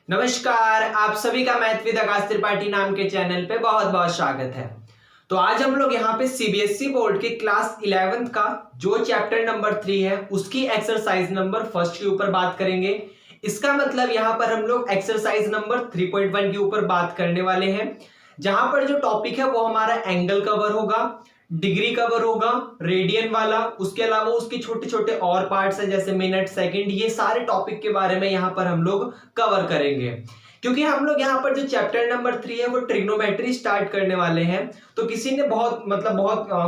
नमस्कार, आप सभी का मैथ विद आकाश त्रिपाठी नाम के चैनल पे बहुत बहुत स्वागत है। तो आज हम लोग यहाँ पे सीबीएसई बोर्ड के क्लास 11th का जो चैप्टर नंबर 3 है उसकी एक्सरसाइज नंबर फर्स्ट के ऊपर बात करेंगे। इसका मतलब यहाँ पर हम लोग एक्सरसाइज नंबर 3.1 के ऊपर बात करने वाले हैं, जहां पर जो टॉपिक है वो हमारा एंगल कवर होगा, डिग्री कवर होगा, रेडियन वाला, उसके अलावा उसके छोटे छोटे और पार्ट्स हैं जैसे मिनट, सेकंड, ये सारे टॉपिक के बारे में यहाँ पर हम लोग कवर करेंगे। क्योंकि हम लोग यहाँ पर जो चैप्टर नंबर 3 है वो ट्रिग्नोमेट्री स्टार्ट करने वाले हैं। तो किसी ने बहुत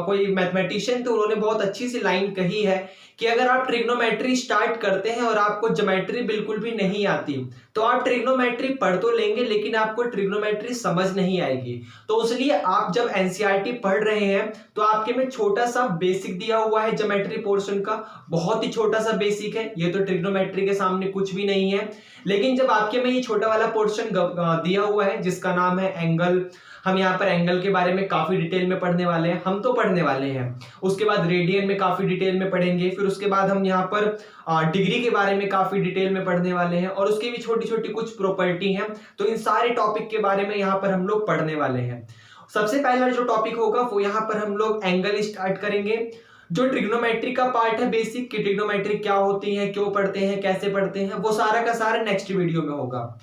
कोई मैथमेटिशियन तो उन्होंने बहुत अच्छी सी लाइन कही है कि अगर आप ट्रिग्नोमेट्री स्टार्ट करते हैं और आपको ज्योमेट्री बिल्कुल भी नहीं आती तो आप ट्रिग्नोमेट्री पढ़ तो लेंगे लेकिन आपको ट्रिग्नोमेट्री समझ नहीं आएगी। तो इसलिए आप जब एनसीईआरटी पढ़ रहे हैं तो आपके में छोटा सा बेसिक दिया हुआ है ज्योमेट्री पोर्शन का, बहुत ही छोटा सा बेसिक है, ये तो ट्रिग्नोमेट्री के सामने कुछ भी नहीं है। लेकिन जब आपके में ये छोटा वाला पोर्शन दिया हुआ है जिसका नाम है एंगल, हम यहाँ पर एंगल के बारे में काफी डिटेल में पढ़ने वाले हैं, हम तो पढ़ने वाले हैं। उसके बाद रेडियन में काफी डिटेल में पढ़ेंगे, फिर उसके बाद हम यहाँ पर डिग्री के बारे में काफी डिटेल में पढ़ने वाले हैं और उसकी भी छोटी छोटी कुछ प्रॉपर्टी हैं। तो इन सारे टॉपिक के बारे में यहाँ पर हम लोग पढ़ने वाले हैं। सबसे पहला जो टॉपिक होगा वो यहाँ पर हम लोग एंगल स्टार्ट करेंगे। जो ट्रिग्नोमेट्री का पार्ट है बेसिक की ट्रिग्नोमेट्री क्या होती है, क्यों पढ़ते हैं, कैसे पढ़ते हैं, वो सारा का सारा नेक्स्ट वीडियो में होगा।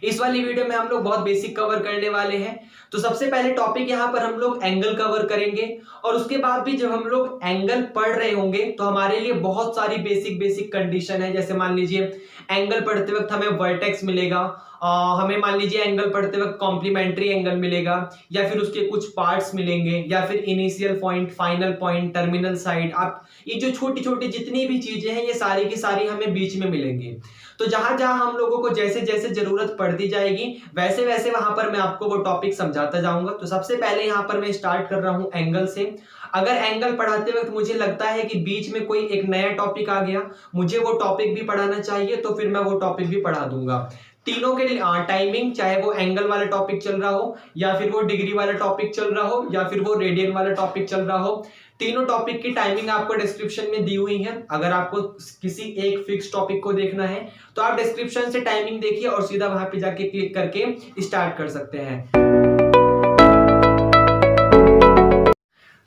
इस वाली वीडियो में हम लोग बहुत बेसिक कवर करने वाले हैं। तो सबसे पहले टॉपिक यहाँ पर हम लोग एंगल कवर करेंगे और उसके बाद भी जब हम लोग एंगल पढ़ रहे होंगे तो हमारे लिए बहुत सारी बेसिक कंडीशन है। जैसे मान लीजिए एंगल पढ़ते वक्त हमें वर्टेक्स मिलेगा, हमें मान लीजिए एंगल पढ़ते वक्त कॉम्प्लीमेंट्री एंगल मिलेगा, या फिर उसके कुछ पार्ट्स मिलेंगे, या फिर initial point, final point, terminal side. आप ये जो छोटी छोटी जितनी भी चीजें हैं ये सारी की सारी हमें बीच में मिलेंगी। तो जहां जहां हम लोगों को जैसे जैसे जरूरत पड़ती जाएगी वैसे वैसे वहां पर मैं आपको वो टॉपिक समझाता जाऊंगा। तो सबसे पहले यहाँ पर मैं स्टार्ट कर रहा हूं एंगल से। अगर एंगल पढ़ाते वक्त मुझे लगता है कि बीच में कोई एक नया टॉपिक आ गया, मुझे वो टॉपिक भी पढ़ाना चाहिए, तो फिर मैं वो टॉपिक भी पढ़ा दूंगा। तीनों के टाइमिंग, चाहे वो एंगल वाला टॉपिक चल रहा हो, या फिर वो डिग्री वाला टॉपिक चल रहा हो, या फिर वो रेडियन वाला टॉपिक चल रहा हो, तीनों टॉपिक की टाइमिंग आपको डिस्क्रिप्शन में दी हुई है। अगर आपको किसी एक फिक्स टॉपिक को देखना है तो आप डिस्क्रिप्शन से टाइमिंग देखिए और सीधा वहां पे जाके क्लिक करके स्टार्ट कर सकते हैं।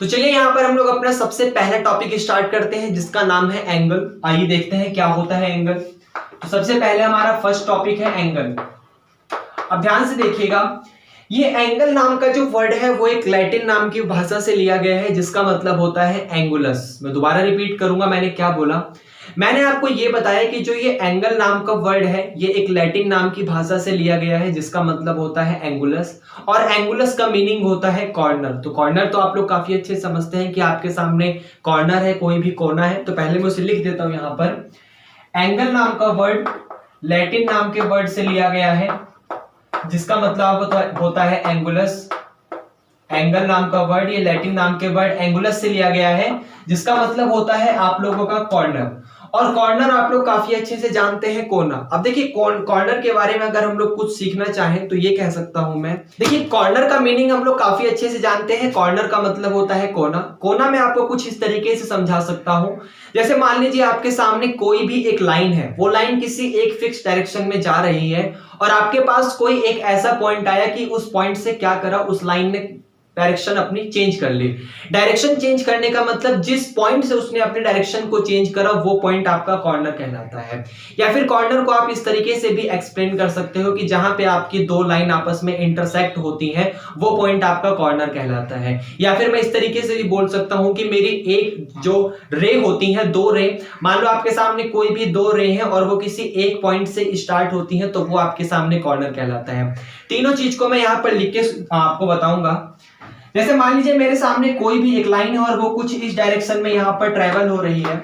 तो चलिए यहाँ पर हम लोग अपना सबसे पहला टॉपिक स्टार्ट करते हैं जिसका नाम है एंगल। आइए देखते हैं क्या होता है एंगल। तो सबसे पहले हमारा फर्स्ट टॉपिक है एंगल। अब ध्यान से देखिएगा, ये एंगल नाम का जो वर्ड है वो एक लैटिन नाम की भाषा से लिया गया है जिसका मतलब होता है एंगुलस। मैं दोबारा रिपीट करूंगा, मैंने क्या बोला। मैंने आपको ये बताया कि जो ये एंगल नाम का वर्ड है ये एक लैटिन नाम की भाषा से लिया गया है जिसका मतलब होता है एंगुलस, और एंगुलस का मीनिंग होता है कॉर्नर। तो कॉर्नर तो आप लोग काफी अच्छे समझते हैं कि आपके सामने कॉर्नर है, कोई भी कोना है। तो पहले मैं उसे लिख देता हूं यहाँ पर। एंगल नाम का वर्ड लैटिन नाम के वर्ड से लिया गया है जिसका मतलब होता है एंगुलस। एंगल नाम का वर्ड, ये लैटिन नाम के वर्ड एंगुलस से लिया गया है जिसका मतलब होता है आप लोगों का कॉर्नर। और कॉर्नर आप लोग काफी अच्छे से जानते हैं कोना। अब देखिए कॉर्नर के बारे में अगर हम लोग कुछ सीखना चाहें तो ये कह सकता हूं मैं। देखिए कॉर्नर का मीनिंग हम लोग काफी अच्छे से जानते हैं। कॉर्नर का मतलब होता है कोना। कोना मैं आपको कुछ इस तरीके से समझा सकता हूं, जैसे मान लीजिए आपके सामने कोई भी एक लाइन है, वो लाइन किसी एक फिक्स डायरेक्शन में जा रही है और आपके पास कोई एक ऐसा पॉइंट आया कि उस पॉइंट से क्या करा, उस लाइन ने डायरेक्शन अपनी चेंज कर ली। डायरेक्शन चेंज करने का मतलब जिस पॉइंट से उसने अपने डायरेक्शन को चेंज करा वो पॉइंट आपका कॉर्नर कहलाता है। या फिर कॉर्नर को आप इस तरीके से भी एक्सप्लेन कर सकते हो कि जहां पे आपकी दो लाइन आपस में इंटरसेक्ट होती हैं वो पॉइंट आपका कॉर्नर कहलाता है। या फिर मैं इस तरीके से भी बोल सकता हूं कि मेरी एक जो रे होती है, दो रे, मान लो आपके सामने कोई भी दो रे हैं और वो किसी एक पॉइंट से स्टार्ट होती है तो वो आपके सामने कॉर्नर कहलाता है। तीनों चीज को मैं यहाँ पर लिख के आपको बताऊंगा। जैसे मान लीजिए मेरे सामने कोई भी एक लाइन है और वो कुछ इस डायरेक्शन में यहाँ पर ट्रेवल हो रही है,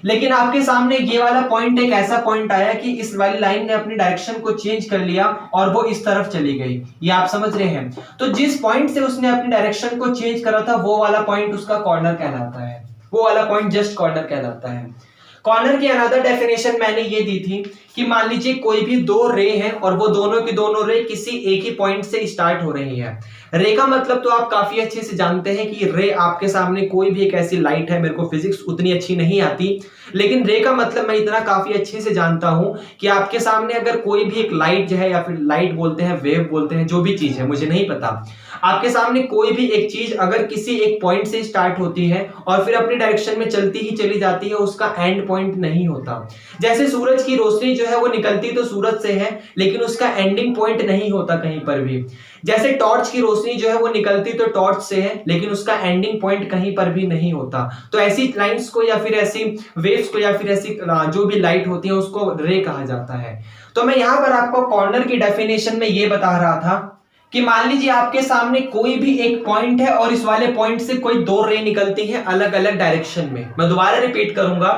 लेकिन आपके सामने ये वाला पॉइंट एक ऐसा पॉइंट आया कि इस वाली लाइन ने अपनी डायरेक्शन को चेंज कर लिया और वो इस तरफ चली गई। ये आप समझ रहे हैं। तो जिस पॉइंट से उसने अपनी डायरेक्शन को चेंज करा था वो वाला पॉइंट उसका कॉर्नर कहलाता है। वो वाला पॉइंट जस्ट कॉर्नर कहलाता है। कॉर्नर की अनदर डेफिनेशन मैंने ये दी थी कि मान लीजिए कोई भी दो रे हैं और वो दोनों की दोनों रे किसी एक ही पॉइंट से स्टार्ट हो रही है। रे का मतलब तो आप काफी अच्छे से जानते हैं कि रे आपके सामने कोई भी एक ऐसी लाइट है, मेरे को फिजिक्स उतनी अच्छी नहीं आती, लेकिन रे का मतलब मैं इतना काफी अच्छे से जानता हूं कि आपके सामने अगर कोई भी एक लाइट जो है, या फिर लाइट बोलते हैं, वेव बोलते हैं, जो भी चीज है मुझे नहीं पता, आपके सामने कोई भी एक चीज अगर किसी एक पॉइंट से स्टार्ट होती है और फिर अपनी डायरेक्शन में चलती ही चली जाती है, उसका एंड पॉइंट नहीं होता। जैसे सूरज की रोशनी जो है वो निकलती तो सूरज से है, लेकिन उसका एंडिंग पॉइंट नहीं होता कहीं पर भी। जैसे टॉर्च की रोशनी जो है वो निकलती तो टॉर्च से है, लेकिन उसका एंडिंग पॉइंट कहीं पर भी नहीं होता। तो ऐसी लाइंस को या फिर ऐसी वेव्स को या फिर ऐसी जो भी लाइट होती है उसको रे कहा जाता है। तो मैं यहां पर आपको कॉर्नर की डेफिनेशन में ये बता रहा था कि मान लीजिए आपके सामने कोई भी एक पॉइंट है और इस वाले पॉइंट से कोई दो रे निकलती हैं अलग अलग डायरेक्शन में। मैं दोबारा रिपीट करूंगा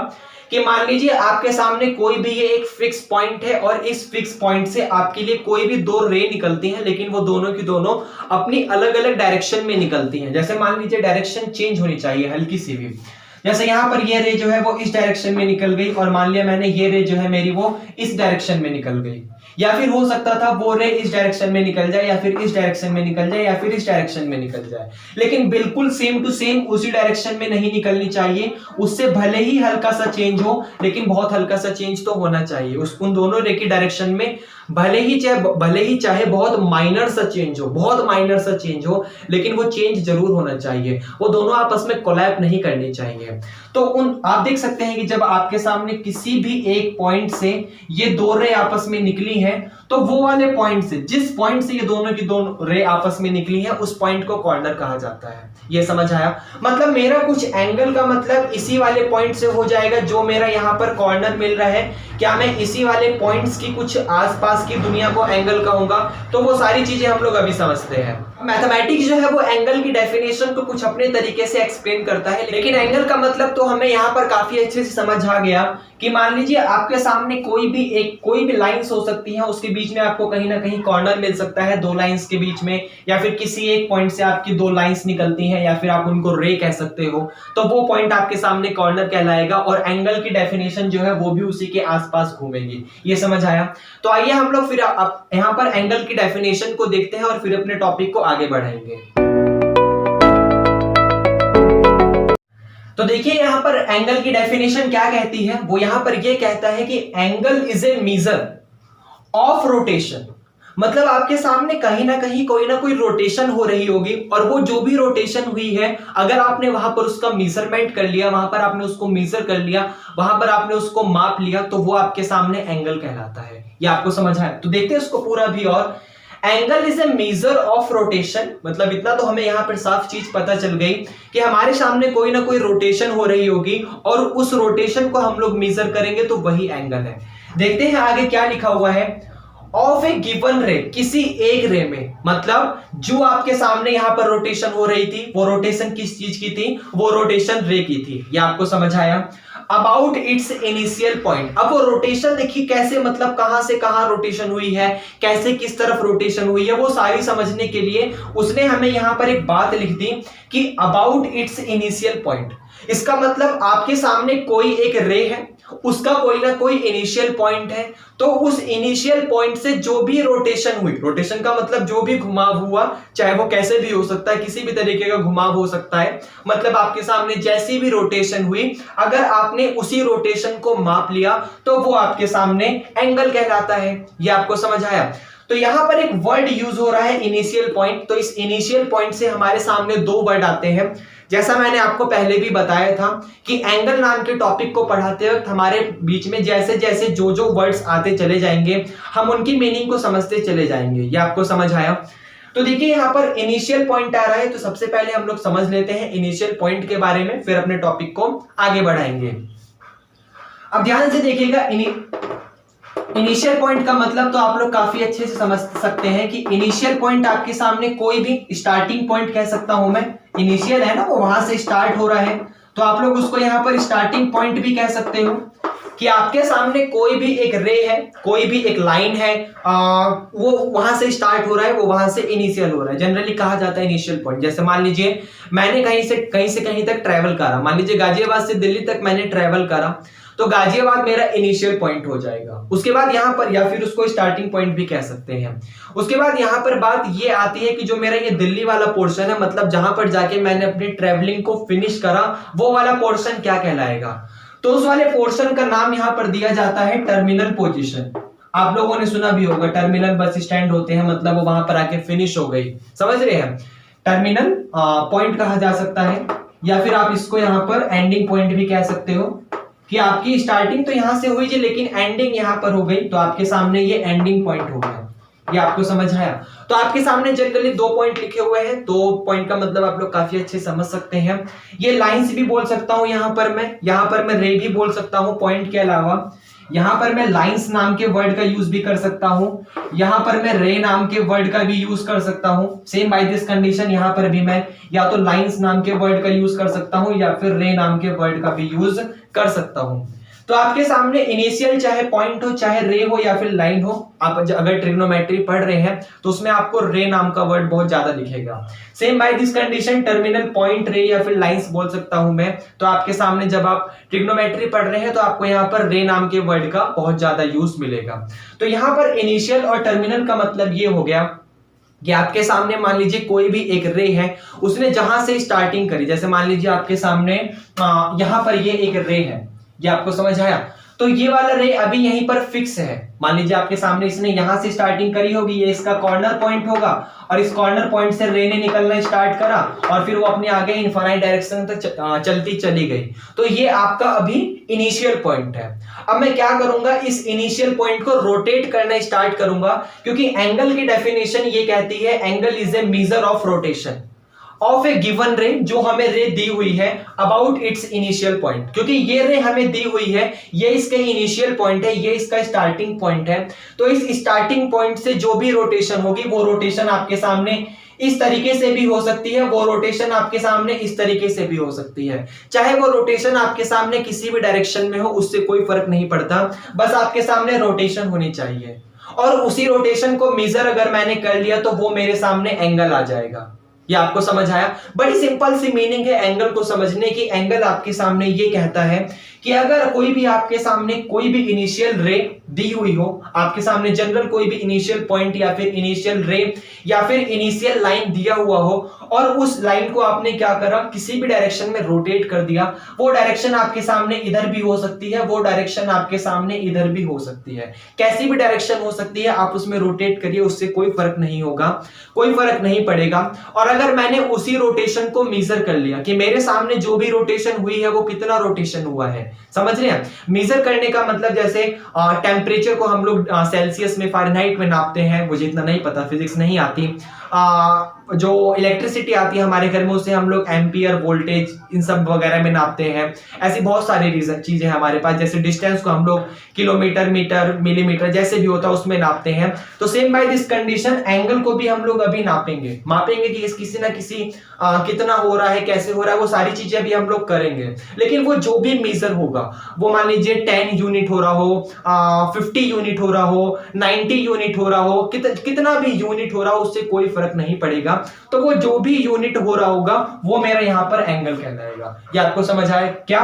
कि मान लीजिए आपके सामने कोई भी ये एक फिक्स पॉइंट है और इस फिक्स पॉइंट से आपके लिए कोई भी दो रे निकलती हैं, लेकिन वो दोनों की दोनों अपनी अलग अलग डायरेक्शन में निकलती हैं। जैसे मान लीजिए डायरेक्शन चेंज होनी चाहिए हल्की सी भी, जैसे यहां पर ये रे जो है वो इस डायरेक्शन में निकल गई और मान लिया मैंने ये रे जो है मेरी वो इस डायरेक्शन में निकल गई, या फिर हो सकता था वो रे इस डायरेक्शन में निकल जाए या फिर इस डायरेक्शन में निकल जाए या फिर इस डायरेक्शन में निकल जाए, लेकिन बिल्कुल सेम टू सेम उसी डायरेक्शन में नहीं निकलनी चाहिए। उससे भले ही हल्का सा चेंज हो, लेकिन बहुत हल्का सा चेंज तो होना चाहिए। उन दोनों रे की डायरेक्शन में भले ही चाहे बहुत माइनर सा चेंज हो, बहुत माइनर सा चेंज हो, लेकिन वो चेंज जरूर होना चाहिए। वो दोनों आपस में कोलैब नहीं करनी चाहिए। तो आप देख सकते हैं कि जब आपके सामने किसी भी एक पॉइंट से ये दो रे आपस में निकली है, तो वो वाले पॉइंट से, जिस पॉइंट से ये दोनों की दोनों रे आपस में निकली है, उस पॉइंट को कॉर्नर कहा जाता है। ये समझ आया? मतलब मेरा कुछ एंगल का मतलब इसी वाले पॉइंट से हो जाएगा जो मेरा यहाँ पर कॉर्नर मिल रहा है। क्या मैं इसी वाले पॉइंट्स की कुछ आसपास की दुनिया को एंगल कहूंगा? तो वो सारी चीजें हम लोग अभी समझते हैं। मैथमेटिक्स जो है वो एंगल की डेफिनेशन को कुछ अपने तरीके से एक्सप्लेन करता है, लेकिन एंगल का मतलब तो हमें यहाँ पर काफी अच्छे से समझ आ गया कि मान लीजिए आपके सामने कोई भी लाइंस हो सकती है, उसके बीच में आपको कहीं ना कहीं कॉर्नर मिल सकता है, दो लाइंस के बीच में, या फिर किसी एक पॉइंट से आपकी दो लाइंस निकलती हैं, या फिर आप उनको रे कह सकते हो, तो वो पॉइंट आपके सामने कॉर्नर कहलाएगा और एंगल की डेफिनेशन जो है वो भी उसी के आसपास घूमेगी। ये समझ आया? तो आइए हम लोग फिर यहाँ पर एंगल की डेफिनेशन को देखते हैं और फिर अपने टॉपिक को आगे बढ़ाएंगे। तो देखिए यहाँ पर एंगल की डेफिनेशन क्या कहती है। वो यहाँ पर ये कहता है कि angle is a measure of rotation. मतलब आपके सामने कहीं ना कहीं कोई ना कोई रोटेशन हो रही होगी, और वो जो भी रोटेशन हुई है, अगर आपने वहां पर उसका मेजरमेंट कर लिया, वहां पर आपने उसको मेजर कर लिया, वहां पर आपने उसको माप लिया, तो वो आपके सामने एंगल कहलाता है। ये आपको समझ आया? तो देखते हैं उसको पूरा भी। और angle is a measure of rotation, मतलब इतना तो हमें यहाँ पर साफ चीज पता चल गई कि हमारे सामने कोई ना कोई रोटेशन हो रही होगी और उस रोटेशन को हम लोग मेजर करेंगे, तो वही एंगल है। देखते हैं आगे क्या लिखा हुआ है। ऑफ ए गिवन रे, किसी एक रे में, मतलब जो आपके सामने यहां पर रोटेशन हो रही थी, वो रोटेशन किस चीज की थी? वो रोटेशन रे की थी। ये आपको समझ आया? About its initial point. अब वो रोटेशन देखिए कैसे, मतलब कहां से कहां रोटेशन हुई है, कैसे किस तरफ रोटेशन हुई है, वो सारी समझने के लिए उसने हमें यहां पर एक बात लिख दी कि अबाउट इट्स इनिशियल पॉइंट। इसका मतलब आपके सामने कोई एक रे है, उसका कोई ना कोई इनिशियल पॉइंट है, तो उस इनिशियल पॉइंट से जो भी रोटेशन हुई, रोटेशन का मतलब जो भी घुमाव हुआ, चाहे वो कैसे भी हो सकता है, किसी भी तरीके का घुमाव हो सकता है, मतलब आपके सामने जैसी भी रोटेशन हुई, अगर आपने उसी रोटेशन को माप लिया, तो वो आपके सामने एंगल कहलाता है। ये आपको समझ आया? तो यहां पर एक वर्ड यूज हो रहा है इनिशियल पॉइंट। तो इस इनिशियल पॉइंट से हमारे सामने दो वर्ड आते हैं। जैसा मैंने आपको पहले भी बताया था कि एंगल नाम के टॉपिक को पढ़ाते वक्त हमारे बीच में जैसे जैसे जो जो वर्ड्स आते चले जाएंगे, हम उनकी मीनिंग को समझते चले जाएंगे। ये आपको समझ आया? तो देखिए यहाँ पर इनिशियल पॉइंट आ रहा है, तो सबसे पहले हम लोग समझ लेते हैं इनिशियल पॉइंट के बारे में, फिर अपने टॉपिक को आगे बढ़ाएंगे। अब ध्यान से देखिएगा, इनिशियल पॉइंट का मतलब तो आप लोग काफी अच्छे से समझ सकते हैं कि इनिशियल पॉइंट आपके सामने कोई भी स्टार्टिंग पॉइंट कह सकता हूं मैं। इनिशियल है ना, वो वहां से स्टार्ट हो रहा है, तो आप लोग उसको यहां पर स्टार्टिंग पॉइंट भी कह सकते हो। कि आपके सामने कोई भी एक रे है, कोई भी एक लाइन है, वो वहां से स्टार्ट हो रहा है, वो वहां से इनिशियल हो रहा है, जनरली कहा जाता है इनिशियल पॉइंट। जैसे मान लीजिए मैंने कहीं से कहीं तक ट्रैवल करा, मान लीजिए गाजियाबाद से दिल्ली तक मैंने ट्रैवल करा, तो गाजियाबाद मेरा इनिशियल पॉइंट हो जाएगा। उसके बाद यहाँ पर, या फिर उसको स्टार्टिंग पॉइंट भी कह सकते हैं। उसके बाद यहाँ पर बात ये आती है कि जो मेरा ये दिल्ली वाला पोर्शन है, मतलब जहां पर जाके मैंने अपनी ट्रेवलिंग को फिनिश करा, वो वाला पोर्शन क्या कहलाएगा? तो उस वाले पोर्शन का नाम यहाँ पर दिया जाता है टर्मिनल पोजीशन। आप लोगों ने सुना भी होगा, टर्मिनल बस स्टैंड होते हैं, मतलब वो वहां पर आके फिनिश हो गई, समझ रहे हैं? टर्मिनल पॉइंट कहा जा सकता है, या फिर आप इसको यहाँ पर एंडिंग पॉइंट भी कह सकते हो कि आपकी स्टार्टिंग तो यहां से हुई जी, लेकिन एंडिंग यहां पर हो गई, तो आपके सामने ये एंडिंग पॉइंट हो गया। ये आपको समझ आया? तो आपके सामने जनरली 2 पॉइंट लिखे हुए हैं, 2 पॉइंट का मतलब आप लोग काफी अच्छे समझ सकते हैं। ये लाइंस भी बोल सकता हूं यहाँ पर मैं रे भी बोल सकता हूं पॉइंट के अलावा। यहां पर मैं लाइंस नाम के वर्ड का यूज भी कर सकता हूं, यहां पर मैं रे नाम के वर्ड का भी यूज कर सकता हूं। सेम बाय दिस कंडीशन यहां पर भी मैं या तो लाइंस नाम के वर्ड का यूज कर सकता हूं या फिर रे नाम के वर्ड का भी यूज कर सकता हूं। तो आपके सामने इनिशियल चाहे पॉइंट हो, चाहे रे हो या फिर लाइन हो, आप अगर ट्रिग्नोमेट्री पढ़ रहे हैं तो उसमें आपको रे नाम का वर्ड बहुत ज्यादा दिखेगा। Same by this condition terminal point, ray या फिर लाइंस बोल सकता हूं मैं। तो आपके सामने जब आप ट्रिग्नोमेट्री पढ़ रहे हैं तो आपको यहाँ पर रे नाम के वर्ड का बहुत ज्यादा यूज मिलेगा। तो यहाँ पर इनिशियल और टर्मिनल का मतलब ये हो गया कि आपके सामने मान लीजिए कोई भी एक रे है, उसने जहां से स्टार्टिंग करी, जैसे मान लीजिए आपके सामने यहां पर ये एक रे है, ये आपको समझ आया? तो ये वाला रे अभी यहीं पर फिक्स है। मान लीजिए आपके सामने इसने यहां से स्टार्टिंग करी होगी, ये इसका कॉर्नर पॉइंट होगा, और इस कॉर्नर पॉइंट से रे ने निकलना स्टार्ट करा और फिर वो अपने आगे इनफाइनाइट डायरेक्शन तक चलती चली गई। तो ये आपका अभी इनिशियल पॉइंट है। अब मैं क्या करूंगा, इस इनिशियल पॉइंट को रोटेट करना स्टार्ट करूंगा, क्योंकि एंगल की डेफिनेशन ये कहती है angle is a measure of rotation of A given रे, जो हमें रे दी हुई है अबाउट इट्स इनिशियल पॉइंट। क्योंकि ये रे हमें दी हुई है, ये इसका इनिशियल पॉइंट है, ये इसका स्टार्टिंग पॉइंट है। तो इस स्टार्टिंग पॉइंट से जो भी रोटेशन होगी, वो रोटेशन आपके सामने इस तरीके से भी हो सकती है, वो रोटेशन आपके सामने इस तरीके से भी हो सकती है। चाहे वो रोटेशन आपके सामने किसी भी डायरेक्शन में हो, उससे कोई फर्क नहीं पड़ता, बस आपके सामने रोटेशन होनी चाहिए। और उसी रोटेशन को मेजर अगर मैंने कर लिया तो वो मेरे सामने एंगल आ जाएगा। ये आपको समझ आया? बड़ी सिंपल सी मीनिंग है एंगल को समझने की। एंगल आपके सामने ये कहता है कि अगर कोई भी आपके सामने कोई भी इनिशियल रे दी हुई हो, आपके सामने जनरल कोई भी इनिशियल पॉइंट या फिर इनिशियल रे या फिर इनिशियल लाइन दिया हुआ हो, और उस लाइन को आपने क्या करा, किसी भी डायरेक्शन में रोटेट कर दिया, वो डायरेक्शन आपके सामने इधर भी हो सकती है, वो डायरेक्शन आपके सामने इधर भी हो सकती है। कैसी भी डायरेक्शन हो सकती है, आप उसमें रोटेट करिए, उससे कोई फर्क नहीं होगा, कोई फर्क नहीं पड़ेगा। और अगर मैंने उसी रोटेशन को मेजर कर लिया कि मेरे सामने जो भी रोटेशन हुई है वो कितना रोटेशन हुआ है, समझ रहे हैं? मेजर करने का मतलब जैसे टेम्परेचर को हम लोग सेल्सियस में, फ़ारेनहाइट में नापते हैं, मुझे इतना नहीं पता, फिजिक्स नहीं आती। जो इलेक्ट्रिसिटी आती है हमारे घर में, उसे हम लोग एम्पियर, वोल्टेज, इन सब वगैरह में नापते हैं। ऐसी बहुत सारी चीजें हमारे पास, जैसे डिस्टेंस को हम लोग किलोमीटर, मीटर, मिलीमीटर जैसे भी होता है उसमें नापते हैं। तो same by this condition angle को भी हम लोग अभी मापेंगे कि किसी ना किसी कितना हो रहा है, कैसे हो रहा है, वो सारी चीजें भी हम लोग करेंगे। लेकिन वो जो भी मेजर होगा, वो मान लीजिए 10 यूनिट हो रहा हो, 50 यूनिट हो रहा हो, 90 यूनिट हो रहा हो, कितना भी यूनिट हो रहा हो, उससे कोई फर्क नहीं पड़ेगा। तो वो जो भी यूनिट हो रहा होगा वो मेरा यहां पर एंगल कहलाएगा। ये आपको समझ आए क्या?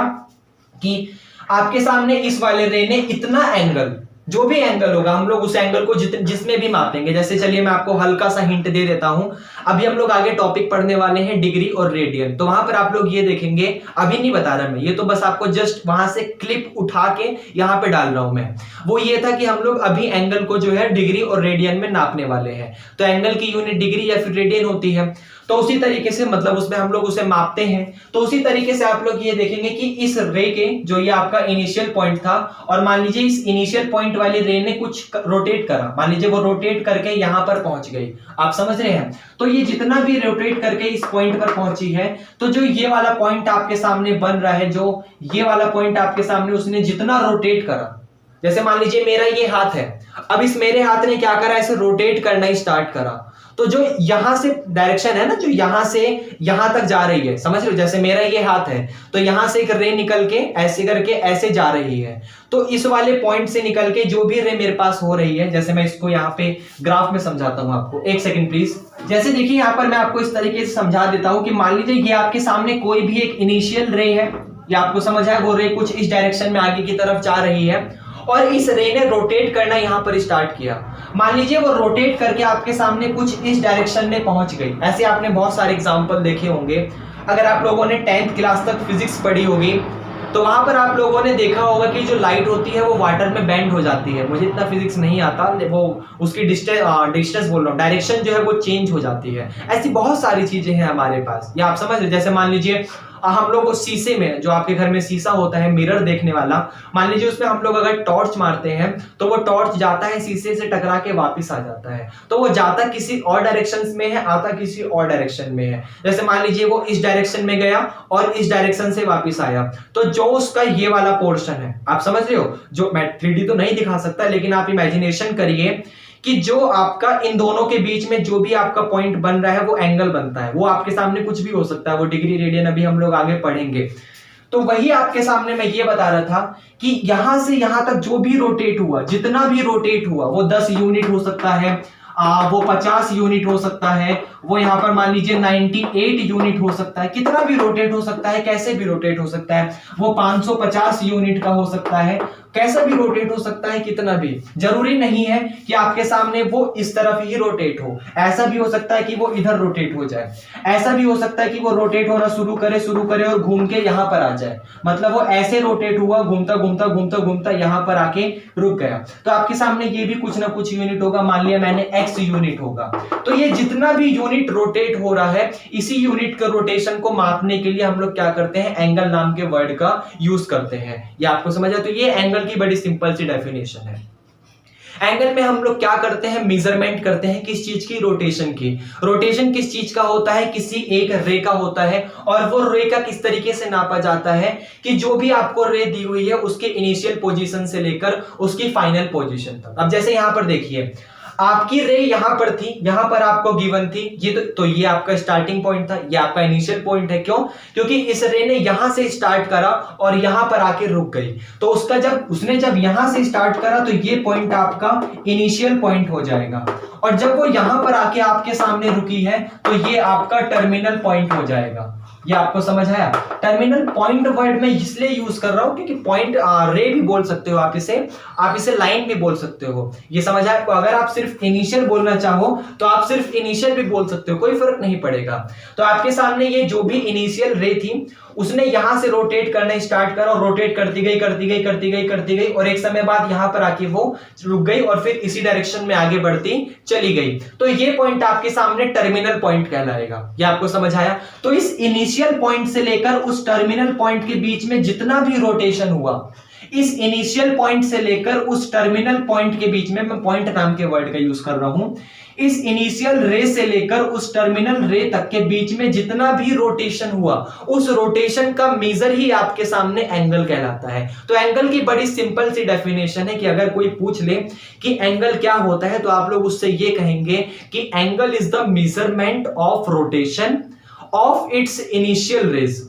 कि आपके सामने इस वाले रे ने इतना एंगल, जो भी एंगल होगा हम लोग उस एंगल को जिसमें भी मापेंगे। जैसे चलिए मैं आपको हल्का सा हिंट दे देता हूं, अभी हम लोग आगे टॉपिक पढ़ने वाले हैं डिग्री और रेडियन, तो वहां पर आप लोग ये देखेंगे, अभी नहीं बता रहा मैं, ये तो बस आपको जस्ट वहां से क्लिप उठा के यहां पे डाल रहा हूं मैं। वो ये था कि हम लोग अभी एंगल को जो है डिग्री और रेडियन में नापने वाले हैं। तो एंगल की यूनिट डिग्री या फिर रेडियन होती है, तो उसी तरीके से मतलब उसमें हम लोग उसे मापते हैं। तो उसी तरीके से आप लोग ये देखेंगे कि इस रे के, जो ये आपका इनिशियल पॉइंट था, और मान लीजिए इस इनिशियल पॉइंट वाली रे ने कुछ रोटेट करा, मान लीजिए वो रोटेट करके यहां पर पहुंच गई, आप समझ रहे हैं? तो ये जितना भी रोटेट करके इस पॉइंट पर पहुंची है, तो जो ये वाला पॉइंट आपके सामने बन रहा है, जो ये वाला पॉइंट आपके सामने उसने जितना रोटेट करा, जैसे मान लीजिए मेरा ये हाथ है, अब इस मेरे हाथ ने क्या करा, ऐसे रोटेट करना ही स्टार्ट करा। तो जो यहां से डायरेक्शन है ना, जो यहां से यहां तक जा रही है, समझ रहे हो? जैसे मेरा ये हाथ है, तो यहां से एक रे निकल के ऐसे करके ऐसे जा रही है, तो इस वाले पॉइंट से निकल के जो भी रे मेरे पास हो रही है, जैसे मैं इसको यहाँ पे ग्राफ में समझाता हूं आपको, एक सेकंड प्लीज। जैसे देखिए यहाँ पर मैं आपको इस तरीके से समझा देता हूं कि मान लीजिए ये आपके सामने कोई भी एक इनिशियल रे है, ये आपको समझ आया, वो रे कुछ इस डायरेक्शन में आगे की तरफ जा रही है और इस रे ने रोटेट करना यहां पर स्टार्ट किया। मान लीजिए वो रोटेट करके आपके सामने कुछ इस डायरेक्शन में पहुंच गई। ऐसे आपने बहुत सारे एग्जांपल देखे होंगे। अगर आप लोगों ने 10th क्लास तक फिजिक्स पढ़ी होगी तो वहां पर आप लोगों ने देखा होगा कि जो लाइट होती है वो वाटर में बेंड हो जाती है। मुझे इतना फिजिक्स नहीं आता, वो उसकी डिस्टेंस बोल रहा हूँ, डायरेक्शन जो है वो चेंज हो जाती है। ऐसी बहुत सारी चीजें हैं हमारे पास, या आप समझ रहे। जैसे मान लीजिए हम लोग शीशे में, जो आपके घर में शीशा होता है मिरर देखने वाला, मान लीजिए उसमें हम लोग अगर टॉर्च मारते हैं तो वो टॉर्च जाता है शीशे से टकरा के वापस आ जाता है। तो वो जाता किसी और डायरेक्शन में है, आता किसी और डायरेक्शन में है। जैसे मान लीजिए वो इस डायरेक्शन में गया और इस डायरेक्शन से वापस आया, तो जो उसका ये वाला पोर्शन है, आप समझ रहे हो, जो मैं 3D तो नहीं दिखा सकता लेकिन आप इमेजिनेशन करिए कि जो आपका इन दोनों के बीच में जो भी आपका पॉइंट बन रहा है वो एंगल बनता है। वो आपके सामने कुछ भी हो सकता है, वो डिग्री रेडियन अभी हम लोग आगे पढ़ेंगे। तो वही आपके सामने मैं ये बता रहा था कि यहां से यहां तक जो भी रोटेट हुआ, जितना भी रोटेट हुआ, वो 10 यूनिट हो सकता है, वो 50 यूनिट हो सकता है, वो यहां पर मान लीजिए 98 यूनिट हो सकता है, कितना भी रोटेट हो सकता है, कैसे भी रोटेट हो सकता है, वो 550 यूनिट का हो सकता है, कैसा भी रोटेट हो सकता है, कितना भी। जरूरी नहीं है कि आपके सामने वो इस तरफ ही रोटेट हो, ऐसा भी हो सकता है कि वो इधर रोटेट हो जाए, ऐसा भी हो सकता है कि वो रोटेट होना शुरू करे और घूम के यहां पर आ जाए। मतलब वो ऐसे रोटेट हुआ, घूमता घूमता घूमता घूमता यहां पर आके रुक गया। तो आपके सामने ये भी कुछ ना कुछ यूनिट होगा। मान लिया मैंने x यूनिट होगा, तो ये जितना भी यूनिट रोटेट हो रहा है, इसी यूनिट के रोटेशन को मापने के लिए हम लोग क्या करते हैं, एंगल नाम के वर्ड का यूज करते हैं। ये आपको समझ आया। तो ये एंगल की बड़ी सिंपल सी डेफिनेशन है। एंगल में हम लोग क्या करते हैं, मेजरमेंट करते हैं किस चीज की, रोटेशन की। रोटेशन किस चीज का होता है, किसी एक रे का होता है। और वो रे का किस तरीके से नापा जाता है कि जो भी आपको रे दी हुई है उसके इनिशियल पोजीशन से लेकर उसकी फाइनल पोजीशन तक। अब जैसे यहां पर देखिए, आपकी रे यहां पर थी, यहां पर आपको गिवन थी, ये तो ये आपका स्टार्टिंग पॉइंट था, ये आपका इनिशियल पॉइंट है। क्यों? क्योंकि इस रे ने यहां से स्टार्ट करा और यहां पर आके रुक गई। तो उसका जब यहां से स्टार्ट करा तो ये पॉइंट आपका इनिशियल पॉइंट हो जाएगा, और जब वो यहां पर आके आपके सामने रुकी है तो ये आपका टर्मिनल पॉइंट हो जाएगा। ये आपको समझ आया। टर्मिनल पॉइंट वर्ड में इसलिए यूज कर रहा हूं क्योंकि पॉइंट रे भी बोल सकते हो आप इसे लाइन भी बोल सकते हो। ये समझ आया। अगर आप सिर्फ इनिशियल बोलना चाहो तो आप सिर्फ इनिशियल भी बोल सकते हो, कोई फर्क नहीं पड़ेगा। तो आपके सामने ये जो भी इनिशियल रे थी उसने यहां से रोटेट करना स्टार्ट करा और रोटेट करती गई और एक समय बाद यहां पर आके वो रुक गई और फिर इसी डायरेक्शन में आगे बढ़ती चली गई। तो ये पॉइंट आपके सामने टर्मिनल पॉइंट कहलाएगा। ये आपको समझ आया। तो इस इनिशियल पॉइंट से लेकर उस टर्मिनल पॉइंट के बीच में जितना भी रोटेशन हुआ, इस इनिशियल पॉइंट से लेकर उस टर्मिनल पॉइंट के बीच में, मैं पॉइंट नाम के वर्ड का यूज कर रहा हूं, इस इनिशियल रे से लेकर उस टर्मिनल रे तक के बीच में जितना भी रोटेशन हुआ, उस रोटेशन का मेजर ही आपके सामने एंगल कहलाता है। तो एंगल की बड़ी सिंपल सी डेफिनेशन है कि अगर कोई पूछ ले कि एंगल क्या होता है तो आप लोग उससे ये कहेंगे कि angle is the measurement of rotation of its initial ray,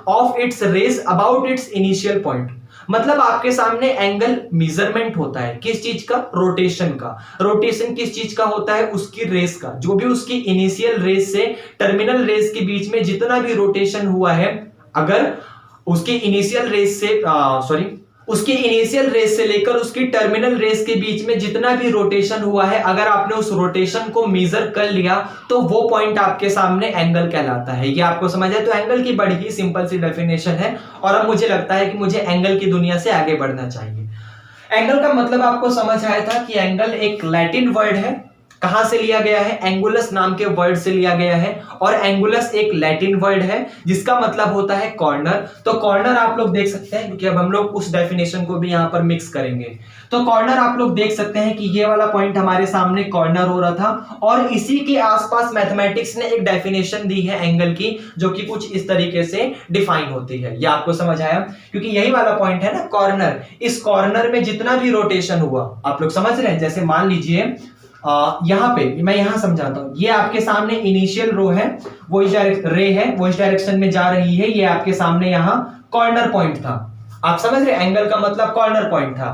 of its ray about its initial point. मतलब आपके सामने एंगल मेजरमेंट होता है किस चीज का, रोटेशन का। रोटेशन किस चीज का होता है, उसकी रेस का, जो भी उसकी इनिशियल रेस से टर्मिनल रेस के बीच में जितना भी रोटेशन हुआ है, अगर उसकी इनिशियल रेस से लेकर उसकी टर्मिनल रेस के बीच में जितना भी रोटेशन हुआ है, अगर आपने उस रोटेशन को मेजर कर लिया तो वो पॉइंट आपके सामने एंगल कहलाता है। ये आपको समझ है। तो एंगल की बड़ी ही सिंपल सी डेफिनेशन है और अब मुझे लगता है कि मुझे एंगल की दुनिया से आगे बढ़ना चाहिए। एंगल का मतलब आपको समझ आया था कि एंगल एक लैटिन वर्ड है। कहां से लिया गया है, एंगुलस नाम के वर्ड से लिया गया है, और एंगुलस एक लैटिन वर्ड है जिसका मतलब होता है कॉर्नर। तो कॉर्नर आप लोग देख सकते हैं, क्योंकि अब हम लोग उस डेफिनेशन को भी यहां पर मिक्स करेंगे। तो कॉर्नर आप लोग देख सकते हैं कि ये वाला पॉइंट हमारे सामने कॉर्नर हो रहा था, और इसी के आसपास मैथमेटिक्स ने एक डेफिनेशन दी है एंगल की, जो कि कुछ इस तरीके से डिफाइन होती है। ये आपको समझ आया, क्योंकि यही वाला पॉइंट है ना कॉर्नर। इस कॉर्नर में जितना भी रोटेशन हुआ, आप लोग समझ रहे हैं। जैसे मान लीजिए यहां पे मैं यहां समझाता हूं, ये आपके सामने इनिशियल रो है, वो इस रे है, वो इस डायरेक्शन में जा रही है, ये आपके सामने यहां कॉर्नर पॉइंट था। आप समझ रहे, एंगल का मतलब कॉर्नर पॉइंट था।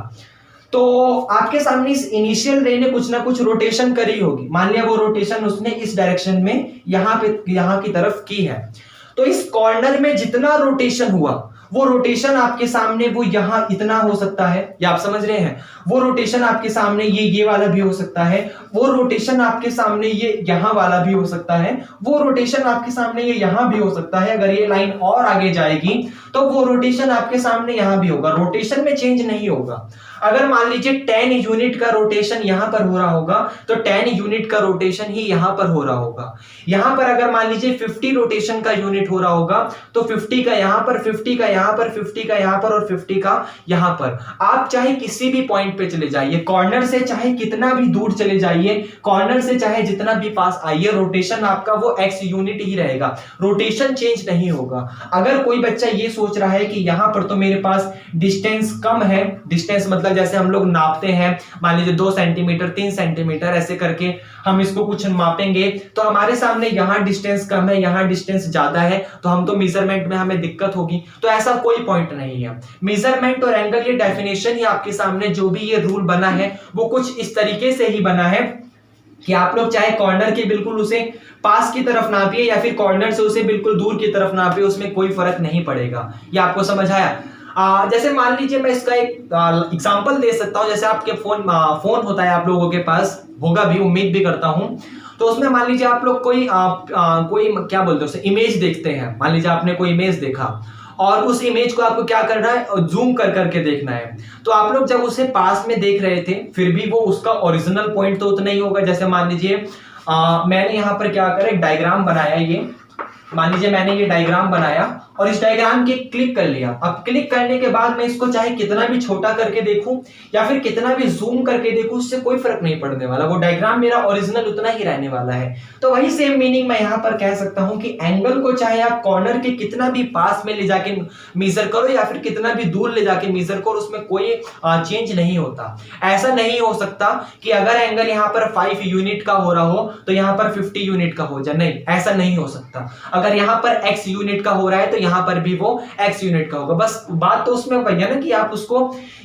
तो आपके सामने इस इनिशियल रे ने कुछ ना कुछ रोटेशन करी होगी। मान लिया वो रोटेशन उसने इस डायरेक्शन में यहां की तरफ की है। तो इस कॉर्नर में जितना रोटेशन हुआ वो रोटेशन आपके सामने वो यहां इतना हो सकता है, या आप समझ रहे हैं, वो रोटेशन आपके सामने ये वाला भी हो सकता है, वो रोटेशन आपके सामने ये यहां वाला भी हो सकता है, वो रोटेशन आपके सामने ये यहां भी हो सकता है। अगर ये लाइन और आगे जाएगी तो वो रोटेशन आपके सामने यहां भी होगा, रोटेशन में चेंज नहीं होगा। अगर मान लीजिए 10 यूनिट का रोटेशन यहां पर हो रहा होगा तो 10 यूनिट का रोटेशन ही यहां पर हो रहा होगा। यहां पर अगर मान लीजिए 50 रोटेशन का यूनिट हो रहा होगा तो 50 का यहां पर, 50 का यहां पर, 50 का यहां पर और 50 का यहां पर। आप चाहे किसी भी पॉइंट पे चले जाइए, कॉर्नर से चाहे कितना भी दूर चले जाइए, कॉर्नर से चाहे जितना भी पास आइए, रोटेशन आपका वो x यूनिट ही रहेगा, रोटेशन चेंज नहीं होगा। अगर कोई बच्चा ये सोच रहा है कि यहां पर तो मेरे पास डिस्टेंस कम है, डिस्टेंस मतलब जैसे हम लोग नापते हैं, मान लीजिए 2 सेंटीमीटर 3 सेंटीमीटर ऐसे करके हम इसको कुछ मापेंगे, तो हमारे सामने यहां डिस्टेंस कम है, यहां डिस्टेंस ज्यादा है, तो हम तो मेजरमेंट में हमें दिक्कत होगी। तो ऐसा कोई पॉइंट नहीं है। मेजरमेंट और एंगल ये डेफिनेशन ही आपके सामने, जो भी ये रूल बना है वो कुछ इस तरीके से ही बना है कि आप लोग चाहे कॉर्नर के बिल्कुल उसे पास की तरफ नापिए या फिर कॉर्नर से उसे बिल्कुल दूर की तरफ नापिए, उसमें कोई फर्क नहीं पड़ेगा। ये आपको समझ आया? जैसे मान लीजिए मैं इसका एक एग्जांपल दे सकता हूं। जैसे आपके फोन होता है, आप लोगों के पास होगा भी, उम्मीद भी करता हूं। तो उसमें मान लीजिए आप लोग कोई क्या बोलते हैं उसे, इमेज देखते हैं। मान लीजिए आपने कोई इमेज देखा और उस इमेज को आपको क्या करना है, जूम कर करके देखना है। तो आप लोग जब उसे पास में देख रहे थे फिर भी वो उसका ओरिजिनल पॉइंट तो उतना ही होगा। जैसे मान लीजिए मैंने यहाँ पर क्या करा, एक डायग्राम बनाया। ये मान लीजिए मैंने ये डायग्राम बनाया और इस डायग्राम के क्लिक कर लिया। अब क्लिक करने के बाद मैं इसको चाहे कितना भी छोटा करके देखूं या फिर कितना भी जूम करके देखूं, उससे कोई फर्क नहीं पड़ने वाला, वो डायग्राम मेरा ओरिजिनल उतना ही रहने वाला है। तो वही सेम मीनिंग मैं यहाँ पर कह सकता हूं कि एंगल को चाहे आप कॉर्नर के कितना भी पास में ले जाके मेजर करो या फिर कितना भी दूर ले जाके मेजर करो, उसमें कोई चेंज नहीं होता। ऐसा नहीं हो सकता कि अगर एंगल यहाँ पर 5 यूनिट का हो रहा हो तो यहाँ पर 50 यूनिट का हो जाए, नहीं, ऐसा नहीं हो सकता। अगर यहाँ पर x यूनिट का हो रहा है तो यहाँ पर भी वो x यूनिट का होगा। बस बात तो उसमें वही है ना कि आप उसको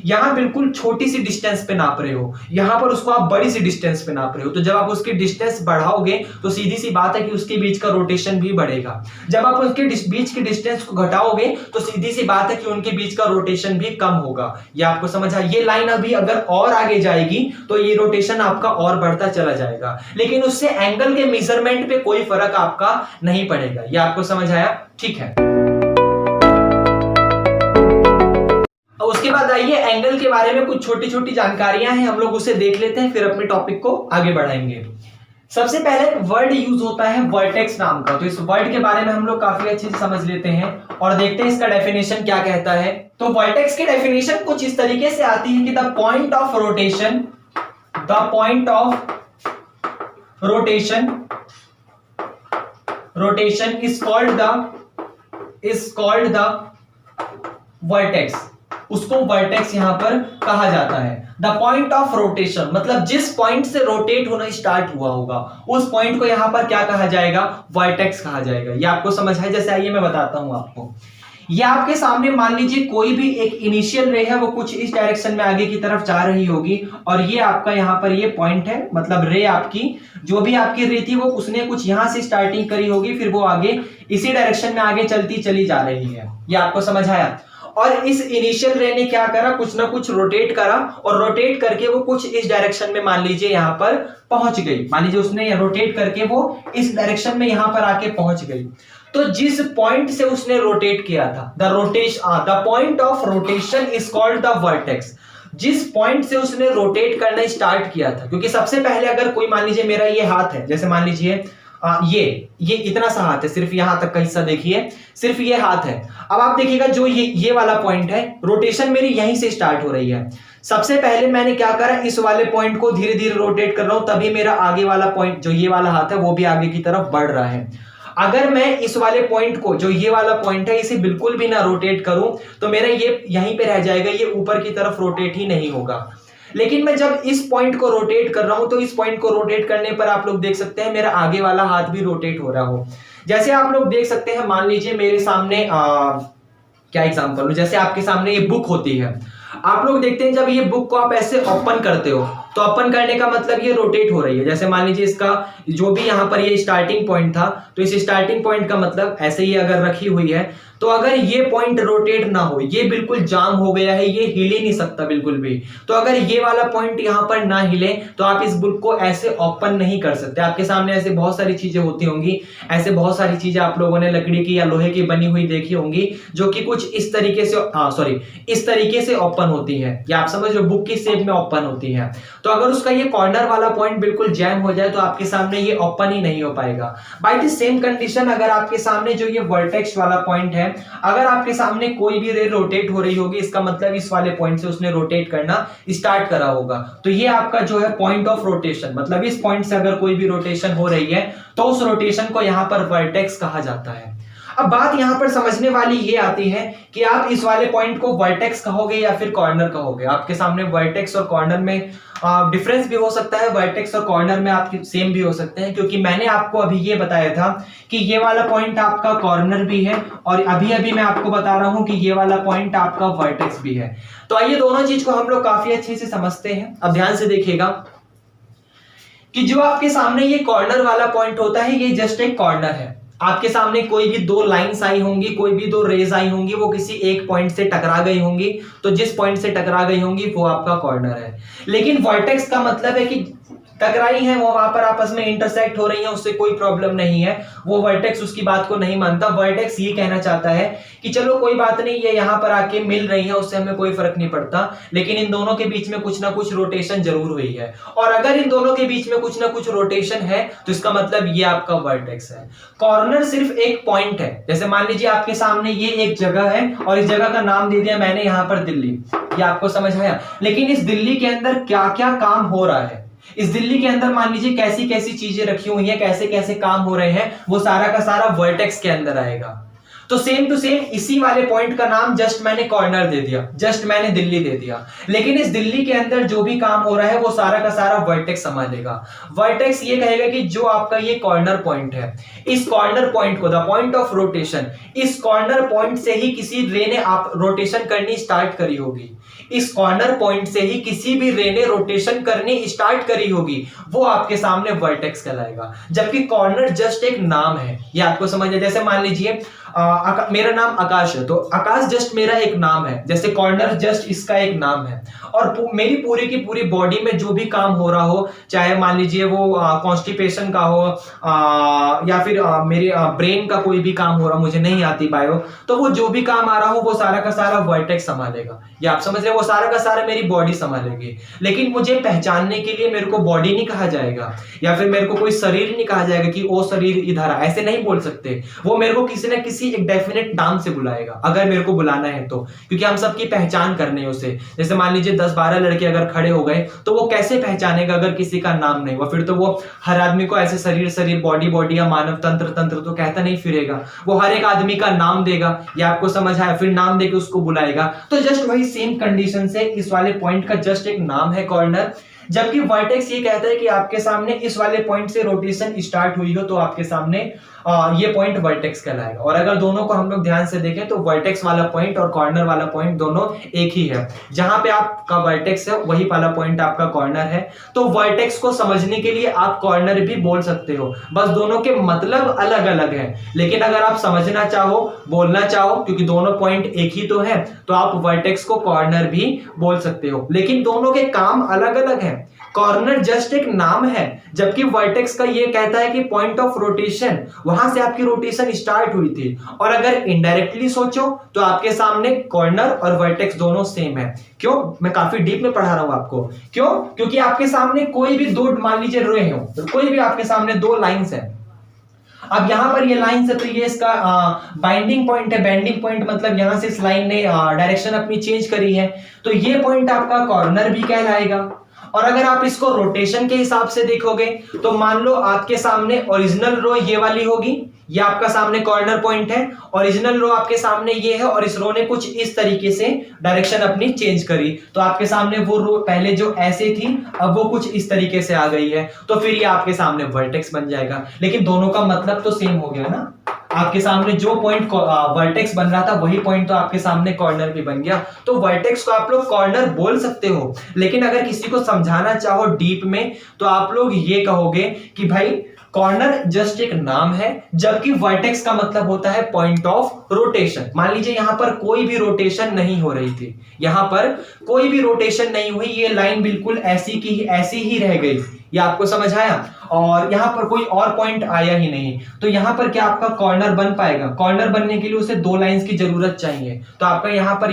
यहाँ बिल्कुल छोटी सी डिस्टेंस पे नाप रहे हो, यहाँ पर उसको आप बड़ी सी डिस्टेंस पे नाप रहे हो। तो जब आप उसकी डिस्टेंस बढ़ाओगे तो सीधी सी बात है कि उसके बीच का रोटेशन भी बढ़ेगा। जब आप उसके बीच की डिस्टेंस को घटाओगे तो सीधी सी बात है कि उनके बीच का रोटेशन भी कम होगा। ये आपको समझ आया? ये लाइन अभी अगर और आगे जाएगी तो ये रोटेशन आपका और बढ़ता चला जाएगा, लेकिन उससे एंगल के मेजरमेंट पे कोई फर्क आपका नहीं पड़ेगा। ये आपको समझ आया? ठीक है। उसके बाद आइए एंगल के बारे में कुछ छोटी छोटी जानकारियां हैं, हम लोग उसे देख लेते हैं, फिर अपने टॉपिक को आगे बढ़ाएंगे। सबसे पहले वर्ड यूज होता है वर्टेक्स नाम का। तो इस वर्ड के बारे में हम लोग काफी अच्छे से समझ लेते हैं और देखते हैं इसका डेफिनेशन क्या कहता है। तो वर्टेक्स की डेफिनेशन कुछ इस तरीके से आती है कि the point of rotation, the point of rotation is called the vertex। उसको वर्टेक्स यहां पर कहा जाता है। द पॉइंट ऑफ रोटेशन मतलब जिस पॉइंट से रोटेट होना स्टार्ट हुआ होगा उस पॉइंट को यहां पर क्या कहा जाएगा, वर्टेक्स कहा जाएगा। ये आपको समझ है? जैसे आइए मैं बताता हूं आपको। ये आपके सामने मान लीजिए कोई भी एक इनिशियल रे है, वो कुछ इस डायरेक्शन में आगे की तरफ जा रही होगी और ये आपका यहाँ पर ये पॉइंट है, मतलब रे आपकी जो भी आपकी रे थी वो उसने कुछ यहाँ से स्टार्टिंग करी होगी, फिर वो आगे इसी डायरेक्शन में आगे चलती चली जा रही है। ये आपको समझ आया? और इस इनिशियल रे ने क्या करा, कुछ ना कुछ रोटेट करा और रोटेट करके वो कुछ इस डायरेक्शन में मान लीजिए यहाँ पर पहुंच गई। मान लीजिए उसने रोटेट करके वो इस डायरेक्शन में यहाँ पर आके पहुंच गई। तो जिस पॉइंट से उसने रोटेट किया था, the point of rotation is called the vertex. जिस पॉइंट से उसने रोटेट करना स्टार्ट किया था, क्योंकि सबसे पहले अगर कोई मान लीजिए मेरा ये हाथ है, जैसे मान लीजिए ये इतना सा हाथ है, सिर्फ यहां तक का हिस्सा देखिए, सिर्फ ये हाथ है। अब आप देखिएगा जो ये वाला पॉइंट है, रोटेशन मेरी यहीं से स्टार्ट हो रही है। सबसे पहले मैंने क्या करा, इस वाले पॉइंट को धीरे धीरे रोटेट कर रहा हूं, तभी मेरा आगे वाला पॉइंट जो ये वाला हाथ है वो भी आगे की तरफ बढ़ रहा है। अगर मैं इस वाले पॉइंट को, जो ये वाला पॉइंट है, इसे बिल्कुल भी ना रोटेट करूं तो मेरा ये यहीं पे रह जाएगा, ये ऊपर की तरफ रोटेट ही नहीं होगा। लेकिन मैं जब इस पॉइंट को रोटेट कर रहा हूं तो इस पॉइंट को रोटेट करने पर आप लोग देख सकते हैं मेरा आगे वाला हाथ भी रोटेट हो रहा हो। जैसे आप लोग देख सकते हैं, मान लीजिए मेरे सामने क्या एग्जांपल, जैसे आपके सामने ये बुक होती है, आप लोग देखते हैं जब ये बुक को आप ऐसे ओपन करते हो तो ओपन करने का मतलब ये रोटेट हो रही है। जैसे मान लीजिए इसका जो भी यहाँ पर ये स्टार्टिंग पॉइंट था, तो इस स्टार्टिंग पॉइंट का मतलब ऐसे ही अगर रखी हुई है, तो अगर ये पॉइंट रोटेट ना हो, ये बिल्कुल जाम हो गया है, ये हिल ही नहीं सकता बिल्कुल भी, तो अगर ये वाला पॉइंट यहां पर ना हिले तो आप इस बुक को ऐसे ओपन नहीं कर सकते। आपके सामने ऐसे बहुत सारी चीजें होती होंगी, ऐसे बहुत सारी चीजें आप लोगों ने लकड़ी की या लोहे की बनी हुई देखी होंगी, जो कि कुछ इस तरीके से इस तरीके से ओपन होती है, या आप समझ लो बुक की शेप में ओपन होती है। तो अगर उसका ये कॉर्नर वाला पॉइंट बिल्कुल जैम हो जाए तो आपके सामने ये ओपन ही नहीं हो पाएगा। बाय द सेम कंडीशन, अगर आपके सामने जो ये वर्टेक्स वाला पॉइंट है, अगर आपके सामने कोई भी रे रोटेट हो रही होगी, इसका मतलब इस वाले पॉइंट से उसने रोटेट करना स्टार्ट करा होगा, तो ये आपका जो है पॉइंट ऑफ रोटेशन, मतलब इस पॉइंट से अगर कोई भी रोटेशन हो रही है तो उस रोटेशन को यहां पर वर्टेक्स कहा जाता है। अब बात यहां पर समझने वाली ये आती है कि आप इस वाले पॉइंट को वर्टेक्स कहोगे या फिर कॉर्नर कहोगे। आपके सामने वर्टेक्स और कॉर्नर में डिफरेंस भी हो सकता है, वर्टेक्स और कॉर्नर में आपके सेम भी हो सकते हैं, क्योंकि मैंने आपको अभी ये बताया था कि ये वाला पॉइंट आपका कॉर्नर भी है, और अभी अभी मैं आपको बता रहा हूं कि ये वाला पॉइंट आपका वर्टेक्स भी है। तो आइए दोनों चीज को हम लोग काफी अच्छे से समझते हैं। अब ध्यान से देखिएगा कि जो आपके सामने ये कॉर्नर वाला पॉइंट होता है, ये जस्ट एक कॉर्नर है। आपके सामने कोई भी दो लाइंस आई होंगी, कोई भी दो रेज आई होंगी, वो किसी एक पॉइंट से टकरा गई होंगी, तो जिस पॉइंट से टकरा गई होंगी वो आपका कॉर्नर है। लेकिन वर्टेक्स का मतलब है कि टकराई है, वो वहां पर आपस में इंटरसेक्ट हो रही है, उससे कोई प्रॉब्लम नहीं है, वो वर्टेक्स उसकी बात को नहीं मानता। वर्टेक्स ये कहना चाहता है कि चलो कोई बात नहीं, ये यहां पर आके मिल रही है, उससे हमें कोई फर्क नहीं पड़ता, लेकिन इन दोनों के बीच में कुछ ना कुछ रोटेशन जरूर हुई है, और अगर इन दोनों के बीच में कुछ ना कुछ रोटेशन है तो इसका मतलब ये आपका वर्टेक्स है। कॉर्नर सिर्फ एक पॉइंट है। जैसे मान लीजिए आपके सामने ये एक जगह है और इस जगह का नाम दे दिया मैंने यहां पर दिल्ली, ये आपको समझ आया। लेकिन इस दिल्ली के अंदर क्या क्या काम हो रहा है, इस दिल्ली के अंदर मान लीजिए कैसी कैसी चीजें रखी हुई हैं, कैसे कैसे काम हो रहे हैं, वो सारा का सारा वर्टेक्स के अंदर आएगा। तो सेम टू सेम इसी वाले पॉइंट का नाम जस्ट मैंने कॉर्नर दे दिया, जस्ट मैंने दिल्ली दे दिया, लेकिन इस दिल्ली के अंदर जो भी काम हो रहा है वो सारा का सारा वर्टेक्स संभालेगा। वर्टेक्स ये कहेगा कि जो आपका ये कॉर्नर पॉइंट है, इस कॉर्नर पॉइंट को, द पॉइंट ऑफ रोटेशन, इस कॉर्नर पॉइंट से ही किसी रे ने आप रोटेशन करनी स्टार्ट करी होगी, इस कॉर्नर पॉइंट से ही किसी भी रे ने रोटेशन करनी स्टार्ट करी होगी, वो आपके सामने वर्टेक्स कहलाएगा। जबकि कॉर्नर जस्ट एक नाम है, ये आपको समझ है। जैसे मान लीजिए मेरा नाम आकाश है, तो आकाश जस्ट मेरा एक नाम है, जैसे कॉर्नर जस्ट इसका एक नाम है। और मेरी पूरी की पूरी बॉडी में जो भी काम हो रहा हो, चाहे मान लीजिए वो कॉन्स्टिपेशन का हो या फिर मेरे ब्रेन का कोई भी काम हो रहा, मुझे नहीं आती बायो, तो वो जो भी काम आ रहा हो वो सारा का सारा वर्टेक्स संभालेगा। या आप समझ रहे हो, वो सारा का सारा मेरी बॉडी संभालेगी। लेकिन मुझे पहचानने के लिए मेरे को बॉडी नहीं कहा जाएगा, या फिर मेरे को कोई शरीर नहीं कहा जाएगा कि वो शरीर इधर आ, ऐसे नहीं बोल सकते। वो मेरे को किसी ना किसी एक डेफिनेट नाम से बुलाएगा, अगर मेरे को बुलाना है तो, क्योंकि हम सबकी पहचान करने हैं उसे। जैसे मान लीजिए 10-12 लड़के अगर खड़े हो गए तो वो कैसे पहचानेगा अगर किसी का नाम नहीं हुआ? फिर तो वो हर आदमी को ऐसे शरीर शरीर बॉडी बॉडी या मानव तंत्र तंत्र तो कहता नहीं फिरेगा, वो हर एक आदमी का नाम देगा, या आपको समझ आया, फिर नाम देके उसको बुलाएगा। तो जस्ट वही सेम कंडीशन से इस वाले पॉइंट का जस्ट एक नाम है कॉर्नर। जबकि वर्टेक्स ये कहता है कि आपके सामने इस वाले पॉइंट से रोटेशन स्टार्ट हुई हो तो आपके सामने ये पॉइंट वर्टेक्स कहलाएगा। और अगर दोनों को हम लोग ध्यान से देखें तो वर्टेक्स वाला पॉइंट और कॉर्नर वाला पॉइंट दोनों एक ही है। जहां पे आपका वर्टेक्स है वही वाला पॉइंट आपका कॉर्नर है। तो वर्टेक्स को समझने के लिए आप कॉर्नर भी बोल सकते हो, बस दोनों के मतलब अलग अलग है। लेकिन अगर आप समझना चाहो, बोलना चाहो, क्योंकि दोनों पॉइंट एक ही तो है, तो आप वर्टेक्स को कॉर्नर भी बोल सकते हो। लेकिन दोनों के काम अलग अलग है। कॉर्नर जस्ट एक नाम है, जबकि वर्टेक्स का ये कहता है कि पॉइंट ऑफ रोटेशन, वहां से आपकी रोटेशन स्टार्ट हुई थी। और अगर इनडायरेक्टली सोचो तो आपके सामने कॉर्नर और वर्टेक्स दोनों सेम है। क्यों? मैं काफी डीप में पढ़ा रहा हूं आपको। क्यों? क्योंकि आपके सामने कोई भी दो, मान लीजिए रे हो, तो कोई भी आपके सामने दो लाइंस है। अब यहां पर ये लाइन है तो ये इसका बाइंडिंग पॉइंट है। बेंडिंग पॉइंट मतलब यहां से इस लाइन ने डायरेक्शन अपनी चेंज करी है, तो ये पॉइंट आपका कॉर्नर भी कहलाएगा। और अगर आप इसको रोटेशन के हिसाब से देखोगे तो मान लो आपके सामने ओरिजिनल रो ये वाली होगी, ये आपका सामने कॉर्नर पॉइंट है, ओरिजिनल रो आपके सामने ये है, और इस रो ने कुछ इस तरीके से डायरेक्शन अपनी चेंज करी, तो आपके सामने वो रो पहले जो ऐसे थी अब वो कुछ इस तरीके से आ गई है, तो फिर ये आपके सामने वर्टेक्स बन जाएगा। लेकिन दोनों का मतलब तो सेम हो गया ना। आपके सामने जो पॉइंट वर्टेक्स बन रहा था वही पॉइंट तो आपके सामने कॉर्नर भी बन गया। तो वर्टेक्स को आप लोग कॉर्नर बोल सकते हो, लेकिन अगर किसी को समझाना चाहो डीप में तो आप लोग ये कहोगे कि भाई कॉर्नर जस्ट एक नाम है, जबकि वर्टेक्स का मतलब होता है पॉइंट ऑफ रोटेशन। मान लीजिए यहां पर कोई भी रोटेशन नहीं हो रही थी, यहां पर कोई भी रोटेशन नहीं हुई, ये लाइन बिल्कुल ऐसी की ऐसी ही रह गई, ये आपको समझ आया, और यहां पर कोई और पॉइंट आया ही नहीं, तो यहां पर क्या आपका कॉर्नर बन पाएगा? कॉर्नर बनने के लिए उसे दो लाइंस की जरूरत चाहिए, तो आपका यहां पर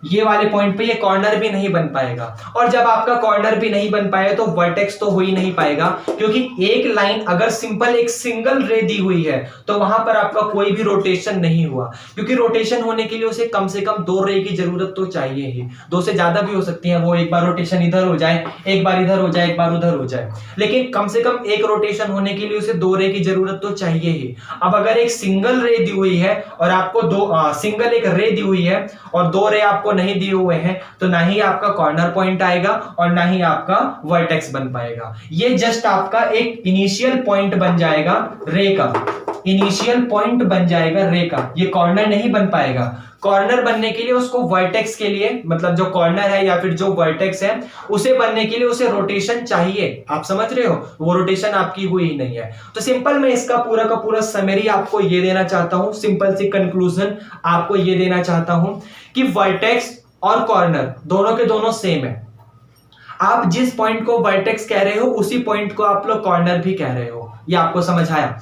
ये वाले पॉइंट पे ये कॉर्नर भी नहीं बन पाएगा। और जब आपका कॉर्नर भी नहीं बन पाया तो वर्टेक्स तो हो ही नहीं पाएगा, क्योंकि एक लाइन अगर सिंपल एक सिंगल रे दी हुई है तो वहां पर आपका कोई भी रोटेशन नहीं हुआ, क्योंकि रोटेशन होने के लिए उसे कम से कम दो रे की जरूरत तो चाहिए ही, दो से ज्यादा भी हो सकती है, वो एक बार रोटेशन इधर हो जाए, एक बार इधर हो जाए, एक बार उधर हो जाए, लेकिन कम से कम एक रोटेशन होने के लिए उसे दो रे की जरूरत तो चाहिए ही। अब अगर एक सिंगल रे दी हुई है और आपको सिंगल एक रे दी हुई है और दो रे आपको नहीं दिए हुए हैं, तो ना ही आपका कॉर्नर पॉइंट आएगा और ना ही आपका वर्टेक्स बन पाएगा। ये जस्ट आपका एक इनिशियल पॉइंट बन जाएगा रे का, इनिशियल पॉइंट बन जाएगा रे का, ये कॉर्नर नहीं बन पाएगा। कॉर्नर बनने के लिए उसको वर्टेक्स के लिए, मतलब जो कॉर्नर है या फिर जो वर्टेक्स है उसे बनने के लिए उसे रोटेशन चाहिए, आप समझ रहे हो, वो रोटेशन आपकी हुई ही नहीं है। तो सिंपल मैं इसका पूरा का पूरा समरी आपको ये देना चाहता हूं, सिंपल सी कंक्लूजन आपको ये देना चाहता हूं कि वर्टेक्स और कॉर्नर दोनों के दोनों सेम है। आप जिस पॉइंट को वर्टेक्स कह रहे हो उसी पॉइंट को आप लोग कॉर्नर भी कह रहे हो, ये आपको समझ आया।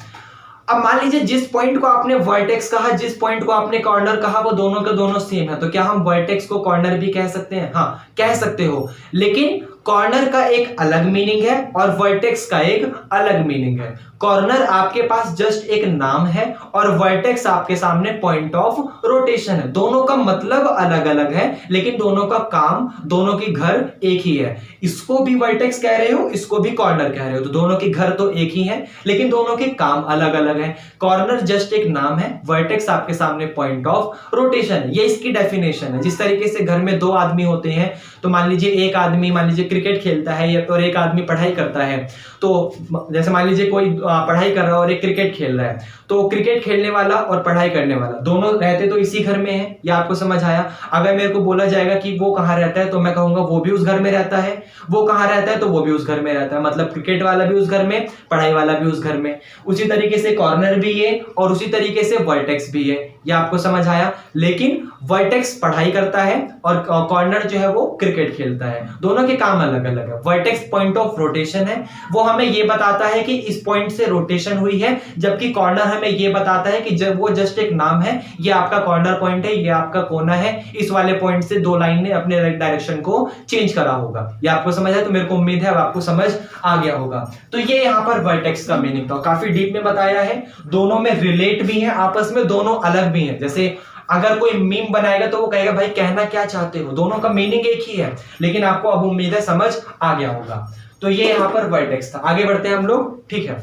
अब मान लीजिए जिस पॉइंट को आपने वर्टेक्स कहा, जिस पॉइंट को आपने कॉर्नर कहा, वो दोनों के दोनों सेम है, तो क्या हम वर्टेक्स को कॉर्नर भी कह सकते हैं? हाँ, कह सकते हो, लेकिन कॉर्नर का एक अलग मीनिंग है और वर्टेक्स का एक अलग मीनिंग है। कॉर्नर आपके पास जस्ट एक नाम है और वर्टेक्स आपके सामने पॉइंट ऑफ रोटेशन है। दोनों का मतलब अलग अलग है, लेकिन दोनों का काम, दोनों की घर एक ही है। इसको भी वर्टेक्स कह रहे हो, इसको भी कॉर्नर कह रहे हो, तो दोनों की घर तो एक ही है, लेकिन दोनों के काम अलग अलग है। कॉर्नर जस्ट एक नाम है, वर्टेक्स आपके सामने पॉइंट ऑफ रोटेशन है। ये इसकी डेफिनेशन है। जिस तरीके से घर में दो आदमी होते हैं, तो मान लीजिए एक आदमी मान लीजिए क्रिकेट खेलता है और एक आदमी पढ़ाई करता है, तो जैसे मान लीजिए कोई पढ़ाई कर रहा है और एक क्रिकेट खेल रहा है, तो क्रिकेट खेलने वाला और पढ़ाई करने वाला दोनों रहते तो इसी घर में है, या आपको समझ आया। अगर मेरे को बोला जाएगा कि वो कहाँ रहता है, तो मैं कहूंगा वो भी उस घर में रहता है, वो कहाँ रहता है तो वो भी उस घर में रहता है, मतलब क्रिकेट वाला भी उस घर में, पढ़ाई वाला भी उस घर में। उसी तरीके से कॉर्नर भी है और उसी तरीके से वर्टेक्स भी है, ये आपको समझ आया। लेकिन वर्टेक्स पढ़ाई करता है और कॉर्नर जो है वो क्रिकेट खेलता है, दोनों के काम अलग अलग है। वर्टेक्स पॉइंट ऑफ रोटेशन है, वो हमें ये बताता है कि इस पॉइंट से रोटेशन हुई है, जबकि कॉर्नर हमें ये बताता है कि जब वो जस्ट एक नाम है, ये आपका कॉर्नर पॉइंट है, ये आपका कोना है, इस वाले पॉइंट से दो लाइन ने अपने डायरेक्शन को चेंज करा होगा। ये आपको समझ आया, तो मेरे को उम्मीद है अब आपको समझ आ गया होगा। तो ये यहाँ पर वर्टेक्स का मीनिंग था, काफी डीप में बताया है। दोनों में रिलेट भी है आपस में, दोनों अलग भी है। जैसे अगर कोई मीम बनाएगा तो वो कहेगा भाई कहना क्या चाहते हो, दोनों का मीनिंग एक ही है, लेकिन आपको अब उम्मीद है समझ आ गया होगा। तो ये यहाँ पर वर्टेक्स था। आगे बढ़ते हैं हम लोग, ठीक है।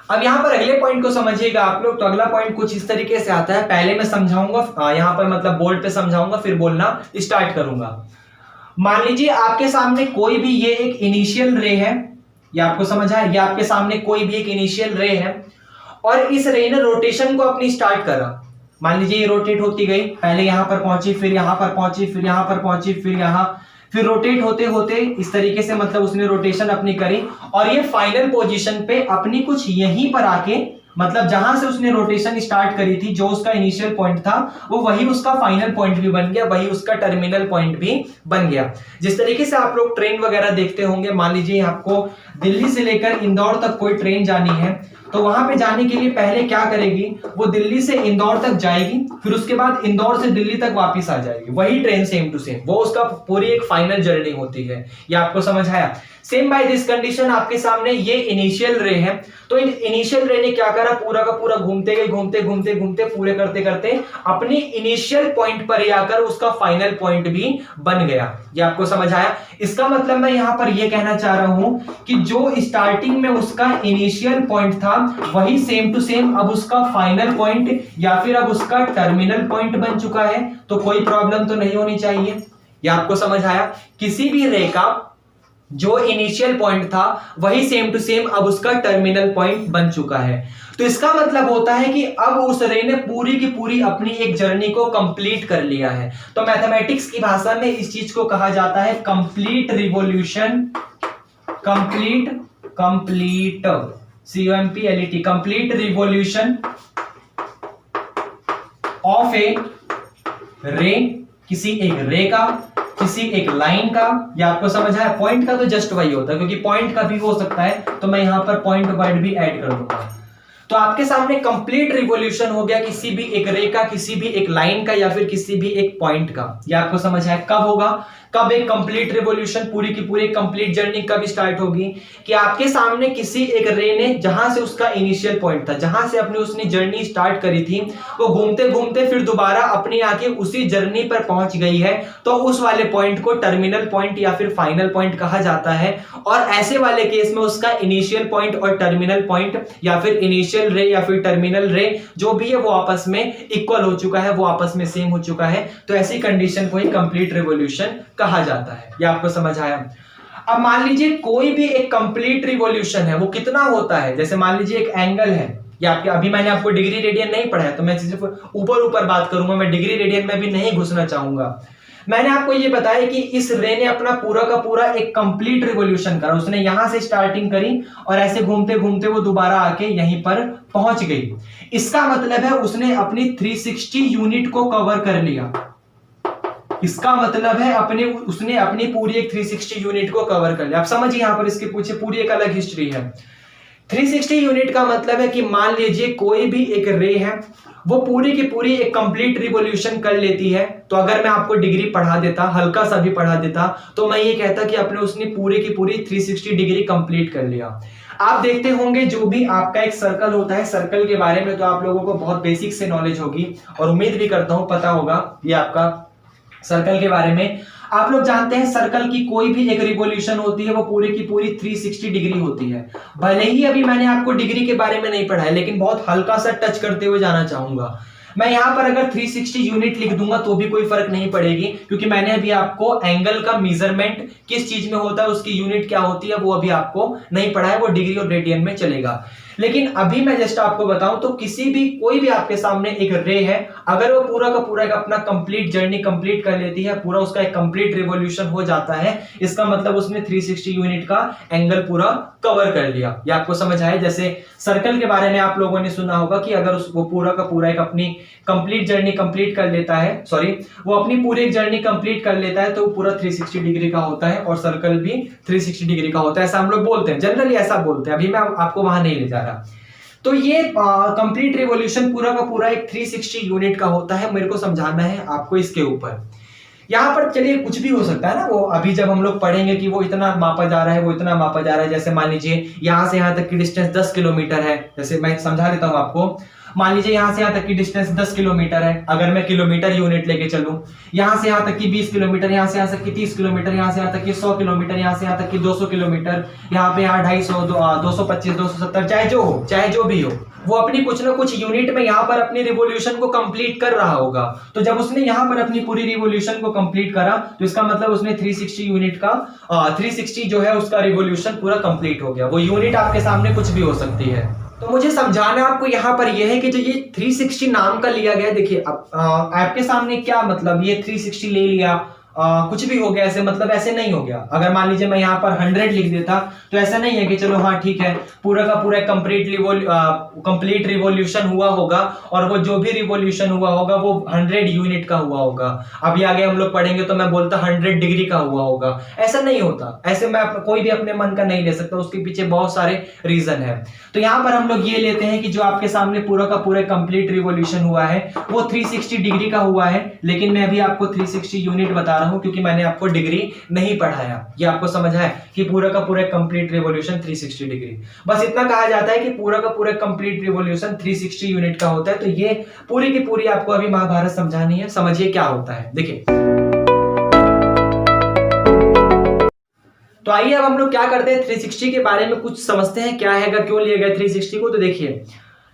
अब यहाँ पर अगले पॉइंट को समझिएगा आप लोग। तो अगला पॉइंट कुछ इस तरीके से आता है, पहले मैं समझाऊंगा यहाँ पर, मतलब बोर्ड पे समझाऊंगा, फिर बोलना स्टार्ट करूंगा। मान लीजिए आपके सामने कोई भी ये एक इनिशियल रे है, ये आपको समझ आया, ये आपके सामने कोई भी एक इनिशियल रे है और इस रे ने रोटेशन को अपनी स्टार्ट करा। मान लीजिए ये रोटेट होती गई, पहले यहां पर पहुंची, फिर यहां पर पहुंची, फिर यहां पर पहुंची, फिर यहां, फिर रोटेट होते होते इस तरीके से, मतलब उसने रोटेशन अपनी करी और ये फाइनल पोजीशन पे अपनी कुछ यहीं पर आके, मतलब जहां से उसने रोटेशन स्टार्ट करी थी, जो उसका इनिशियल पॉइंट था, वो वही उसका फाइनल पॉइंट भी बन गया, वही उसका टर्मिनल पॉइंट भी बन गया। जिस तरीके से आप लोग ट्रेन वगैरह देखते होंगे, मान लीजिए आपको दिल्ली से लेकर इंदौर तक कोई ट्रेन जानी है, तो वहां पे जाने के लिए पहले क्या करेगी, वो दिल्ली से इंदौर तक जाएगी, फिर उसके बाद इंदौर से दिल्ली तक वापस आ जाएगी, वही ट्रेन सेम टू सेम, वो उसका पूरी एक फाइनल जर्नी होती है। ये आपको समझ आया। सेम बाय दिस कंडीशन आपके सामने ये इनिशियल रे है, तो इनिशियल रे ने क्या करा, पूरा का पूरा घूमते गए, घूमते घूमते घूमते पूरे करते करते अपनी इनिशियल पॉइंट पर आकर उसका फाइनल पॉइंट भी बन गया। ये आपको समझ आया। इसका मतलब मैं यहां पर ये कहना चाह रहा हूं कि जो स्टार्टिंग में उसका इनिशियल पॉइंट था, वही सेम टू सेम अब उसका फाइनल पॉइंट या फिर अब उसका टर्मिनल पॉइंट बन चुका है, तो कोई प्रॉब्लम तो नहीं होनी चाहिए। ये आपको समझ आया। किसी भी रे का जो इनिशियल पॉइंट था वही सेम टू सेम अब उसका टर्मिनल पॉइंट बन चुका है। तो इसका मतलब होता है कि अब उस रे ने पूरी की पूरी अपनी एक जर्नी को कंप्लीट कर लिया है। तो मैथमेटिक्स की भाषा में इस चीज को कहा जाता है complete revolution, complete COMPLET, complete revolution of a ray, किसी एक रे का, किसी एक लाइन का। या आपको समझ आया? पॉइंट का तो जस्ट वही होता है, क्योंकि पॉइंट का भी हो सकता है, तो मैं यहां पर पॉइंट वर्ड भी ऐड कर दूंगा। तो आपके सामने कंप्लीट रिवॉल्यूशन हो गया किसी भी एक रे का, किसी भी एक लाइन का, या फिर किसी भी एक पॉइंट का। यह आपको समझ आया? कब होगा? कब एक कंप्लीट रिवॉल्यूशन, पूरी की पूरी कंप्लीट जर्नी कब स्टार्ट होगी? कि आपके सामने किसी एक रे ने, जहां से उसका इनिशियल पॉइंट था, जहां से अपनी उसने जर्नी स्टार्ट करी थी, वो घूमते घूमते फिर दोबारा अपनी आके उसी जर्नी पर पहुंच गई है, तो उस वाले पॉइंट को टर्मिनल पॉइंट या फिर फाइनल पॉइंट कहा जाता है। और ऐसे वाले केस में उसका इनिशियल पॉइंट और टर्मिनल पॉइंट, या फिर इनिशियल रे या फिर टर्मिनल रे, जो भी है वो आपस में इक्वल हो चुका है, वो आपस में सेम हो चुका है। तो ऐसी कंडीशन को ही कंप्लीट रिवॉल्यूशन कहा जाता है। ये आपको समझ आया? अब मान लीजिए कोई भी एक कंप्लीट रिवॉल्यूशन है, वो कितना होता है? जैसे मान लीजिए एक एंगल है, या आपके अभी मैंने आपको डिग्री रेडियन नहीं पढ़ाया, तो मैं सिर्फ ऊपर ऊपर बात करूंगा, मैं डिग्री रेडियन में भी नहीं घुसना चाहूंगा। मैंने आपको ये बताया कि इस रे ने अपना पूरा का पूरा एक कंप्लीट रिवॉल्यूशन करा। उसने यहां से स्टार्टिंग करी और ऐसे घूमते घूमते वो दोबारा आके यहीं पर पहुंच गई। इसका मतलब है उसने अपनी 360 यूनिट को कवर कर लिया। इसका मतलब है उसने अपनी पूरी एक 360 यूनिट को कवर कर लिया। आप समझिए, यहां पर इसके पीछे पूरी एक अलग हिस्ट्री है। 360 यूनिट का मतलब है कि मान लीजिए कोई भी एक रे है, वो पूरी की पूरी एक कंप्लीट रिवॉल्यूशन कर लेती है। तो अगर मैं आपको डिग्री पढ़ा देता, हल्का सा भी पढ़ा देता, तो मैं ये कहता कि उसने पूरी की पूरी 360 डिग्री कंप्लीट कर लिया। आप देखते होंगे जो भी आपका एक सर्कल होता है, सर्कल के बारे में तो आप लोगों को बहुत बेसिक से नॉलेज होगी, और उम्मीद भी करता हूं पता होगा ये आपका सर्कल के बारे में। आप लोग जानते हैं सर्कल की कोई भी एक रिवॉल्यूशन होती है वो पूरी की पूरी 360 डिग्री होती है। भले ही अभी मैंने आपको डिग्री के बारे में नहीं पढ़ाया, लेकिन बहुत हल्का सा टच करते हुए जाना चाहूंगा। मैं यहां पर अगर 360 यूनिट लिख दूंगा तो भी कोई फर्क नहीं पड़ेगी, क्योंकि मैंने अभी आपको एंगल का मेजरमेंट किस चीज में होता है, उसकी यूनिट क्या होती है, वो अभी आपको नहीं पढ़ा है, वो डिग्री और रेडियन में चलेगा। लेकिन अभी मैं जस्ट आपको बताऊं तो किसी भी कोई भी आपके सामने एक रे है, अगर वो पूरा का पूरा अपना कंप्लीट जर्नी कंप्लीट कर लेती है, पूरा उसका एक कंप्लीट रिवॉल्यूशन हो जाता है, इसका मतलब उसने 360 यूनिट का एंगल पूरा कवर कर लिया। ये आपको समझ आया? जैसे सर्कल के बारे में आप लोगों ने सुना होगा कि अगर वो पूरा का पूरा एक अपनी कंप्लीट जर्नी कंप्लीट कर लेता है, वो अपनी पूरी एक जर्नी कंप्लीट कर लेता है, तो वो पूरा 360 डिग्री का होता है, और सर्कल भी 360 डिग्री का होता है। ऐसा हम लोग बोलते हैं, जनरली ऐसा बोलते हैं। अभी मैं आपको वहां नहीं ले जा रहा। तो ये कंप्लीट रिवॉल्यूशन पूरा का पूरा एक 360 यूनिट का होता है। मेरे को समझाना है आपको इसके ऊपर। यहाँ पर चलिए कुछ भी हो सकता है ना, वो अभी जब हम लोग पढ़ेंगे कि वो इतना मापा जा रहा है, वो इतना मापा जा रहा है। जैसे मान लीजिए यहां से यहां तक की डिस्टेंस 10 किलोमीटर है, जैसे मैं समझा देता हूं आपको। मान लीजिए यहां से यहां तक की डिस्टेंस 10 किलोमीटर है, अगर मैं किलोमीटर यूनिट लेके चलूं, यहां से यहां तक की 20 किलोमीटर, यहां से यहां तक की 30 किलोमीटर, यहां से यहां तक की 100 किलोमीटर, यहां से यहां तक की 200 किलोमीटर, यहां पे 250, 225, 270, चाहे जो भी हो, वो अपनी कुछ ना कुछ यूनिट में यहां पर अपनी रिवॉल्यूशन को कंप्लीट कर रहा होगा। तो जब उसने यहां पर अपनी पूरी रिवॉल्यूशन को कंप्लीट करा, तो इसका मतलब उसने 360 यूनिट का 360 जो है उसका रिवॉल्यूशन पूरा कंप्लीट हो गया। वो यूनिट आपके सामने कुछ भी हो सकती है। तो मुझे समझाना आपको यहाँ पर यह है कि जो ये 360 नाम का लिया गया, देखिए आपके सामने क्या मतलब, ये 360 ले लिया, कुछ भी हो गया ऐसे, मतलब ऐसे नहीं हो गया। अगर मान लीजिए मैं यहाँ पर 100 लिख देता, तो ऐसा नहीं है कि चलो हाँ ठीक है पूरा का पूरा कंप्लीट रिवॉल्यूशन हुआ होगा, और वो जो भी रिवॉल्यूशन हुआ होगा वो 100 यूनिट का हुआ होगा। अभी आगे हम लोग पढ़ेंगे तो मैं बोलता 100 डिग्री का हुआ होगा। ऐसा नहीं होता, ऐसे मैं कोई भी अपने मन का नहीं ले सकता, उसके पीछे बहुत सारे रीजन है। तो यहाँ पर हम लोग ये लेते हैं कि जो आपके सामने पूरा का पूरा कंप्लीट रिवॉल्यूशन हुआ है वो 360 डिग्री का हुआ है। लेकिन मैं अभी आपको 360 यूनिट बता रहा हूं, क्योंकि मैंने आपको डिग्री नहीं पढ़ाया। ये आपको समझ है कि पूरा का पूरा कंप्लीट रिवॉल्यूशन 360 डिग्री, बस इतना कहा जाता है कि पूरा का पूरा कंप्लीट रिवॉल्यूशन 360 यूनिट का होता है। तो ये पूरी की पूरी आपको अभी महाभारत समझानी है। समझिए क्या होता है, देखिए। तो आइए अब हम लोग क्या करते हैं, 360 के बारे में कुछ समझते हैं, क्या है, क्यों लिया गया 360 को। तो देखिए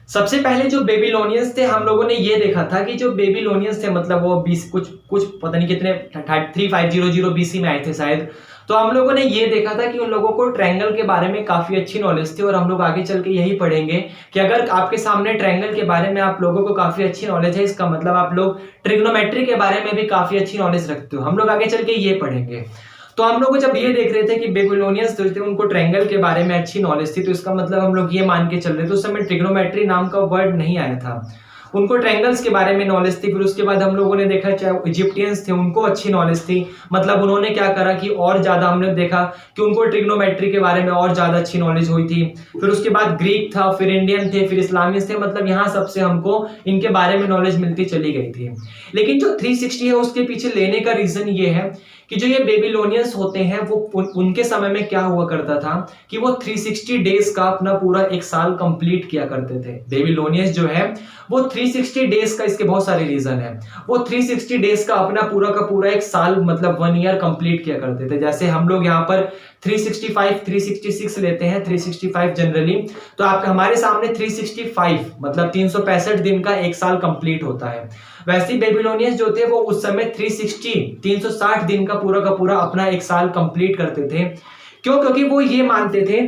सबसे पहले जो बेबीलोनियंस थे, हम लोगों ने ये देखा था कि जो बेबीलोनियंस थे मतलब वो 20 कुछ कुछ पता नहीं कितने 3500 बीसी में आए थे शायद। तो हम लोगों ने ये देखा था कि उन लोगों को ट्रायंगल के बारे में काफी अच्छी नॉलेज थी, और हम लोग आगे चल के यही पढ़ेंगे कि अगर आपके सामने ट्रायंगल के बारे में आप लोगों को काफी अच्छी नॉलेज है, इसका मतलब आप लोग ट्रिग्नोमेट्री के बारे में भी काफी अच्छी नॉलेज रखते हो। हम लोग आगे चल के ये पढ़ेंगे। तो हम लोग जब ये देख रहे थे कि बेबीलोनियंस जो थे उनको ट्रायंगल के बारे में अच्छी नॉलेज थी, तो इसका मतलब हम लोग ये मान के चल रहे थे, उस समय ट्रिग्नोमेट्री नाम का वर्ड नहीं आया था, उनको ट्रायंगल्स के बारे में नॉलेज थी। फिर उसके बाद हम लोगों ने देखा चाहे इजिप्टियंस थे उनको अच्छी नॉलेज थी, मतलब उन्होंने क्या करा कि और ज्यादा हमने देखा कि उनको ट्रिग्नोमेट्री के बारे में और ज्यादा अच्छी नॉलेज हुई थी। फिर उसके बाद ग्रीक था, फिर इंडियन थे, फिर इस्लामिस्ट थे, मतलब यहाँ सबसे हमको इनके बारे में नॉलेज मिलती चली गई थी। लेकिन जो 360 है उसके पीछे लेने का रीजन ये है कि जो ये बेबीलोनियंस होते हैं वो उनके समय में क्या हुआ करता था कि वो 360 डेज का अपना पूरा एक साल कंप्लीट किया करते थे। बेबीलोनियंस जो है वो 360 डेज का, इसके बहुत सारे रीजन है, वो 360 डेज का अपना पूरा का पूरा एक साल मतलब 1 ईयर कंप्लीट किया करते थे। जैसे हम लोग यहाँ पर 365 366 लेते हैं, 365 जनरली, तो आप हमारे सामने 365 मतलब 365 दिन का एक साल कंप्लीट होता है। वैसे बेबीलोनियंस जो थे वो उस समय 360 दिन का पूरा अपना एक साल कंप्लीट करते थे। क्यों? क्योंकि वो ये मानते थे,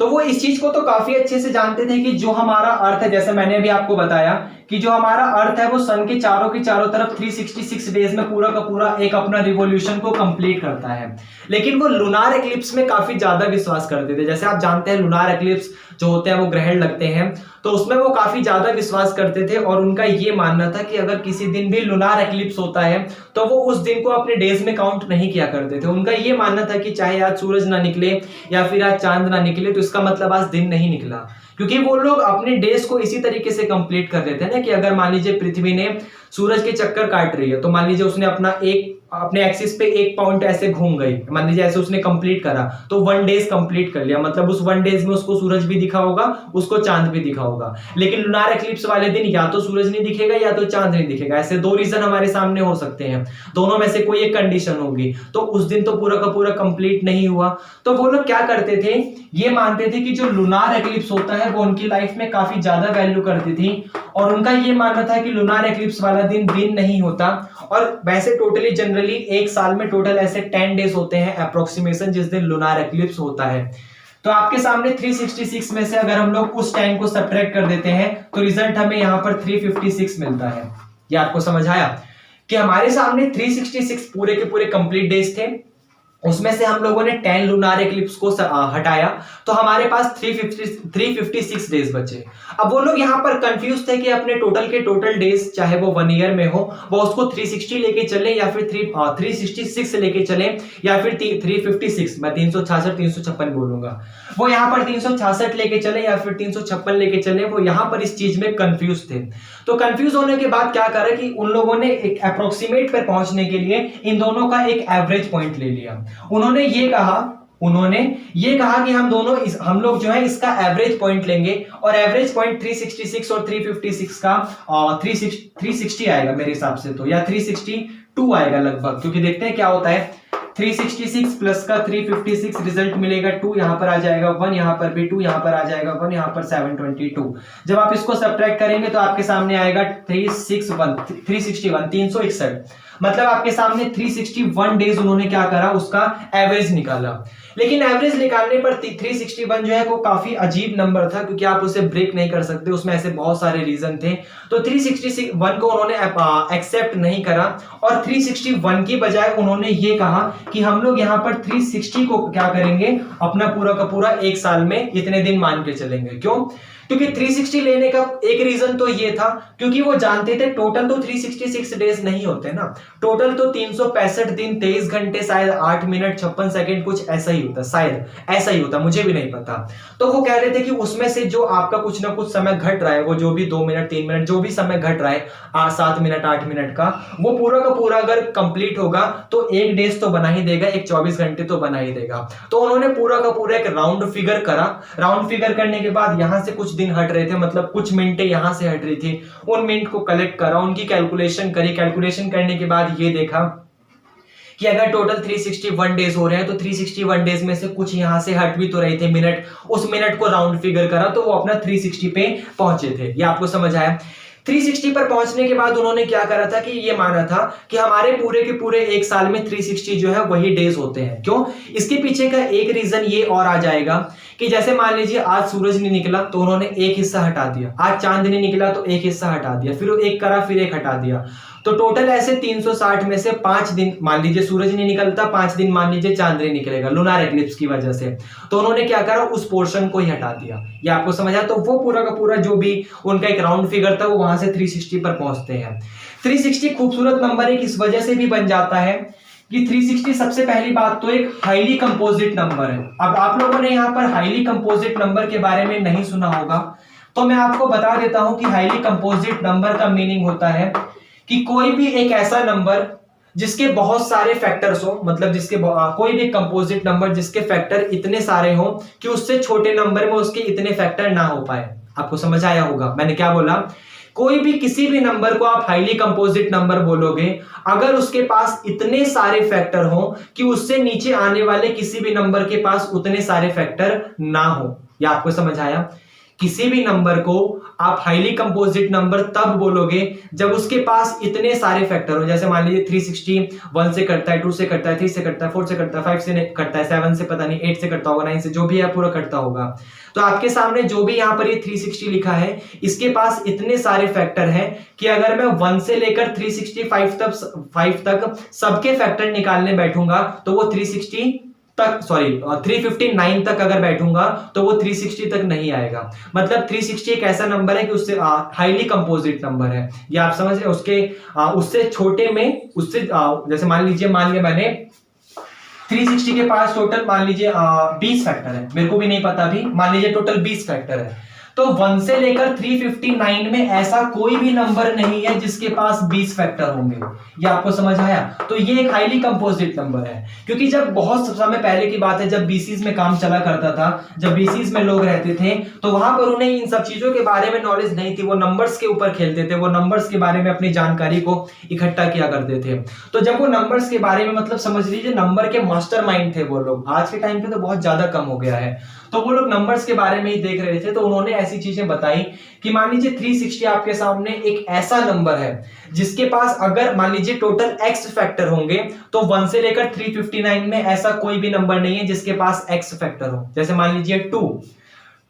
तो वो इस चीज को तो काफी अच्छे से जानते थे कि जो हमारा अर्थ है, जैसे मैंने अभी आपको बताया कि जो हमारा अर्थ है वो सन के चारों तरफ 366 डेज में पूरा का पूरा एक अपना रिवॉल्यूशन को कंप्लीट करता है। लेकिन वो लुनार एक्लिप्स में काफी ज्यादा विश्वास करते थे। जैसे आप जानते हैं लुनार एक्लिप्स जो होते हैं वो ग्रहण लगते हैं, तो उसमें वो काफी ज्यादा विश्वास करते थे, और उनका ये मानना था कि अगर किसी दिन भी लुनार एक्लिप्स होता है तो वो उस दिन को अपने डेज में काउंट नहीं किया करते थे। उनका ये मानना था कि चाहे आज सूरज ना निकले या फिर आज चांद ना निकले, तो इसका मतलब आज दिन नहीं निकला, क्योंकि वो लोग अपने डेज को इसी तरीके से कंप्लीट कर देते हैं ना कि अगर मान लीजिए पृथ्वी ने सूरज के चक्कर काट रही है, तो मान लीजिए उसने अपने एक्सिस पे 1 पॉइंट ऐसे घूम गई, मान लीजिए ऐसे उसने कंप्लीट करा, तो 1 डेज कंप्लीट कर लिया, मतलब उस 1 डेज में उसको सूरज भी दिखा होगा, उसको चांद भी दिखा होगा। लेकिन लुनार एक्लिप्स वाले दिन या तो सूरज नहीं दिखेगा या तो चांद नहीं दिखेगा। ऐसे 2 रीजन हमारे सामने हो सकते हैं, दोनों में से कोई एक कंडीशन होगी, तो उस दिन तो पूरा का पूरा कंप्लीट नहीं हुआ। तो वो लोग क्या करते थे, ये मानते थे कि जो लुनार एक्लिप्स होता है वो उनकी लाइफ में काफी ज्यादा वैल्यू करती थी, और उनका ये मानना था कि लुनार एक्लिप्स वाला दिन नहीं होता। और वैसे टोटली जनरली एक साल में टोटल ऐसे 10 डेज होते हैं अप्रोक्सीमेशन जिस दिन लुनार एक्लिप्स होता है। तो आपके सामने 366 में से अगर हम लोग उस टाइम को सब्ट्रैक्ट कर देते हैं तो रिजल्ट हमें यहाँ पर 356 मिलता है। ये आपको समझ आया कि हमारे सामने 366 पूरे के पूरे कंप्लीट डेज थे, उसमें से हम लोगों ने 10 लुनार एक्लिप्स को हटाया, तो हमारे पास 356 डेज बचे। अब वो लोग यहाँ पर कंफ्यूज थे कि अपने टोटल के टोटल डेज चाहे वो 1 ईयर में हो, वो उसको 360 लेके चले या फिर 366 लेके चले या फिर 356, मैं 366 356 बोलूंगा, वो यहाँ पर 366 लेके चले या फिर 356 लेके चले, वो यहाँ पर इस चीज में कंफ्यूज थे। तो कंफ्यूज होने के बाद क्या करा कि उन लोगों ने एक अप्रोक्सीमेट पर पहुंचने के लिए इन दोनों का एक एवरेज पॉइंट ले लिया। उन्होंने ये कहा कि हम लोग जो है इसका एवरेज पॉइंट लेंगे, और एवरेज पॉइंट 366 और 356 का 360 आएगा मेरे हिसाब से, तो या 362 आएगा लगभग, क्योंकि देखते हैं क्या होता है। 366 प्लस का 356 रिजल्ट मिलेगा 2, यहां पर आ जाएगा 1, यहां पर भी 2, यहां पर आ जाएगा 1, यहां पर 722। जब आप इसको सब्ट्रैक्ट करेंगे तो आपके सामने आएगा 361, मतलब आपके सामने 361 डेज उन्होंने क्या करा, उसका एवरेज निकाला। लेकिन एवरेज निकालने पर 361 जो है वो काफी अजीब नंबर था, क्योंकि आप उसे ब्रेक नहीं कर सकते, उसमें ऐसे बहुत सारे रीजन थे। तो 361 को उन्होंने एक्सेप्ट नहीं करा, और 361 की बजाय उन्होंने ये कहा कि हम लोग यहाँ पर 360 को क्या करेंगे, अपना पूरा का पूरा एक साल में इतने दिन मान के चलेंगे। क्यों? क्योंकि 360 लेने का एक रीजन तो ये था क्योंकि वो जानते थे टोटल तो 366 डेज नहीं होते ना, टोटल तो 365 दिन 23 घंटे शायद 8 मिनट 56 सेकंड कुछ ऐसा ही होता, शायद ऐसा ही होता, मुझे भी नहीं पता। तो वो कह रहे थे कि उसमें से जो आपका कुछ ना कुछ समय घट रहा है, वो जो भी 2 मिनट 3 मिनट जो भी समय घट रहा है 7 मिनट 8 मिनट का, वो पूरा का पूरा अगर कंप्लीट होगा तो एक डेज तो बना ही देगा, एक 24 घंटे तो बना ही देगा। तो उन्होंने पूरा का पूरा एक राउंड फिगर करा। राउंड फिगर करने के बाद यहां से कुछ दिन हट रहे थे, मतलब कुछ मिनटें यहां से हट रही थी, उन मिनट को कलेक्ट करा, उनकी कैलकुलेशन करी। कैलकुलेशन करने के बाद ये देखा कि अगर टोटल 361 डेज हो रहे हैं तो 361 डेज में से कुछ यहां से हट भी तो रहे थे मिनट, उस मिनट को राउंड फिगर करा तो वो अपना 360 पे पहुंचे थे। ये आपको समझ आया। 360 पर पहुंचने के बाद उन्होंने क्या करा था कि ये माना था कि हमारे पूरे के पूरे एक साल में 360 जो है वही डेज होते हैं। क्यों? इसके पीछे का एक रीजन ये और आ जाएगा कि जैसे मान लीजिए आज सूरज नहीं निकला तो उन्होंने एक हिस्सा हटा दिया, आज चांद नहीं निकला तो एक हिस्सा हटा दिया, फिर एक करा फिर एक हटा दिया, तो टोटल ऐसे 360 में से 5 दिन मान लीजिए सूरज नहीं निकलता, 5 दिन मान लीजिए चांद नहीं निकलेगा लूनार एक्लिप्स की वजह से, तो उन्होंने क्या करा उस पोर्शन को ही हटा दिया। ये आपको समझ आया। तो वो पूरा का पूरा जो भी उनका एक राउंड फिगर था वो वहां से 360 पर पहुंचते हैं। 360 खूबसूरत नंबर एक इस वजह से भी बन जाता है कि 360 सबसे पहली बात तो एक हाईली कंपोजिट नंबर है। अब आप लोगों ने यहाँ पर हाईली कंपोजिट नंबर के बारे में नहीं सुना होगा तो मैं आपको बता देता हूं कि हाईली कंपोजिट नंबर का मीनिंग होता है कि कोई भी एक ऐसा नंबर जिसके बहुत सारे फैक्टर्स हो, मतलब जिसके कोई भी कंपोजिट नंबर जिसके फैक्टर इतने सारे हो कि उससे छोटे नंबर में उसके इतने फैक्टर ना हो पाए। आपको समझ आया होगा मैंने क्या बोला? कोई भी किसी भी नंबर को आप हाईली कंपोजिट नंबर बोलोगे अगर उसके पास इतने सारे फैक्टर हो कि उससे नीचे आने वाले किसी भी नंबर के पास उतने सारे फैक्टर ना हो। या आपको समझ आया? किसी भी नंबर को आप हाईली कंपोजिट नंबर तब बोलोगे जब उसके पास इतने सारे फैक्टर हो। जैसे मान लीजिए 360 1 से करता है, 2 से करता है, 3 से करता है, 4 से करता है, 5 से करता है, 7 से पता नहीं, 8 से करता होगा, 9 से, जो भी है पूरा करता होगा। तो आपके सामने जो भी यहाँ पर ये 360 लिखा है इसके पास इतने सारे फैक्टर हैं कि अगर मैं 1 से लेकर 365 तक सबके फैक्टर निकालने बैठूंगा तो वो 360 तक 359 तक अगर बैठूंगा तो वो 360 तक नहीं आएगा। मतलब 360 एक ऐसा नंबर है कि उससे हाईली कंपोजिट नंबर है। ये आप समझ रहे? उससे छोटे में उससे जैसे मान लिया मैंने 360 के पास टोटल मान लीजिए 20 फैक्टर है, मेरे को भी नहीं पता अभी, मान लीजिए टोटल 20 फैक्टर है, तो 1 से लेकर 359 में ऐसा कोई भी नंबर नहीं है जिसके पास 20 फैक्टर होंगे। ये आपको समझ आया? तो ये एक हाईली कंपोजिट नंबर है। क्योंकि जब बहुत समय पहले की बात है जब बीसीज में काम चला करता था, जब बीसीज में लोग रहते थे तो वहां पर उन्हें इन सब चीजों के बारे में नॉलेज नहीं थी, वो नंबर्स के ऊपर खेलते थे, वो नंबर्स के बारे में अपनी जानकारी को इकट्ठा किया करते थे। तो जब वो नंबर्स के बारे में मतलब समझ लीजिए नंबर के मास्टरमाइंड थे वो लोग, आज के टाइम पे तो बहुत ज्यादा कम हो गया है, तो वो लोग नंबर्स के बारे में ही देख रहे थे। तो उन्होंने ऐसी चीजें बताई कि मान लीजिए 360 आपके सामने एक ऐसा नंबर है जिसके पास अगर मान लीजिए टोटल x फैक्टर होंगे तो 1 से लेकर 359 में ऐसा कोई भी नंबर नहीं है जिसके पास x फैक्टर हो। जैसे मान लीजिए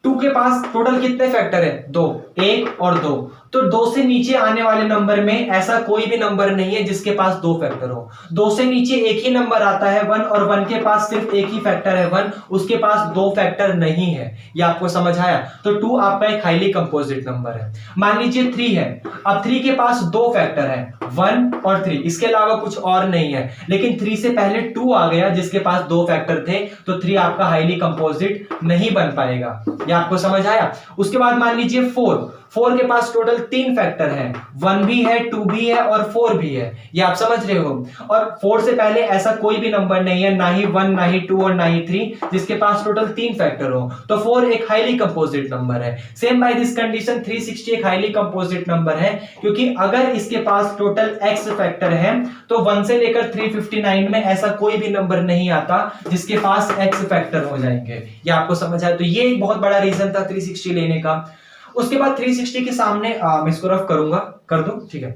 2 के पास टोटल कितने फैक्टर है? 2, 1 और 2, तो 2 से नीचे आने वाले नंबर में ऐसा कोई भी नंबर नहीं है जिसके पास 2 फैक्टर हो। 2 से नीचे एक ही नंबर आता है 1, और 1 के पास सिर्फ एक ही फैक्टर है 1, उसके पास 2 फैक्टर नहीं है। ये आपको समझ आया? तो 2 आपका एक हाईली कंपोजिट नंबर है। मान लीजिए 3 है, अब 3 के पास 2 फैक्टर है 1 और 3, इसके अलावा कुछ और नहीं है, लेकिन 3 से पहले 2 आ गया जिसके पास 2 फैक्टर थे, तो 3 आपका हाईली कंपोजिट नहीं बन पाएगा। ये आपको समझ आया? उसके बाद मान लीजिए 4 के पास टोटल 3 फैक्टर है, 1 भी है, 2 भी है और 4 भी है। ये आप समझ रहे हो? और 4 से पहले ऐसा कोई भी नंबर नहीं है, ना ही 1, ना ही 2 और ना ही 3 जिसके पास टोटल 3 फैक्टर हो, तो 4 एक हाईली कंपोजिट नंबर है। सेम बाय दिस कंडीशन 360 एक हाईली कंपोजिट नंबर है, क्योंकि अगर इसके पास टोटल x फैक्टर है तो 1 से लेकर 359 में ऐसा कोई भी नंबर नहीं आता जिसके पास x फैक्टर हो जाएंगे। ये आपको समझ आया? तो ये एक बहुत बड़ा रीजन था 360 लेने का। उसके बाद 360 के सामने मैं इसको रफ करूंगा, कर दो, ठीक है।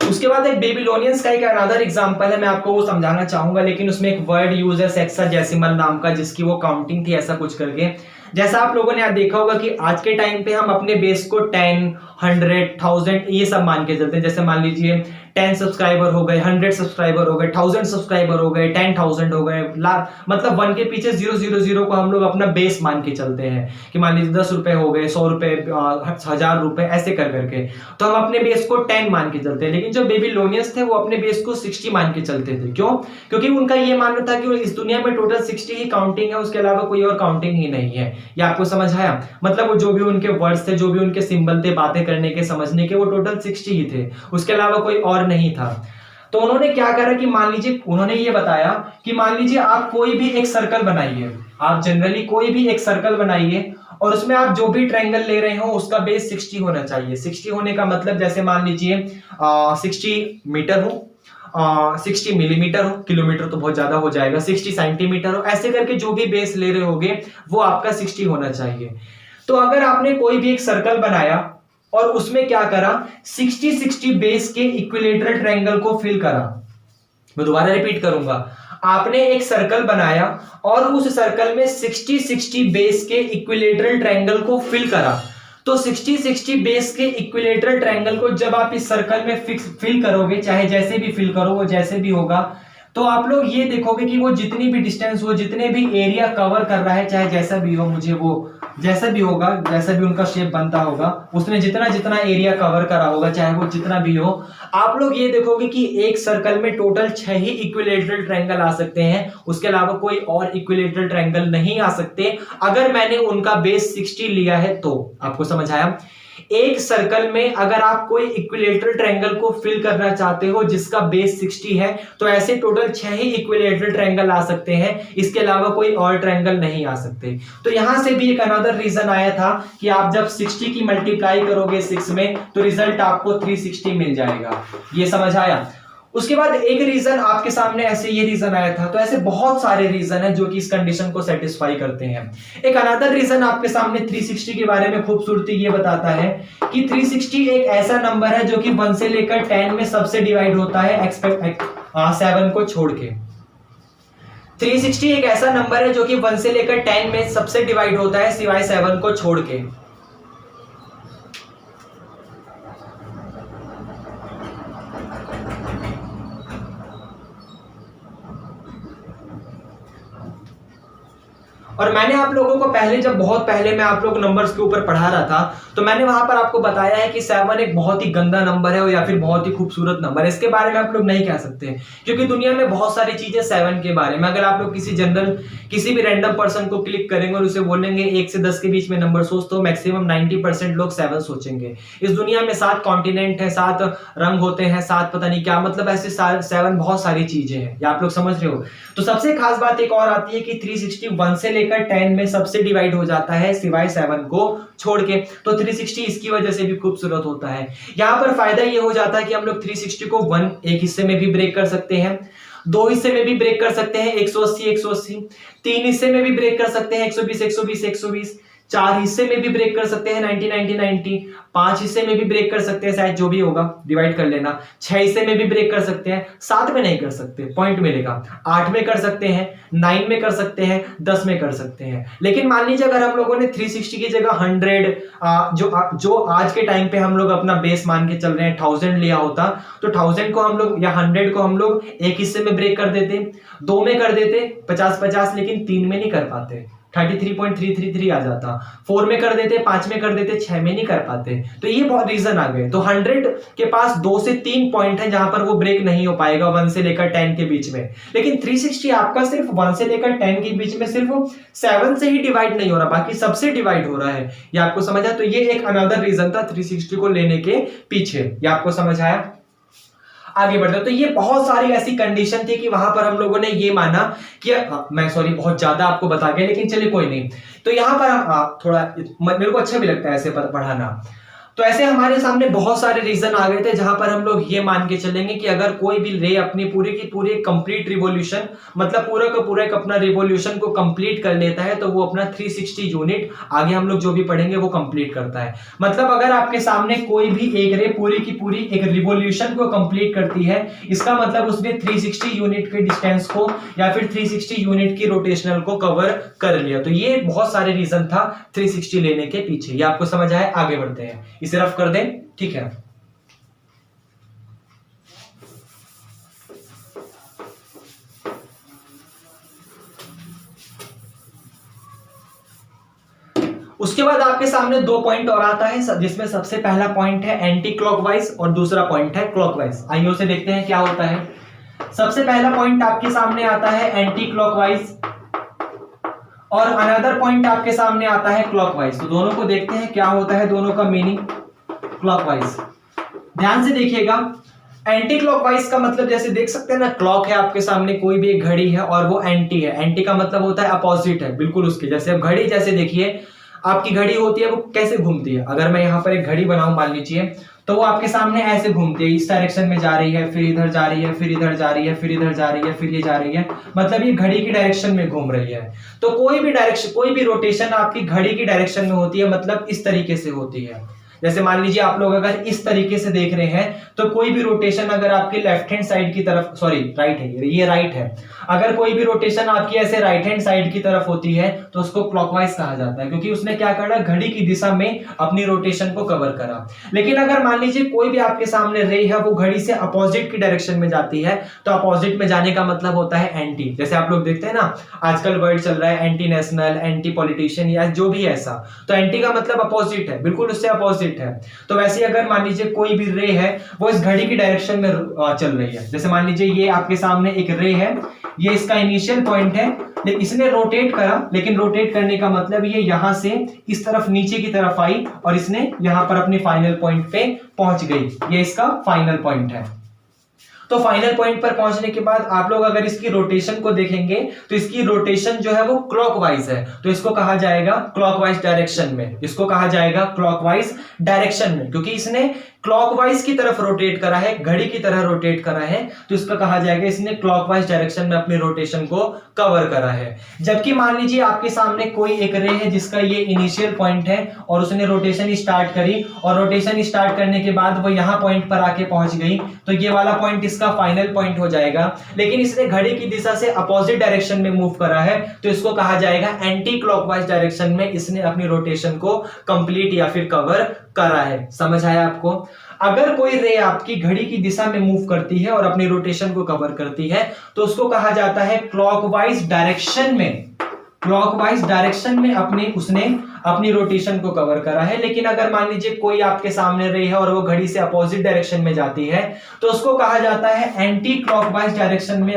उसके बाद एक बेबीलोनियंस का एक अनदर एग्जांपल है, मैं आपको वो समझाना चाहूंगा, लेकिन उसमें एक वर्ड यूज है सेक्साडेसिमल नाम का, जिसकी वो काउंटिंग थी ऐसा कुछ करके। जैसा आप लोगों ने यहाँ देखा होगा कि आज के टाइम पे हम अपने बेस को 10, 100, 1000 ये सब मान के चलते हैं। जैसे मान लीजिए 10 सब्सक्राइबर हो गए, 100 सब्सक्राइबर हो गए, 1000 सब्सक्राइबर हो गए, 10,000 हो गए, लाख, मतलब 1 के पीछे 000 को हम लोग अपना बेस मान के चलते हैं कि मान लीजिए 10 रुपए हो गए, 100 रुपए, 1000 रुपए, ऐसे कर करके, तो हम अपने बेस को 10 मान के चलते हैं। लेकिन जो बेबीलोनियंस थे वो अपने बेस को 60 मान के चलते थे। क्यों? क्योंकि उनका ये मानना था कि इस दुनिया में टोटल 60 ही काउंटिंग है, उसके अलावा कोई और काउंटिंग ही नहीं है। ये आपको समझ आया? मतलब वो जो भी उनके वर्ड्स थे, जो भी उनके सिंबल थे बातें करने के, समझने के, वो टोटल 60 ही थे, उसके अलावा कोई और नहीं था। तो उन्होंने क्या करा कि मान लीजिए, उन्होंने ये बताया कि मान लीजिए आप कोई भी एक सर्कल बनाइए, आप जनरली कोई भी एक सर्कल बनाइए और उसमें आप जो भी ट्रायंगल ले रहे हो उसका बेस 60 होना चाहिए। 60 होने का मतलब जैसे मान लीजिए 60 मीटर हो, 60 मिलीमीटर हो, किलोमीटर तो बहुत ज्यादा हो जाएगा, 60 सेंटीमीटर हो, ऐसे करके जो भी बेस ले रहे होगे वो आपका 60 होना चाहिए। तो अगर आपने कोई भी एक सर्कल बनाया और उसमें क्या करा, 60-60 बेस के इक्विलेटरल ट्रायंगल को फिल करा। मैं दोबारा रिपीट करूंगा, आपने एक सर्कल बनाया और उस सर्कल में 60-60 बेस के इक्विलेटरल ट्रायंगल को फिल करा। तो 60-60 बेस के इक्विलेटरल ट्रायंगल को जब आप इस सर्कल में फिल करोगे, चाहे जैसे भी फिल करो वो जैसे भी होगा, तो आप लोग ये देखोगे कि वो जितनी भी डिस्टेंस हो, जितने भी एरिया कवर कर रहा है, चाहे जैसा भी हो, मुझे वो जैसा भी होगा, जैसा भी उनका शेप बनता होगा, उसने जितना जितना एरिया कवर करा होगा, चाहे वो जितना भी हो, आप लोग ये देखोगे कि एक सर्कल में टोटल 6 ही इक्विलेटरल ट्रायंगल आ सकते हैं। उसके अलावा कोई और इक्विलेटरल ट्रायंगल नहीं आ सकते अगर मैंने उनका बेस 60 लिया है तो। आपको समझ आया? एक सर्कल में अगर आप कोई इक्विलेटरल ट्रायंगल को फिल करना चाहते हो जिसका बेस 60 है, तो ऐसे टोटल 6 ही इक्विलेटरल ट्रायंगल आ सकते हैं, इसके अलावा कोई और ट्रायंगल नहीं आ सकते। तो यहां से भी एक अनदर रीजन आया था कि आप जब 60 की मल्टीप्लाई करोगे 6 में तो रिजल्ट आपको 360 मिल जाएगा। ये समझ आया? उसके बाद एक रीजन आपके सामने ऐसे ये रीजन आया था। तो ऐसे बहुत सारे रीजन है जो कि इस कंडीशन को सेटिस्फाई करते हैं। एक अनदर रीजन आपके सामने 360 के बारे में खूबसूरती ये बताता है कि 360 एक ऐसा नंबर है जो कि 1 से लेकर 10 में सबसे डिवाइड होता है, 7 को छोड़ के। 360 एक ऐसा नंबर है जो कि 1 से लेकर 10 में सबसे डिवाइड होता है सिवाय 7 को छोड़ के। और मैंने आप लोगों को पहले, जब बहुत पहले मैं आप लोग नंबर्स के ऊपर पढ़ा रहा था, तो मैंने वहां पर आपको बताया है कि 7 एक बहुत ही गंदा नंबर है या फिर बहुत ही खूबसूरत नंबर है। इसके बारे में आप लोग नहीं कह सकते क्योंकि दुनिया में बहुत सारी चीजें 7 के बारे में, अगर आप लोग किसी भी रैंडम पर्सन को क्लिक करेंगे और उसे बोलेंगे 1 से 10 के बीच में नंबर सोच, तो मैक्सिमम 90% लोग 7 सोचेंगे। इस दुनिया में 7 कॉन्टिनेंट है, 7 रंग होते हैं, 7 पता नहीं क्या, मतलब ऐसे 7 बहुत सारी चीजें हैं, या आप लोग समझ रहे हो। तो सबसे खास बात एक और आती है कि 360 1 से लेकर 10 में सबसे डिवाइड हो जाता है सिवाय 7 को छोड़ के। तो 360 इसकी वजह से भी खूबसूरत होता है। यहां पर फायदा ये हो जाता है कि हम लोग 360 को 1 एक हिस्से में भी ब्रेक कर सकते हैं, 2 हिस्से में भी ब्रेक कर सकते हैं 180 180, 3 हिस्से में भी ब्रेक कर सकते हैं 120 120 120, 4 हिस्से में भी ब्रेक कर सकते हैं 90 90 90, 5 हिस्से में भी ब्रेक कर सकते हैं, शायद जो भी होगा डिवाइड कर लेना, 6 हिस्से में भी ब्रेक कर सकते हैं, 7 में नहीं कर सकते, पॉइंट मिलेगा, 8 में कर सकते हैं, 9 में कर सकते हैं, 10 में कर सकते हैं। लेकिन मान लीजिए अगर हम लोगों ने 360 की जगह 100 जो आज के टाइम पे हम लोग अपना बेस मान के चल रहे हैं 1000 लिया होता, तो 1000 को हम लोग या 100 को हम लोग एक हिस्से में ब्रेक कर देते, 2 में कर देते 50 50, लेकिन 3 में नहीं कर पाते, 33.333 आ जाता, 4 में कर देते, 5 में कर देते, 6 में नहीं कर पाते। तो ये बहुत रीजन आ गए। तो 100 के पास 2 से 3 पॉइंट है जहां पर वो ब्रेक नहीं हो पाएगा 1 से लेकर 10 के बीच में। लेकिन 360 आपका सिर्फ 1 से लेकर 10 के बीच में सिर्फ 7 से ही डिवाइड नहीं हो रहा, बाकी सबसे डिवाइड हो रहा है। ये आपको समझ आया? तो ये एक अनदर रीजन था 360 को लेने के पीछे। ये आपको समझ आया? आगे बढ़ते। तो ये बहुत सारी ऐसी कंडीशन थी कि वहां पर हम लोगों ने ये माना कि मैं सॉरी बहुत ज्यादा आपको बता गया, लेकिन चलिए कोई नहीं। तो यहां पर हम थोड़ा, मेरे को अच्छा भी लगता है ऐसे पढ़ाना। तो ऐसे हमारे सामने बहुत सारे रीजन आ गए थे जहां पर हम लोग ये मान के चलेंगे कि अगर कोई भी रे अपनी पूरी की पूरी कंप्लीट रिवॉल्यूशन, मतलब पूरा का पूरा एक अपना रिवॉल्यूशन को कंप्लीट कर लेता है, तो वो अपना 360 यूनिट आगे हम लोग जो भी पढ़ेंगे वो कंप्लीट करता है। मतलब अगर आपके सामने कोई भी एक रे पूरी की पूरी एक रिवॉल्यूशन को कंप्लीट करती है, इसका मतलब उसने 360 यूनिट के डिस्टेंस को या फिर 360 यूनिट की रोटेशनल को कवर कर लिया। तो ये बहुत सारे रीजन था 360 लेने के पीछे। ये आपको समझ आया? आगे बढ़ते हैं, इसे रफ कर दें, ठीक है। उसके बाद आपके सामने 2 पॉइंट और आता है, जिसमें सबसे पहला पॉइंट है एंटी क्लॉकवाइज और दूसरा पॉइंट है क्लॉकवाइज। आइए उसे देखते हैं क्या होता है। सबसे पहला पॉइंट आपके सामने आता है एंटी क्लॉकवाइज और अनदर पॉइंट आपके सामने आता है क्लॉकवाइज। तो दोनों को देखते हैं क्या होता है, दोनों का मीनिंग। क्लॉकवाइज ध्यान से देखिएगा, एंटी क्लॉकवाइज का मतलब जैसे देख सकते हैं ना, क्लॉक है आपके सामने, कोई भी एक घड़ी है और वो एंटी है। एंटी का मतलब होता है अपोजिट है, बिल्कुल उसके जैसे। अब घड़ी जैसे देखिए, आपकी घड़ी होती है वो कैसे घूमती है। अगर मैं यहाँ पर एक घड़ी बनाऊं मान लीजिए, तो वो आपके सामने ऐसे घूमती है, इस डायरेक्शन में जा रही है, फिर इधर जा रही है, फिर इधर जा रही है, फिर इधर जा रही है, फिर ये जा रही है, मतलब ये घड़ी की डायरेक्शन में घूम रही है। तो कोई भी डायरेक्शन, कोई भी रोटेशन आपकी घड़ी की डायरेक्शन में होती है, मतलब इस तरीके से होती है। जैसे मान लीजिए आप लोग अगर इस तरीके से देख रहे हैं, तो कोई भी रोटेशन अगर आपके लेफ्ट हैंड साइड की तरफ, सॉरी राइट है, ये राइट है, अगर कोई भी रोटेशन आपकी ऐसे राइट हैंड साइड की तरफ होती है तो उसको क्लॉकवाइज कहा जाता है, क्योंकि उसने क्या करा, घड़ी की दिशा में अपनी रोटेशन को कवर करा। लेकिन अगर मान लीजिए कोई भी आपके सामने रे है, वो घड़ी से अपोजिट की डायरेक्शन में जाती है, तो अपोजिट में जाने का मतलब होता है एंटी। जैसे आप लोग देखते हैं ना, आजकल वर्ड चल रहा है एंटी नेशनल, एंटी पॉलिटिशियन, या जो भी ऐसा, तो एंटी का मतलब अपोजिट है, बिल्कुल उससे अपोजिट है। तो वैसे अगर मान लीजिए कोई भी रे है, वो इस घड़ी की डायरेक्शन में चल रही है, जैसे मान लीजिए ये आपके सामने एक रे है, ये इसका इनिशियल पॉइंट है, इसने रोटेट करा, लेकिन रोटेट करने का मतलब ये यहां से इस तरफ नीचे की तरफ आई और इसने यहां पर अपनी फाइनल पॉइंट पे पहुंच गई, ये इसका फाइनल पॉइंट है। तो फाइनल पॉइंट पर पहुंचने के बाद आप लोग अगर इसकी रोटेशन को देखेंगे, तो इसकी रोटेशन जो है वो क्लॉकवाइज है, तो इसको कहा जाएगा क्लॉकवाइज डायरेक्शन में, इसको कहा जाएगा क्लॉकवाइज डायरेक्शन में, क्योंकि इसने क्लॉकवाइज की तरफ रोटेट करा है, घड़ी की तरह रोटेट करा है, तो इसका कहा जाएगा इसने क्लॉकवाइज डायरेक्शन में अपनी रोटेशन को कवर करा है। जबकि मान लीजिए आपके सामने कोई एक रे है जिसका ये इनिशियल पॉइंट है और उसने रोटेशन स्टार्ट करी, और रोटेशन स्टार्ट करने के बाद वो यहां पॉइंट पर आके पहुंच गई, तो ये वाला पॉइंट इसका फाइनल पॉइंट हो जाएगा। लेकिन इसने घड़ी की दिशा से अपोजिट डायरेक्शन में मूव करा है, तो इसको कहा जाएगा एंटी क्लॉकवाइज डायरेक्शन में इसने अपनी रोटेशन को कंप्लीट या फिर कवर करा है। समझ आया आपको? अगर कोई रे आपकी घड़ी की दिशा में मूव करती है और अपनी रोटेशन को कवर करती है, तो उसको कहा जाता है क्लॉकवाइज डायरेक्शन में, क्लॉकवाइज डायरेक्शन में उसने अपनी रोटेशन को कवर करा है। लेकिन अगर मान लीजिए कोई आपके सामने रे है और वो घड़ी से अपोजिट डायरेक्शन में जाती है, तो उसको कहा जाता है एंटी क्लॉकवाइज डायरेक्शन में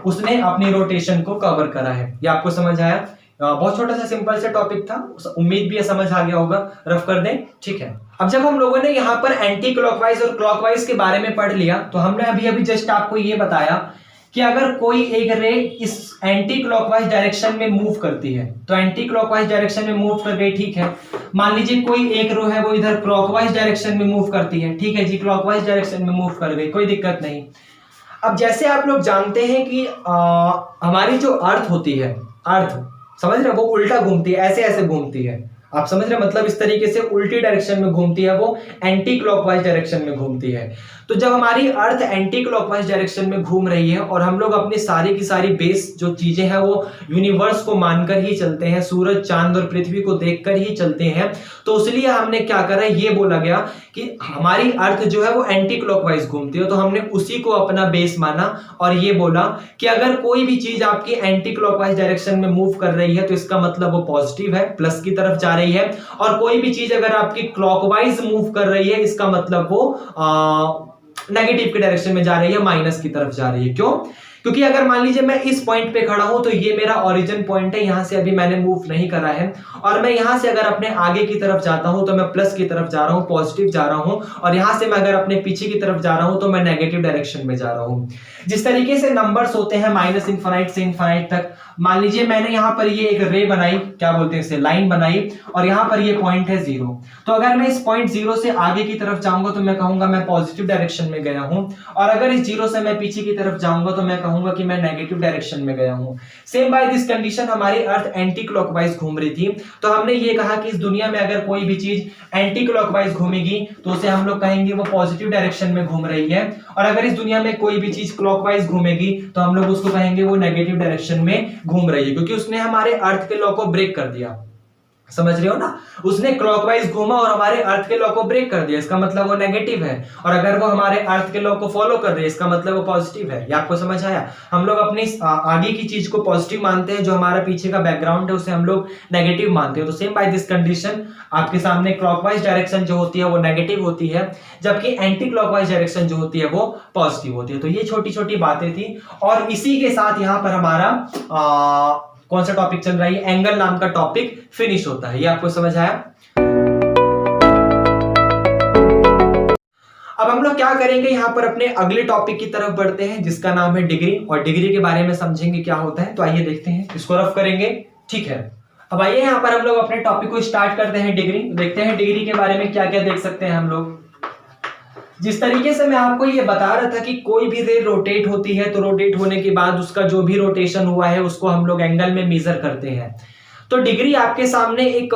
उसने अपनी रोटेशन को कवर करा है। ये आपको समझ आया? बहुत छोटा सा सिंपल सा टॉपिक था, उम्मीद भी है समझ आ गया होगा। रफ कर दें, ठीक है। अब जब हम लोगों ने यहाँ पर एंटी क्लॉकवाइज और क्लॉकवाइज के बारे में पढ़ लिया, तो हमने अभी जस्ट आपको ये बताया कि अगर कोई एक रे इस एंटी क्लॉकवाइज डायरेक्शन में मूव करती है, तो एंटी क्लॉकवाइज डायरेक्शन में मूव कर गई, ठीक है। मान लीजिए कोई एक रो है वो इधर क्लॉकवाइज डायरेक्शन में मूव करती है, ठीक है जी, क्लॉकवाइज डायरेक्शन में मूव कर गई, कोई दिक्कत नहीं। अब जैसे आप लोग जानते हैं कि हमारी जो अर्थ होती है, अर्थ समझ रहे, वो उल्टा घूमती है, ऐसे ऐसे घूमती है, आप समझ रहे, मतलब इस तरीके से उल्टी डायरेक्शन में घूमती है, वो एंटी क्लॉकवाइज डायरेक्शन में घूमती है। तो जब हमारी अर्थ एंटी क्लॉकवाइज डायरेक्शन में घूम रही है और हम लोग अपनी सारी की सारी बेस जो चीजें हैं वो यूनिवर्स को मानकर ही चलते हैं, सूरज चांद और पृथ्वी को देखकर ही चलते हैं, तो इसलिए हमने क्या करा, ये बोला गया कि हमारी अर्थ जो है वो एंटी क्लॉकवाइज घूमती है, तो हमने उसी को अपना बेस माना और ये बोला कि अगर कोई भी चीज आपकी एंटी क्लॉकवाइज डायरेक्शन में मूव कर रही है, तो इसका मतलब वो पॉजिटिव है, प्लस की तरफ जा रही है, और कोई भी चीज अगर आपकी क्लॉकवाइज मूव कर रही है, इसका मतलब वो नेगेटिव की डायरेक्शन में जा रही है, माइनस की तरफ जा रही है। क्यों? क्योंकि अगर मान लीजिए मैं इस पॉइंट पे खड़ा हूं, तो ये मेरा ओरिजिन पॉइंट है, यहां से अभी मैंने मूव नहीं करा है, और मैं यहां से अगर अपने आगे की तरफ जाता हूं तो मैं प्लस की तरफ जा रहा हूं, पॉजिटिव जा रहा हूं, और यहां से मैं अगर अपने पीछे की तरफ जा रहा हूं तो मैं नेगेटिव डायरेक्शन में जा रहा हूं। जिस तरीके से नंबर्स होते हैं माइनस इनफाइनाइट से इनफाइनाइट तक, मान लीजिए मैंने यहां पर ये एक रे बनाई, क्या बोलते हैं इसे, लाइन बनाई, और यहां पर ये पॉइंट है 0, तो अगर मैं इस पॉइंट 0 से आगे की तरफ जाऊंगा तो मैं कहूंगा मैं पॉजिटिव डायरेक्शन में गया हूं, और अगर इस 0 से मैं पीछे की तरफ जाऊंगा तो मैं कहूंगा कि मैं नेगेटिव डायरेक्शन में गया हूं। सेम बाय दिस कंडीशन हमारी अर्थ एंटी क्लॉकवाइज घूम रही थी, तो हमने ये कहा कि इस दुनिया में अगर कोई भी चीज एंटी क्लॉकवाइज घूमेगी तो उसे हम लोग कहेंगे वो पॉजिटिव डायरेक्शन में घूम रही है, और अगर इस दुनिया में कोई भी चीज क्लॉकवाइज घूमेगी तो हम लोग उसको कहेंगे वो नेगेटिव डायरेक्शन में घूम रही है, क्योंकि उसने हमारे अर्थ के लॉ को ब्रेक कर दिया। समझ रहे हो ना, उसने क्लॉकवाइज घूमा और हमारे अर्थ के लॉ को ब्रेक कर दिया, इसका मतलब वो नेगेटिव है, और अगर वो हमारे अर्थ के लॉ को फॉलो कर रही है, इसका मतलब वो पॉजिटिव है। ये आपको समझ आया? हम लोग अपनी आगे की चीज को पॉजिटिव मानते हैं, जो हमारा पीछे का बैकग्राउंड है उसे हम लोग नेगेटिव मानते हैं। तो सेम बाय दिस कंडीशन आपके सामने क्लॉकवाइज डायरेक्शन जो होती है वो नेगेटिव होती है, जबकि एंटी क्लॉकवाइज डायरेक्शन जो होती है वो पॉजिटिव होती है। तो ये छोटी छोटी बातें थी, और इसी के साथ यहाँ पर हमारा कौन सा टॉपिक चल रहा है, एंगल नाम का टॉपिक फिनिश होता है। ये आपको समझ आया? अब हम लोग क्या करेंगे, यहाँ पर अपने अगले टॉपिक की तरफ बढ़ते हैं जिसका नाम है डिग्री, और डिग्री के बारे में समझेंगे क्या होता है। तो आइए देखते हैं, इसको रफ करेंगे, ठीक है। अब आइए यहाँ पर हम लोग अपने टॉपिक को स्टार्ट करते हैं डिग्री। देखते हैं डिग्री के बारे में क्या क्या देख सकते हैं हम लोग। जिस तरीके से मैं आपको ये बता रहा था कि कोई भी रे रोटेट होती है तो रोटेट होने के बाद उसका जो भी रोटेशन हुआ है उसको हम लोग एंगल में मेजर करते हैं। तो डिग्री आपके सामने एक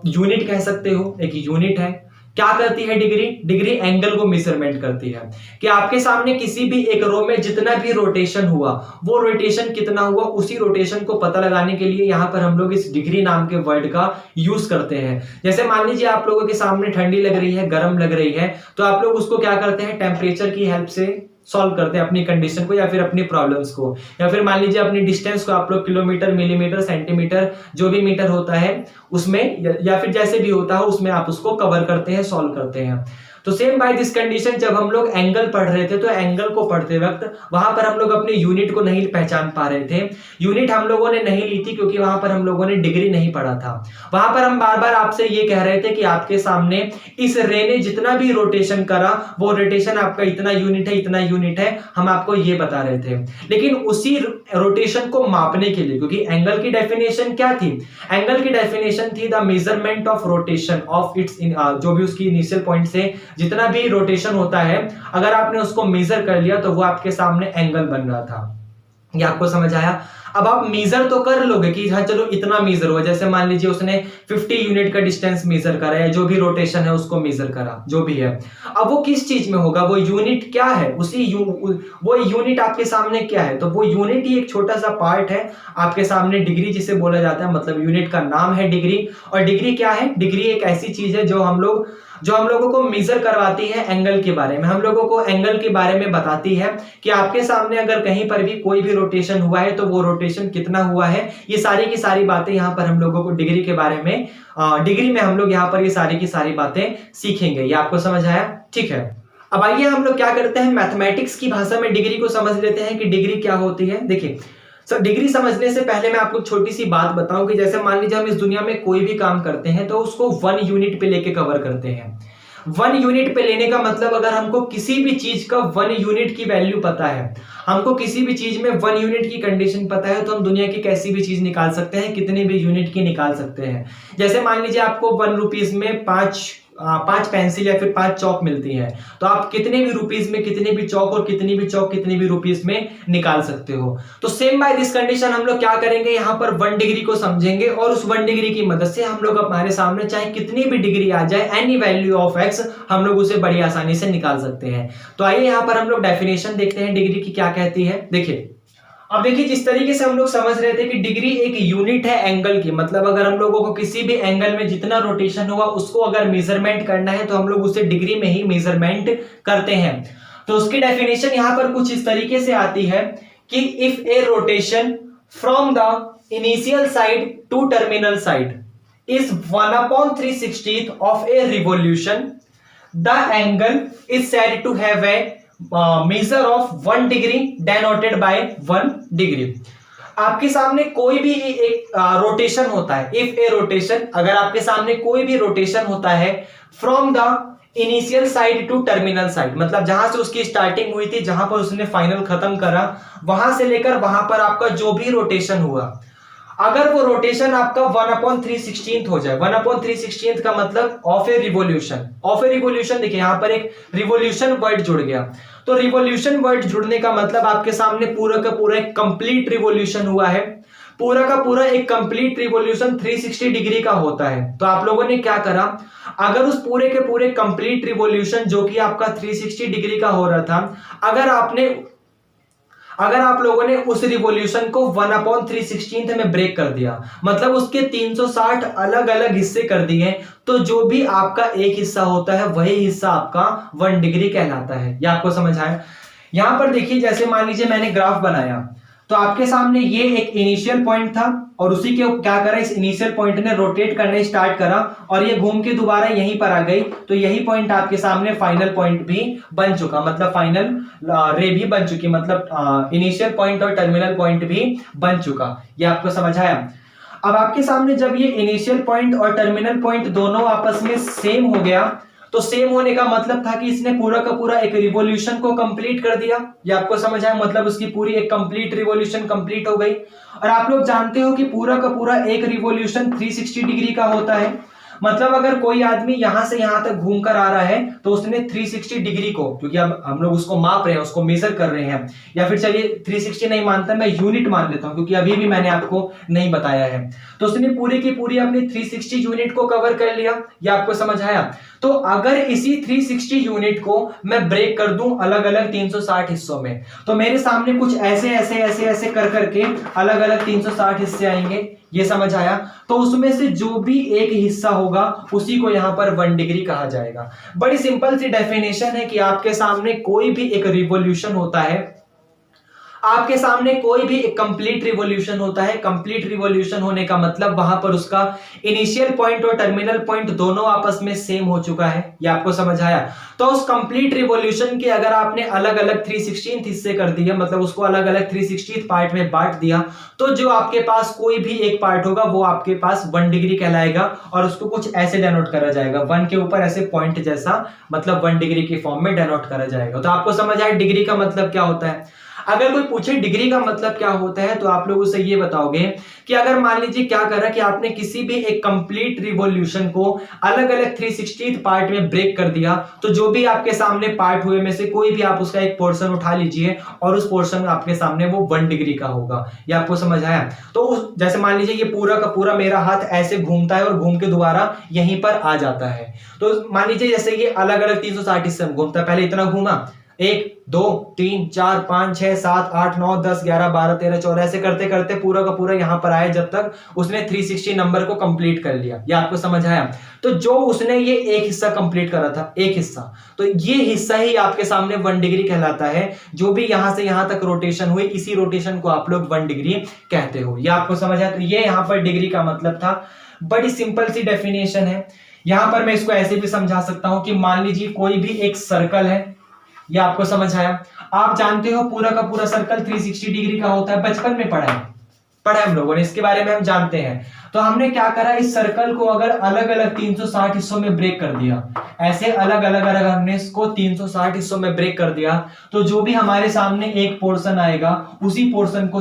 यूनिट कह सकते हो, एक यूनिट है। क्या करती है डिग्री? डिग्री एंगल को मेजरमेंट करती है कि आपके सामने किसी भी एक रो में जितना भी रोटेशन हुआ वो रोटेशन कितना हुआ, उसी रोटेशन को पता लगाने के लिए यहाँ पर हम लोग इस डिग्री नाम के वर्ड का यूज करते हैं। जैसे मान लीजिए आप लोगों के सामने ठंडी लग रही है, गर्म लग रही है, तो आप लोग उसको क्या करते हैं, टेम्परेचर की हेल्प से सॉल्व करते हैं अपनी कंडीशन को या फिर अपनी प्रॉब्लम्स को। या फिर मान लीजिए अपनी डिस्टेंस को आप लोग किलोमीटर, मिलीमीटर, सेंटीमीटर, जो भी मीटर होता है उसमें या फिर जैसे भी होता है उसमें आप उसको कवर करते हैं, सॉल्व करते हैं। तो सेम बाय दिस कंडीशन जब हम लोग एंगल पढ़ रहे थे तो एंगल को पढ़ते वक्त वहां पर हम लोग अपने यूनिट को नहीं पहचान पा रहे थे। यूनिट हम लोगों ने नहीं ली थी क्योंकि वहां पर हम लोगों ने डिग्री नहीं पढ़ा था। वहां पर हम बार बार आपसे ये कह रहे थे कि आपके सामने इस रे ने जितना भी रोटेशन करा वो रोटेशन आपका इतना यूनिट है, इतना यूनिट है, हम आपको ये बता रहे थे। लेकिन उसी रोटेशन को मापने के लिए, क्योंकि एंगल की डेफिनेशन क्या थी, एंगल की डेफिनेशन थी the measurement of rotation of it's, जो भी उसकी इनिशियल पॉइंट से जितना भी रोटेशन होता है अगर आपने उसको मेजर कर लिया तो वो आपके सामने एंगल बन रहा था। ये आपको समझ आया? अब आप मेजर तो कर लोगे कि हाँ चलो इतना मेजर हुआ, जैसे मान लीजिए उसने 50 यूनिट का डिस्टेंस मेजर करा या जो भी रोटेशन है उसको मेजर करा, जो भी है। अब वो किस चीज में होगा, वो यूनिट क्या है, वो यूनिट आपके सामने क्या है, तो वो यूनिट ही एक छोटा सा पार्ट है आपके सामने, डिग्री जिसे बोला जाता है, मतलब यूनिट का नाम है डिग्री। और डिग्री क्या है? डिग्री एक ऐसी चीज है जो हम लोगों को मेजर करवाती है एंगल के बारे में, हम लोगों को एंगल के बारे में बताती है कि आपके सामने अगर कहीं पर भी कोई भी रोटेशन हुआ है तो वो रोटेशन कितना हुआ है। ये सारी की सारी बातें यहाँ पर हम लोगों को डिग्री के बारे में, डिग्री में हम लोग यहाँ पर ये सारी की सारी बातें सीखेंगे। ये आपको समझ आया? ठीक है। अब आइए हम लोग क्या करते हैं, मैथमेटिक्स की भाषा में डिग्री को समझ लेते हैं कि डिग्री क्या होती है। देखिए सर, डिग्री समझने से पहले मैं आपको छोटी सी बात बताऊं कि जैसे मान लीजिए हम इस दुनिया में कोई भी काम करते हैं तो उसको 1 यूनिट पे लेके कवर करते हैं। 1 यूनिट पे लेने का मतलब अगर हमको किसी भी चीज का 1 यूनिट की वैल्यू पता है, हमको किसी भी चीज में 1 यूनिट की कंडीशन पता है, तो हम दुनिया की कैसी भी चीज निकाल सकते हैं, कितने भी यूनिट की निकाल सकते हैं। जैसे मान लीजिए आपको 1 रुपीज में 5 पेंसिल या फिर 5 चौक मिलती है, तो आप कितने भी रुपीज में कितने भी चौक और कितनी भी चौक कितने भी रुपीज में निकाल सकते हो। तो सेम बाय दिस कंडीशन हम लोग क्या करेंगे, यहाँ पर 1 डिग्री को समझेंगे और उस 1 डिग्री की मदद से हम लोग हमारे सामने चाहे कितनी भी डिग्री आ जाए, एनी वैल्यू ऑफ एक्स, हम लोग उसे बड़ी आसानी से निकाल सकते हैं। तो आइए यहाँ पर हम लोग डेफिनेशन देखते हैं डिग्री की क्या कहती है। देखिए अब देखिए, जिस तरीके से हम लोग समझ रहे थे कि डिग्री एक यूनिट है एंगल की, मतलब अगर हम लोगों को किसी भी एंगल में जितना रोटेशन हुआ उसको अगर मेजरमेंट करना है तो हम लोग उसे डिग्री में ही मेजरमेंट करते हैं। तो उसकी डेफिनेशन यहां पर कुछ इस तरीके से आती है कि if a rotation from the initial side to terminal side is 1/360 of a revolution, the angle is said to have a measure of 1 degree denoted by 1 degree. आपके सामने कोई भी एक रोटेशन होता है, इफ ए रोटेशन, अगर आपके सामने कोई भी रोटेशन होता है from the initial side to terminal side, मतलब जहां से उसकी स्टार्टिंग हुई थी, जहां पर उसने फाइनल खत्म करा, वहां से लेकर वहां पर आपका जो भी रोटेशन हुआ, अगर वो रोटेशन आपका 1/360 हो जाए, 1/360 का मतलब of a revolution. Of a revolution देखिए यहां पर एक रिवॉल्यूशन वर्ड जुड़ गया, तो रिवॉल्यूशन वर्ड जुड़ने का मतलब आपके सामने पूरा का पूरा एक कंप्लीट रिवॉल्यूशन हुआ है। पूरा का पूरा एक कंप्लीट रिवॉल्यूशन 360 डिग्री का होता है। तो आप लोगों ने क्या करा, अगर उस पूरे के पूरे कंप्लीट रिवॉल्यूशन जो कि आपका 360 डिग्री का हो रहा था, अगर आप लोगों ने उस रिवॉल्यूशन को 1/360 में ब्रेक कर दिया, मतलब उसके 360 अलग अलग हिस्से कर दिए, तो जो भी आपका एक हिस्सा होता है वही हिस्सा आपका 1 डिग्री कहलाता है। ये आपको समझ आया? यहां पर देखिए, जैसे मान लीजिए मैंने ग्राफ बनाया, तो आपके सामने ये एक इनिशियल पॉइंट था और उसी के क्या करा, इस इनिशियल पॉइंट ने रोटेट करने स्टार्ट करा और ये घूम के दोबारा यहीं पर आ गई, तो यही पॉइंट आपके सामने फाइनल पॉइंट भी बन चुका, मतलब फाइनल रे भी बन चुकी, मतलब इनिशियल पॉइंट और टर्मिनल पॉइंट भी बन चुका। ये आपको समझ आया? अब आपके सामने जब ये इनिशियल पॉइंट और टर्मिनल पॉइंट दोनों आपस में सेम हो गया, तो सेम होने का मतलब था कि इसने पूरा का पूरा एक रिवॉल्यूशन को कंप्लीट कर दिया। ये आपको समझ आया, मतलब उसकी पूरी एक कंप्लीट रिवॉल्यूशन कंप्लीट हो गई। और आप लोग जानते हो कि पूरा का पूरा एक रिवॉल्यूशन 360 डिग्री का होता है। मतलब अगर कोई आदमी यहां से यहां तक घूम कर आ रहा है तो उसने 360 डिग्री को, क्योंकि अब हम लोग उसको माप रहे हैं, उसको मेजर कर रहे हैं, या फिर चलिए 360 नहीं मानता, मैं यूनिट मान लेता हूं क्योंकि अभी भी मैंने आपको नहीं बताया है। तो उसने पूरी की पूरी अपनी 360 यूनिट को कवर कर लिया। ये आपको समझ आया। तो अगर इसी 360 यूनिट को मैं ब्रेक कर दूं अलग अलग 360 हिस्सों में, तो मेरे सामने कुछ ऐसे ऐसे ऐसे ऐसे कर करके अलग अलग 360 हिस्से आएंगे। ये समझ आया। तो उसमें से जो भी एक हिस्सा होगा उसी को यहां पर 1 डिग्री कहा जाएगा। बड़ी सिंपल सी डेफिनेशन है कि आपके सामने कोई भी एक रिवॉल्यूशन होता है, आपके सामने कोई भी एक कंप्लीट रिवॉल्यूशन होता है। कंप्लीट रिवॉल्यूशन होने का मतलब वहां पर उसका इनिशियल पॉइंट और टर्मिनल पॉइंट दोनों आपस में सेम हो चुका है। ये आपको समझ आया। तो उस कंप्लीट रिवॉल्यूशन के अगर आपने अलग अलग 316 हिस्से कर दिया, मतलब उसको अलग अलग 360 पार्ट में बांट दिया, तो जो आपके पास कोई भी एक पार्ट होगा वो आपके पास 1 डिग्री कहलाएगा। और उसको कुछ ऐसे डेनोट करा जाएगा, 1 के ऊपर ऐसे पॉइंट जैसा, मतलब 1 डिग्री के फॉर्म में डेनोट करा जाएगा। तो आपको समझ आया डिग्री का मतलब क्या होता है। अगर कोई पूछे डिग्री का मतलब क्या होता है, तो आप लोग उसे ये बताओगे कि अगर मान लीजिए क्या करा कि आपने किसी भी एक कंप्लीट रिवॉल्यूशन को अलग अलग 360 पार्ट में ब्रेक कर दिया, तो जो भी आपके सामने पार्ट हुए में से कोई भी आप उसका एक पोर्शन उठा लीजिए और उस पोर्शन आपके सामने वो 1 डिग्री का होगा। ये आपको समझ आया। तो जैसे मान लीजिए ये पूरा का पूरा मेरा हाथ ऐसे घूमता है और घूम के दोबारा यहीं पर आ जाता है। तो मान लीजिए जैसे ये अलग अलग 360 हिस्से में घूमता है, पहले इतना घूमा, 1 2 3 4 5 6 7 8 9 10 11 12 13 14 ऐसे करते करते पूरा का पूरा यहां पर आया, जब तक उसने 360 नंबर को कंप्लीट कर लिया। ये आपको समझ आया। तो जो उसने ये एक हिस्सा कंप्लीट करा था, एक हिस्सा, तो ये हिस्सा ही आपके सामने 1 डिग्री कहलाता है। जो भी यहां से यहां तक रोटेशन हुई, इसी रोटेशन को आप लोग 1 डिग्री कहते हो। ये आपको समझ आया। तो ये यहां पर डिग्री का मतलब था। बड़ी सिंपल सी डेफिनेशन है। यहां पर मैं इसको ऐसे भी समझा सकता हूं कि मान लीजिए कोई भी एक सर्कल है। ये आपको समझ आया। आप जानते हो पूरा का पूरा सर्कल 360 डिग्री का होता है, बचपन में पढ़ा है हम लोगों ने, इसके बारे में हम जानते हैं। तो हमने क्या करा, इस सर्कल को अगर अलग अलग 360 हिस्सों में ब्रेक कर दिया, ऐसे अलग अलग अगर हमने इसको 360 हिस्सों में ब्रेक कर दिया, तो जो भी हमारे सामने एक पोर्शन आएगा उसी पोर्शन को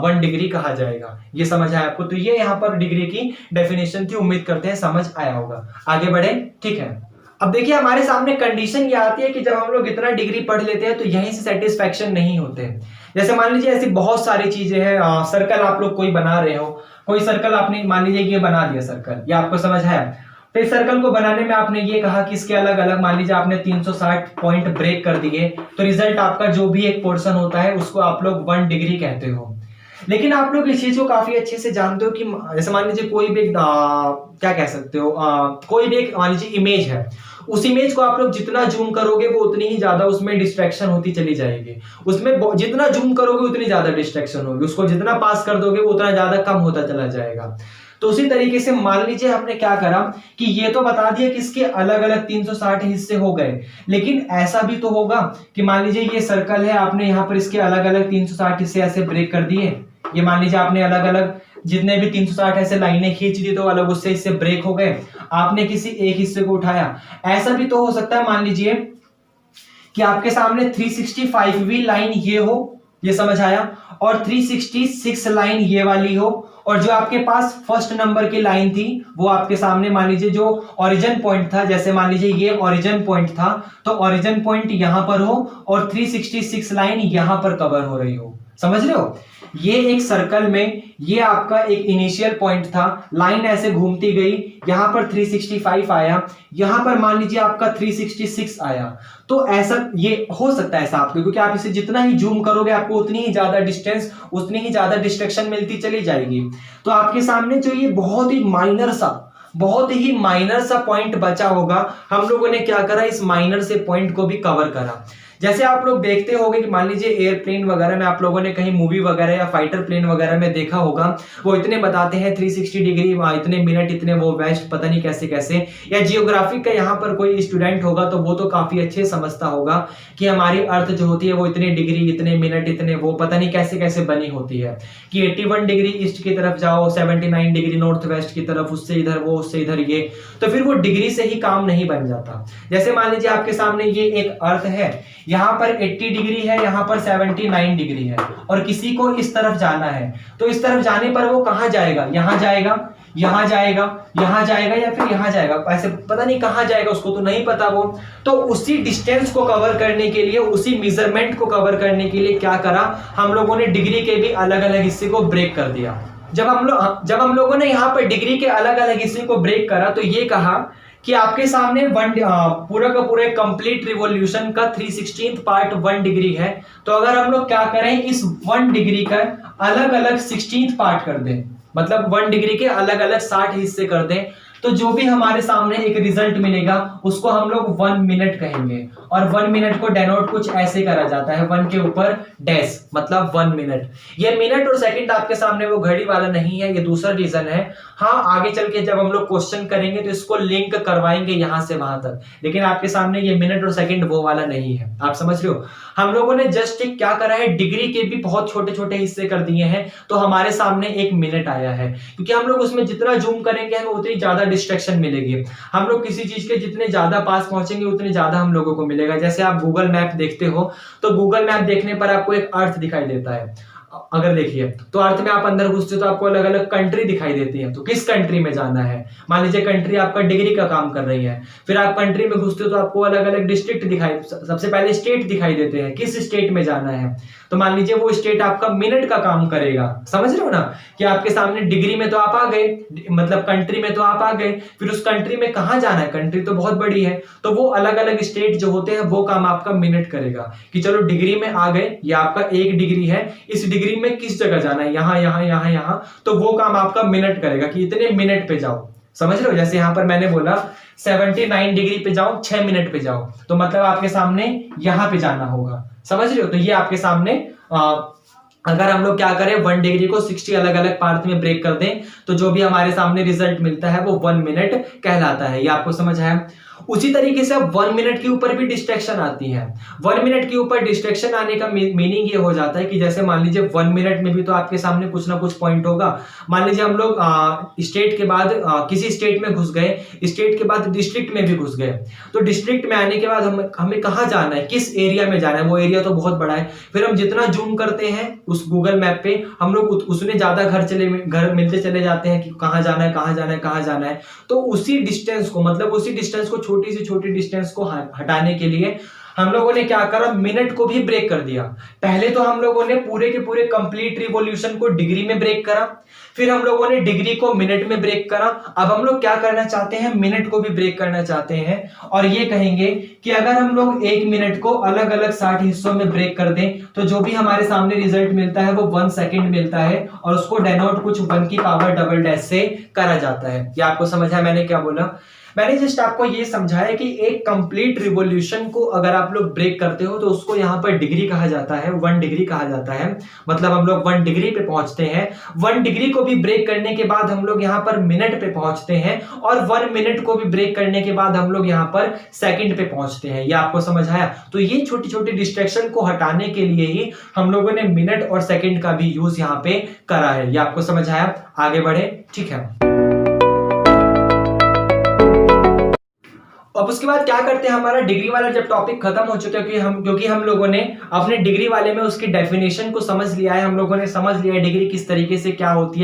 1 डिग्री कहा जाएगा। ये समझ आया आपको। तो ये यहाँ पर डिग्री की डेफिनेशन थी। उम्मीद करते हैं समझ आया होगा। आगे बढ़े, ठीक है। अब देखिए हमारे सामने कंडीशन ये आती है कि जब हम लोग इतना डिग्री पढ़ लेते हैं तो यहीं से सेटिस्फेक्शन नहीं होते। जैसे मान लीजिए ऐसी बहुत सारी चीजें हैं। सर्कल आप लोग कोई बना रहे हो, कोई सर्कल आपने मान लीजिए ये बना दिया सर्कल, ये आपको समझ है। तो इस सर्कल को बनाने में आपने ये कहा कि इसके अलग अलग मान लीजिए आपने 360 पॉइंट ब्रेक कर दिए, तो रिजल्ट आपका जो भी एक पोर्शन होता है उसको आप लोग 1 डिग्री कहते हो। लेकिन आप लोग इस चीज को काफी अच्छे से जानते हो कि जैसे मान लीजिए कोई भी क्या कह सकते हो, कोई भी एक मान लीजिए इमेज है, उस इमेज को आप लोग जितना जूम करोगे वो उतनी ही ज्यादा उसमें डिस्ट्रैक्शन होती चली जाएगी। उसमें जितना जूम करोगे उतनी ज्यादा डिस्ट्रैक्शन होगी, उसको जितना पास कर दोगे वो उतना ज्यादा कम होता चला जाएगा। तो उसी तरीके से मान लीजिए हमने क्या करा कि ये तो बता दिया कि इसके अलग अलग 360 हिस्से हो गए, लेकिन ऐसा भी तो होगा कि मान लीजिए ये सर्कल है, आपने यहाँ पर इसके अलग अलग 360 हिस्से ऐसे ब्रेक कर दिए। ये मान लीजिए आपने अलग अलग जितने भी 360 ऐसे लाइनें खींच दी तो अलग उससे हिस्से ब्रेक हो गए, आपने किसी एक हिस्से को उठाया। ऐसा भी तो हो सकता है मान लीजिए कि आपके सामने 365वीं लाइन ये हो, ये समझ आया, और 366 लाइन ये वाली हो, और जो आपके पास फर्स्ट नंबर की लाइन थी वो आपके सामने मान लीजिए जो ओरिजिन पॉइंट था, जैसे मान लीजिए ये ओरिजिन पॉइंट था, तो ओरिजिन पॉइंट यहां पर हो और 366 लाइन यहां पर कवर हो रही हो। समझ रहे हो? ये एक सर्कल में ये आपका एक इनिशियल पॉइंट था, लाइन ऐसे घूमती गई, यहां पर 365 आया, यहां पर मान लीजिए आपका 366 आया। तो ऐसा ये हो सकता है ऐसा आपको, क्योंकि आप इसे जितना ही जूम करोगे आपको उतनी ही ज्यादा डिस्टेंस, उतनी ही ज्यादा डिस्ट्रैक्शन मिलती चली जाएगी। तो आपके सामने जो ये बहुत ही माइनर सा पॉइंट बचा होगा, हम लोगों ने क्या करा, इस माइनर से पॉइंट को भी कवर करा। जैसे आप लोग देखते होंगे कि मान लीजिए एयरप्लेन वगैरह में आप लोगों ने कहीं मूवी वगैरह या फाइटर प्लेन वगैरह में देखा होगा, वो इतने बताते हैं 360 डिग्री, इतने मिनट, इतने वो वेस्ट, पता नहीं कैसे कैसे। या जियोग्राफी का यहाँ पर कोई स्टूडेंट होगा तो वो तो काफी अच्छे समझता होगा कि हमारी अर्थ जो होती है वो इतने डिग्री, इतने मिनट, इतने वो पता नहीं कैसे कैसे बनी होती है, कि 81 डिग्री ईस्ट की तरफ जाओ, 79 डिग्री नॉर्थ वेस्ट की तरफ, उससे इधर वो, उससे इधर ये। तो फिर वो डिग्री से ही काम नहीं बन जाता। जैसे मान लीजिए आपके सामने ये एक अर्थ है, यहाँ पर 80 डिग्री है, यहाँ पर 79 डिग्री है, और किसी को इस तरफ जाना है, तो इस तरफ जाने पर वो कहां जाएगा, यहां जाएगा, यहां जाएगा, यहां जाएगा, या फिर यहां जाएगा, ऐसे पता नहीं कहां जाएगा, उसको तो नहीं पता वो। तो उसी डिस्टेंस को कवर करने के लिए, उसी मेजरमेंट को कवर करने के लिए क्या करा, हम लोगों ने डिग्री के भी अलग अलग हिस्से को ब्रेक कर दिया। जब हम लोगों ने यहाँ पर डिग्री के अलग अलग हिस्से को ब्रेक करा, तो ये कहा कि आपके सामने पूरा का पूरा कंप्लीट रिवॉल्यूशन का 3/16 पार्ट 1 डिग्री है। तो अगर हम लोग क्या करें, इस 1 डिग्री का अलग अलग 16 पार्ट कर दें, मतलब 1 डिग्री के अलग अलग 60 हिस्से कर दें, तो जो भी हमारे सामने एक रिजल्ट मिलेगा उसको हम लोग 1 मिनट कहेंगे। और 1 मिनट को डेनोट कुछ ऐसे करा जाता है, 1 के ऊपर डैश, मतलब 1 मिनट। ये मिनट और सेकंड आपके सामने वो घड़ी वाला नहीं है, ये दूसरा रीजन है। हाँ, आगे चल के जब हम लोग क्वेश्चन करेंगे तो इसको लिंक करवाएंगे यहां से वहां तक, लेकिन आपके सामने ये मिनट और सेकंड वो वाला नहीं है। आप समझ रहे हो, हम लोगों ने जस्ट एक क्या करा है, डिग्री के भी बहुत छोटे छोटे हिस्से कर दिए हैं, तो हमारे सामने 1 मिनट आया है। क्योंकि हम लोग उसमें जितना जूम करेंगे हमें उतनी ज्यादा डिस्ट्रैक्शन मिलेगी। हम लोग किसी चीज के जितने ज्यादा पास पहुंचेंगे उतने ज्यादा हम लोगों को मिलेगा। जैसे आप गूगल मैप देखते हो, तो गूगल मैप देखने पर आपको एक अर्थ दिखाई देता है। अगर देखिए तो अर्थ में आप अंदर घुसते हो तो आपको अलग अलग कंट्री दिखाई देती है, तो किस कंट्री में जाना है। मान लीजिए कंट्री आपका डिग्री का काम कर रही है, फिर आप कंट्री में घुसते हो तो आपको अलग अलग डिस्ट्रिक्ट दिखाई, सबसे पहले स्टेट दिखाई देते हैं, किस स्टेट में जाना है। तो मान लीजिए वो स्टेट आपका मिनट का काम करेगा। समझ रहे हो ना, कि आपके सामने डिग्री में तो आप आ गए, मतलब कंट्री में तो आप आ गए, फिर उस कंट्री में कहां जाना है, कंट्री तो बहुत बड़ी है, तो वो अलग अलग स्टेट जो होते हैं वो काम आपका मिनट करेगा। कि चलो डिग्री में आ गए, ये आपका 1 डिग्री है, इस डिग्री में किस जगह जाना है, यहाँ यहाँ यहाँ यहाँ, तो वो काम आपका मिनट करेगा कि इतने मिनट पे जाओ। समझ रहे हो, जैसे यहाँ पर मैंने बोला 79 डिग्री पे जाओ, 6 मिनट पे जाओ, तो मतलब आपके सामने यहाँ पे जाना होगा। समझ रहे हो, तो ये आपके सामने अगर हम लोग क्या करें, 1 डिग्री को 60 अलग अलग पार्ट में ब्रेक कर दें, तो जो भी हमारे सामने रिजल्ट मिलता है वो 1 मिनट कहलाता है। ये आपको समझ आया। उसी तरीके से अब 1 मिनट के ऊपर भी डिस्ट्रैक्शन आती है। 1 मिनट के ऊपर डिस्ट्रैक्शन आने का मीनिंग ये हो जाता है कि जैसे मान लीजिए 1 मिनट में भी तो आपके सामने कुछ ना कुछ पॉइंट होगा। मान लीजिए हम लोग स्टेट के बाद किसी स्टेट में घुस गए, स्टेट के बाद डिस्ट्रिक्ट में भी घुस गए, तो डिस्ट्रिक्ट में आने के बाद हमें कहाँ जाना है, किस एरिया में जाना है, वो एरिया तो बहुत बड़ा है। फिर हम जितना जूम करते हैं उस गूगल मैप पे, हम लोग उसमें ज्यादा घर मिलते चले जाते हैं कि कहाँ जाना है, कहाँ जाना है, कहाँ जाना है। तो उसी डिस्टेंस को, मतलब उसी डिस्टेंस को, छोटी से छोटी डिस्टेंस को हटाने के लिए हम लोगों ने क्या करा, मिनट को भी ब्रेक कर दिया। पहले तो हम लोगों ने पूरे के पूरे कंप्लीट रिवॉल्यूशन को डिग्री में ब्रेक करा, फिर हम लोगों ने डिग्री को मिनट में ब्रेक करा। अब हम लोग क्या करना चाहते हैं, मिनट को भी ब्रेक करना चाहते हैं, और ये कहेंगे कि अगर हम लोग 1 मिनट को अलग अलग 60 हिस्सों में ब्रेक कर दें, तो जो भी हमारे सामने रिजल्ट मिलता है वो 1 सेकेंड मिलता है, और उसको डेनोट कुछ 1 की पावर डबल डैश से करा जाता है। ये आपको समझ है मैंने क्या बोला। मैंने जस्ट आपको ये समझाया कि एक कंप्लीट रिवॉल्यूशन को अगर आप लोग ब्रेक करते हो तो उसको यहाँ पर डिग्री कहा जाता है, 1 डिग्री कहा जाता है। मतलब हम लोग 1 डिग्री पे पहुंचते हैं, 1 डिग्री को भी ब्रेक करने के बाद हम लोग यहाँ पर मिनट पे पहुंचते हैं, और 1 मिनट को भी ब्रेक करने के बाद हम लोग यहाँ पर सेकंड पे पहुंचते हैं। ये आपको समझ आया। तो ये छोटी छोटी डिस्ट्रैक्शन को हटाने के लिए ही हम लोगों ने मिनट और सेकंड का भी यूज यहाँ पे करा है। ये आपको समझ आया। आगे बढ़े, ठीक है। अब उसके बाद क्या करते हैं, हमारा डिग्री वाला जब टॉपिक खत्म हो चुका है, क्योंकि हम लोगों ने अपने डिग्री वाले में उसकी डेफिनेशन को समझ लिया है, हम लोगों ने समझ लिया है डिग्री किस तरीके से क्या होती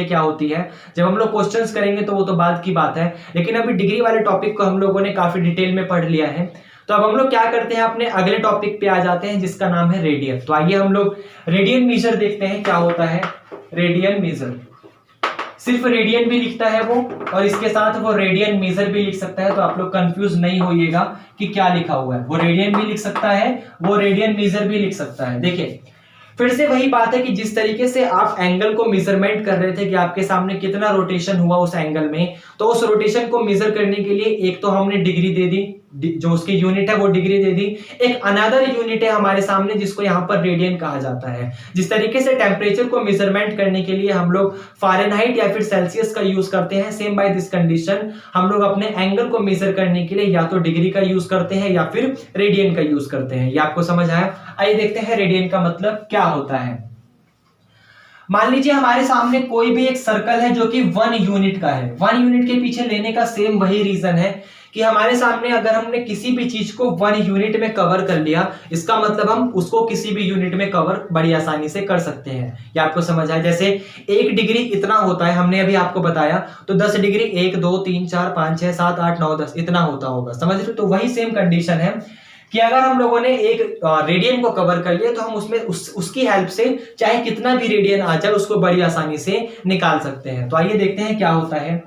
है। जब हम लोग क्वेश्चंस करेंगे तो वो तो बाद की बात है, लेकिन अभी डिग्री वाले टॉपिक को हम लोगों ने काफी डिटेल में पढ़ लिया है। तो अब हम लोग क्या करते हैं, अपने अगले टॉपिक पे आ जाते हैं जिसका नाम है रेडियन। तो आइए हम लोग रेडियन मीजर देखते हैं क्या होता है रेडियन मीजर। सिर्फ रेडियन भी लिखता है वो, और इसके साथ वो रेडियन मीजर भी लिख सकता है, तो आप लोग कंफ्यूज नहीं होइएगा कि क्या लिखा हुआ है। वो रेडियन भी लिख सकता है, वो रेडियन मीजर भी लिख सकता है। देखिए फिर से वही बात है कि जिस तरीके से आप एंगल को मेजरमेंट कर रहे थे कि आपके सामने कितना रोटेशन हुआ उस एंगल में, तो उस रोटेशन को मेजर करने के लिए एक तो हमने डिग्री दे दी, जो उसकी यूनिट है वो डिग्री दे दी। एक अनदर यूनिट है हमारे सामने जिसको यहाँ पर रेडियन कहा जाता है। जिस तरीके से टेम्परेचर को मेजरमेंट करने के लिए हम लोग फारेनहाइट या फिर सेल्सियस का यूज करते हैं, सेम बाय दिस कंडीशन हम लोग अपने एंगल को मेजर करने के लिए या तो डिग्री का यूज करते हैं या फिर रेडियन का यूज करते हैं। ये आपको समझ आया? आइए देखते हैं रेडियन का मतलब क्या होता है। मान लीजिए हमारे सामने कोई भी एक सर्कल है जो कि 1 यूनिट का है। 1 यूनिट के पीछे लेने का सेम वही रीजन है कि हमारे सामने अगर हमने किसी भी चीज को 1 यूनिट में कवर कर लिया, इसका मतलब हम उसको किसी भी यूनिट में कवर बड़ी आसानी से कर सकते हैं। ये आपको समझ आया? जैसे 1 डिग्री इतना होता है, हमने अभी आपको बताया, तो 10 डिग्री 1 2 3 4 5 6 7 8 9 10 इतना होता होगा। समझ रहे हो? तो वही सेम कंडीशन है कि अगर हम लोगों ने एक रेडियन को कवर कर लिया तो हम उसमें उसकी हेल्प से चाहे कितना भी रेडियन आ जाए उसको बड़ी आसानी से निकाल सकते हैं। तो आइए देखते हैं क्या होता है।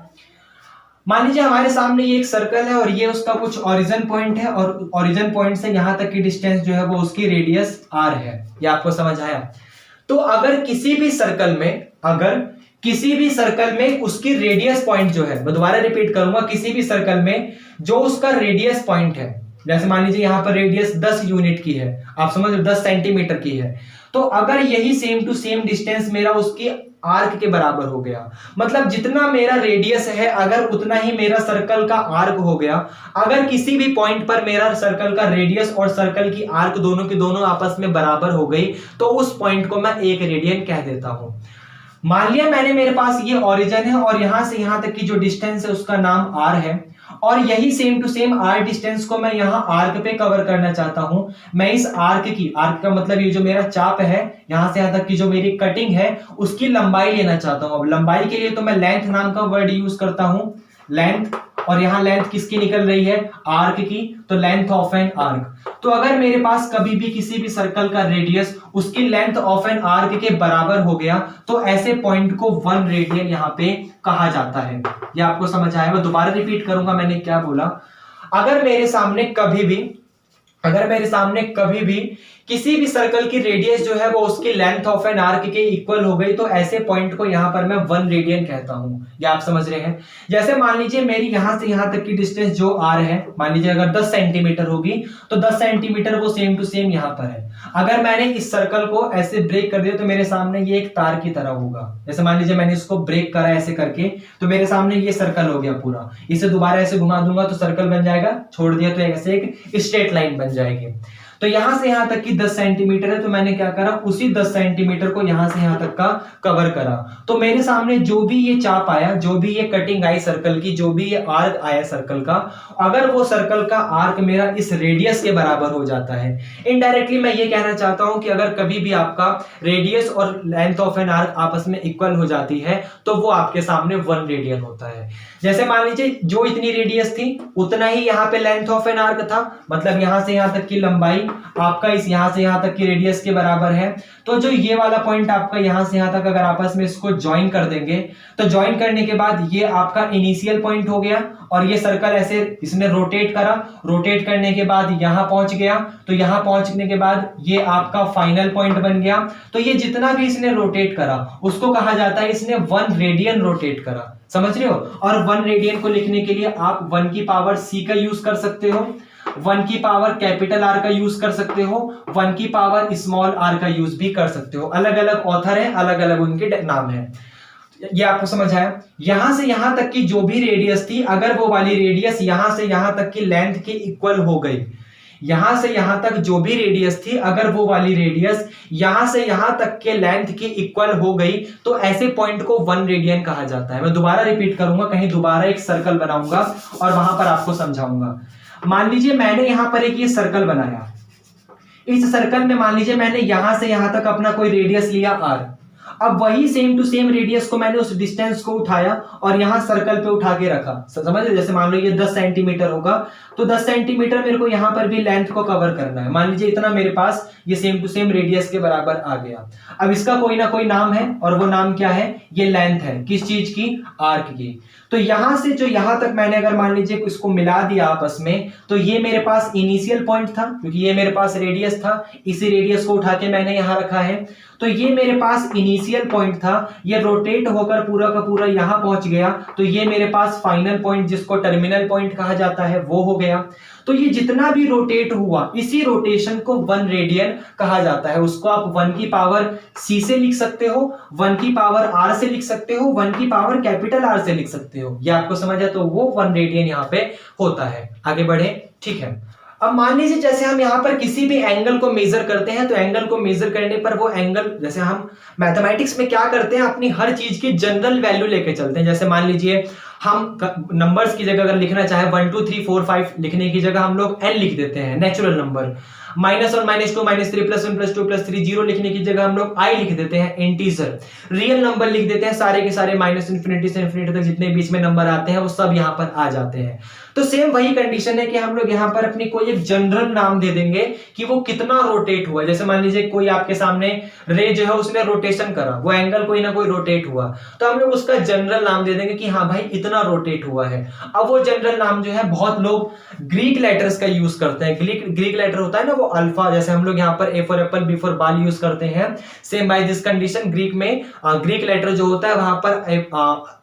मान लीजिए हमारे सामने ये एक सर्कल है और ये उसका कुछ ओरिजिन पॉइंट है और ओरिजिन पॉइंट से यहां तक की डिस्टेंस जो है वो उसकी रेडियस r है। ये आपको समझ आया? तो अगर किसी भी सर्कल में उसकी रेडियस पॉइंट जो है, मैं दोबारा रिपीट करूंगा, किसी भी सर्कल में जो उसका रेडियस पॉइंट है, जैसे मान लीजिए यहां पर रेडियस 10 यूनिट की है, आप समझ लो 10 सेंटीमीटर की है, तो अगर यही सेम टू सेम डिस्टेंस मेरा उसकी आर्क के बराबर हो गया, मतलब जितना मेरा रेडियस है अगर उतना ही मेरा सर्कल का आर्क हो गया, अगर किसी भी पॉइंट पर मेरा सर्कल का रेडियस और सर्कल की आर्क दोनों की दोनों आपस में बराबर हो गई, तो उस पॉइंट को मैं 1 रेडियन कह देता हूं। मान लिया मेरे पास ये ओरिजिन है और यहां से यहां तक की जो डिस्टेंस है उसका नाम r है, और यही same to same r distance को मैं यहां आर्क पे कवर करना चाहता हूं। मैं इस आर्क का मतलब ये जो मेरा चाप है, यहां से यहां तक की जो मेरी कटिंग है उसकी लंबाई लेना चाहता हूं। अब लंबाई के लिए तो मैं लेंथ नाम का वर्ड यूज करता हूं, लेंथ, और यहां लेंथ किसकी निकल रही है? आर्क की, तो लेंथ ऑफ एन आर्क। तो अगर मेरे पास कभी भी किसी भी सर्कल का रेडियस उसकी लेंथ ऑफ एन आर्क के बराबर हो गया तो ऐसे पॉइंट को 1 रेडियन यहां पे कहा जाता है। ये आपको समझ आया? मैं दोबारा रिपीट करूंगा मैंने क्या बोला। अगर मेरे सामने कभी भी किसी भी सर्कल की रेडियस जो है वो उसकी लेंथ ऑफ एन आर्क के इक्वल हो गई तो ऐसे पॉइंट को यहां पर मैं 1 रेडियन कहता हूं। ये आप समझ रहे हैं? जैसे मान लीजिए मेरी यहां से यहां तक की डिस्टेंस जो r है, मान लीजिए अगर 10 सेंटीमीटर होगी तो 10 सेंटीमीटर वो सेम टू सेम यहां पर है। अगर मैंने इस सर्कल को ऐसे ब्रेक कर दिया तो मेरे सामने ये एक तार की तरह होगा। जैसे मान लीजिए मैंने इसको ब्रेक करा ऐसे करके तो मेरे सामने ये सर्कल हो गया पूरा। इसे दोबारा ऐसे घुमा दूंगा तो सर्कल बन जाएगा, छोड़ दिया तो ऐसे एक स्ट्रेट लाइन बन जाएगी। तो यहां से यहां तक की 10 सेंटीमीटर है, तो मैंने क्या करा, उसी 10 सेंटीमीटर को यहां से यहां तक का कवर करा। तो मेरे सामने जो भी ये चाप आया, जो भी ये कटिंग आई सर्कल की, जो भी ये आर्क आया सर्कल का, अगर वो सर्कल का आर्क मेरा इस रेडियस के बराबर हो जाता है, इनडायरेक्टली मैं ये कहना चाहता हूं कि अगर कभी भी आपका रेडियस और लेंथ ऑफ एन आर्क आपस में इक्वल हो जाती है तो वो आपके सामने 1 रेडियन होता है। जैसे मान लीजिए जो इतनी रेडियस थी उतना ही यहाँ पे लेंथ ऑफ एन आर्क था, मतलब यहां से यहां तक की लंबाई आपका इस यहां से यहां तक की रेडियस के बराबर है। तो जो ये वाला पॉइंट आपका यहां से यहां तक अगर आपस में इसको ज्वाइन कर देंगे तो ज्वाइन करने के बाद ये आपका इनिशियल पॉइंट हो गया, और ये सर्कल ऐसे इसने रोटेट करा, रोटेट करने के बाद यहां पहुंच गया, तो यहां पहुंचने के बाद ये आपका फाइनल पॉइंट बन गया। तो ये जितना भी इसने रोटेट करा उसको कहा जाता है इसने 1 रेडियन रोटेट करा। समझ रहे हो? और 1 रेडियन को लिखने के लिए आप 1 की पावर c का यूज कर सकते हो, 1 की पावर कैपिटल R का यूज कर सकते हो, 1 की पावर स्मॉल r का यूज भी कर सकते हो। अलग अलग ऑथर है, अलग अलग उनके नाम है। ये आपको समझ आया? यहां से यहां तक की जो भी रेडियस थी, अगर वो वाली रेडियस यहां से यहां तक की लेंथ के इक्वल हो गई, यहां से यहां तक जो भी रेडियस थी अगर वो वाली रेडियस यहां से यहां तक के लेंथ की इक्वल हो गई तो ऐसे पॉइंट को 1 रेडियन कहा जाता है। मैं दोबारा रिपीट करूंगा, कहीं दोबारा एक सर्कल बनाऊंगा और वहां पर आपको समझाऊंगा। मान लीजिए मैंने यहां पर एक ये सर्कल बनाया, इस सर्कल में मान लीजिए मैंने यहां से यहां तक अपना कोई रेडियस लिया r। अब वही सेम टू सेम रेडियस को मैंने उस डिस्टेंस को उठाया और यहां सर्कल पे उठा के रखा। समझ रहे? जैसे मान लो ये 10 सेंटीमीटर होगा तो 10 सेंटीमीटर मेरे को यहां पर भी लेंथ को कवर करना है। मान लीजिए इतना मेरे पास ये सेम टू सेम रेडियस के बराबर आ गया। अब इसका कोई ना कोई नाम है और वो नाम क्या है? ये लेंथ है। किस चीज की? आर्क की। तो यहां से जो यहां तक मैंने अगर मान लीजिए इसको मिला दिया आपस में, तो ये मेरे पास इनिशियल पॉइंट था क्योंकि ये मेरे पास रेडियस था, इसी रेडियस को उठा के मैंने यहां रखा है। तो ये मेरे पास इनिशियल पॉइंट था, ये रोटेट होकर पूरा का पूरा यहां पहुंच गया, तो ये मेरे पास फाइनल पॉइंट जिसको टर्मिनल पॉइंट कहा जाता है वो हो गया। तो ये जितना भी रोटेट हुआ इसी रोटेशन को 1 रेडियन कहा जाता है। उसको आप 1 की पावर c से लिख सकते हो, 1 की पावर r से लिख सकते हो, 1 की पावर कैपिटल R से लिख सकते हो। ये आपको समझ है, तो वो 1 रेडियन यहाँ पे होता है। आगे बढ़े, ठीक है। अब मान लीजिए जैसे हम यहाँ पर किसी भी एंगल को मेजर करते हैं, तो एंगल को मेजर करने पर वो एंगल, जैसे हम मैथमेटिक्स में क्या करते हैं, अपनी हर चीज की जनरल वैल्यू लेके चलते हैं। जैसे मान लीजिए हम नंबर्स की जगह अगर लिखना चाहे 1 2 3 4 5 लिखने की जगह हम लोग n लिख देते हैं, नेचुरल नंबर। -1 -2 -3 +1 +2 +3 0 लिखने की जगह हम लोग i लिख देते हैं, इंटीजर। रियल नंबर लिख देते हैं, सारे के सारे -∞ से ∞ तक जितने बीच में नंबर आते हैं वो सब यहाँ पर आ जाते हैं। तो सेम वही कंडीशन है कि हम लोग यहाँ पर अपनी कोई एक जनरल नाम दे देंगे कि वो कितना रोटेट हुआ है। जैसे मान लीजिए कोई आपके सामने रे जो है उसने रोटेशन करा, वो एंगल कोई ना कोई रोटेट हुआ, तो हम लोग उसका जनरल नाम दे देंगे कि हाँ भाई इतना रोटेट हुआ है। अब वो जनरल नाम जो है बहुत लोग ग्रीक लेटर्स का यूज करते हैं। ग्रीक लेटर होता है ना वो अल्फा, जैसे हम लोग यहाँ पर A for apple, B for ball use करते हैं। Same by this condition Greek में ग्रीक लेटर जो होता है वहां पर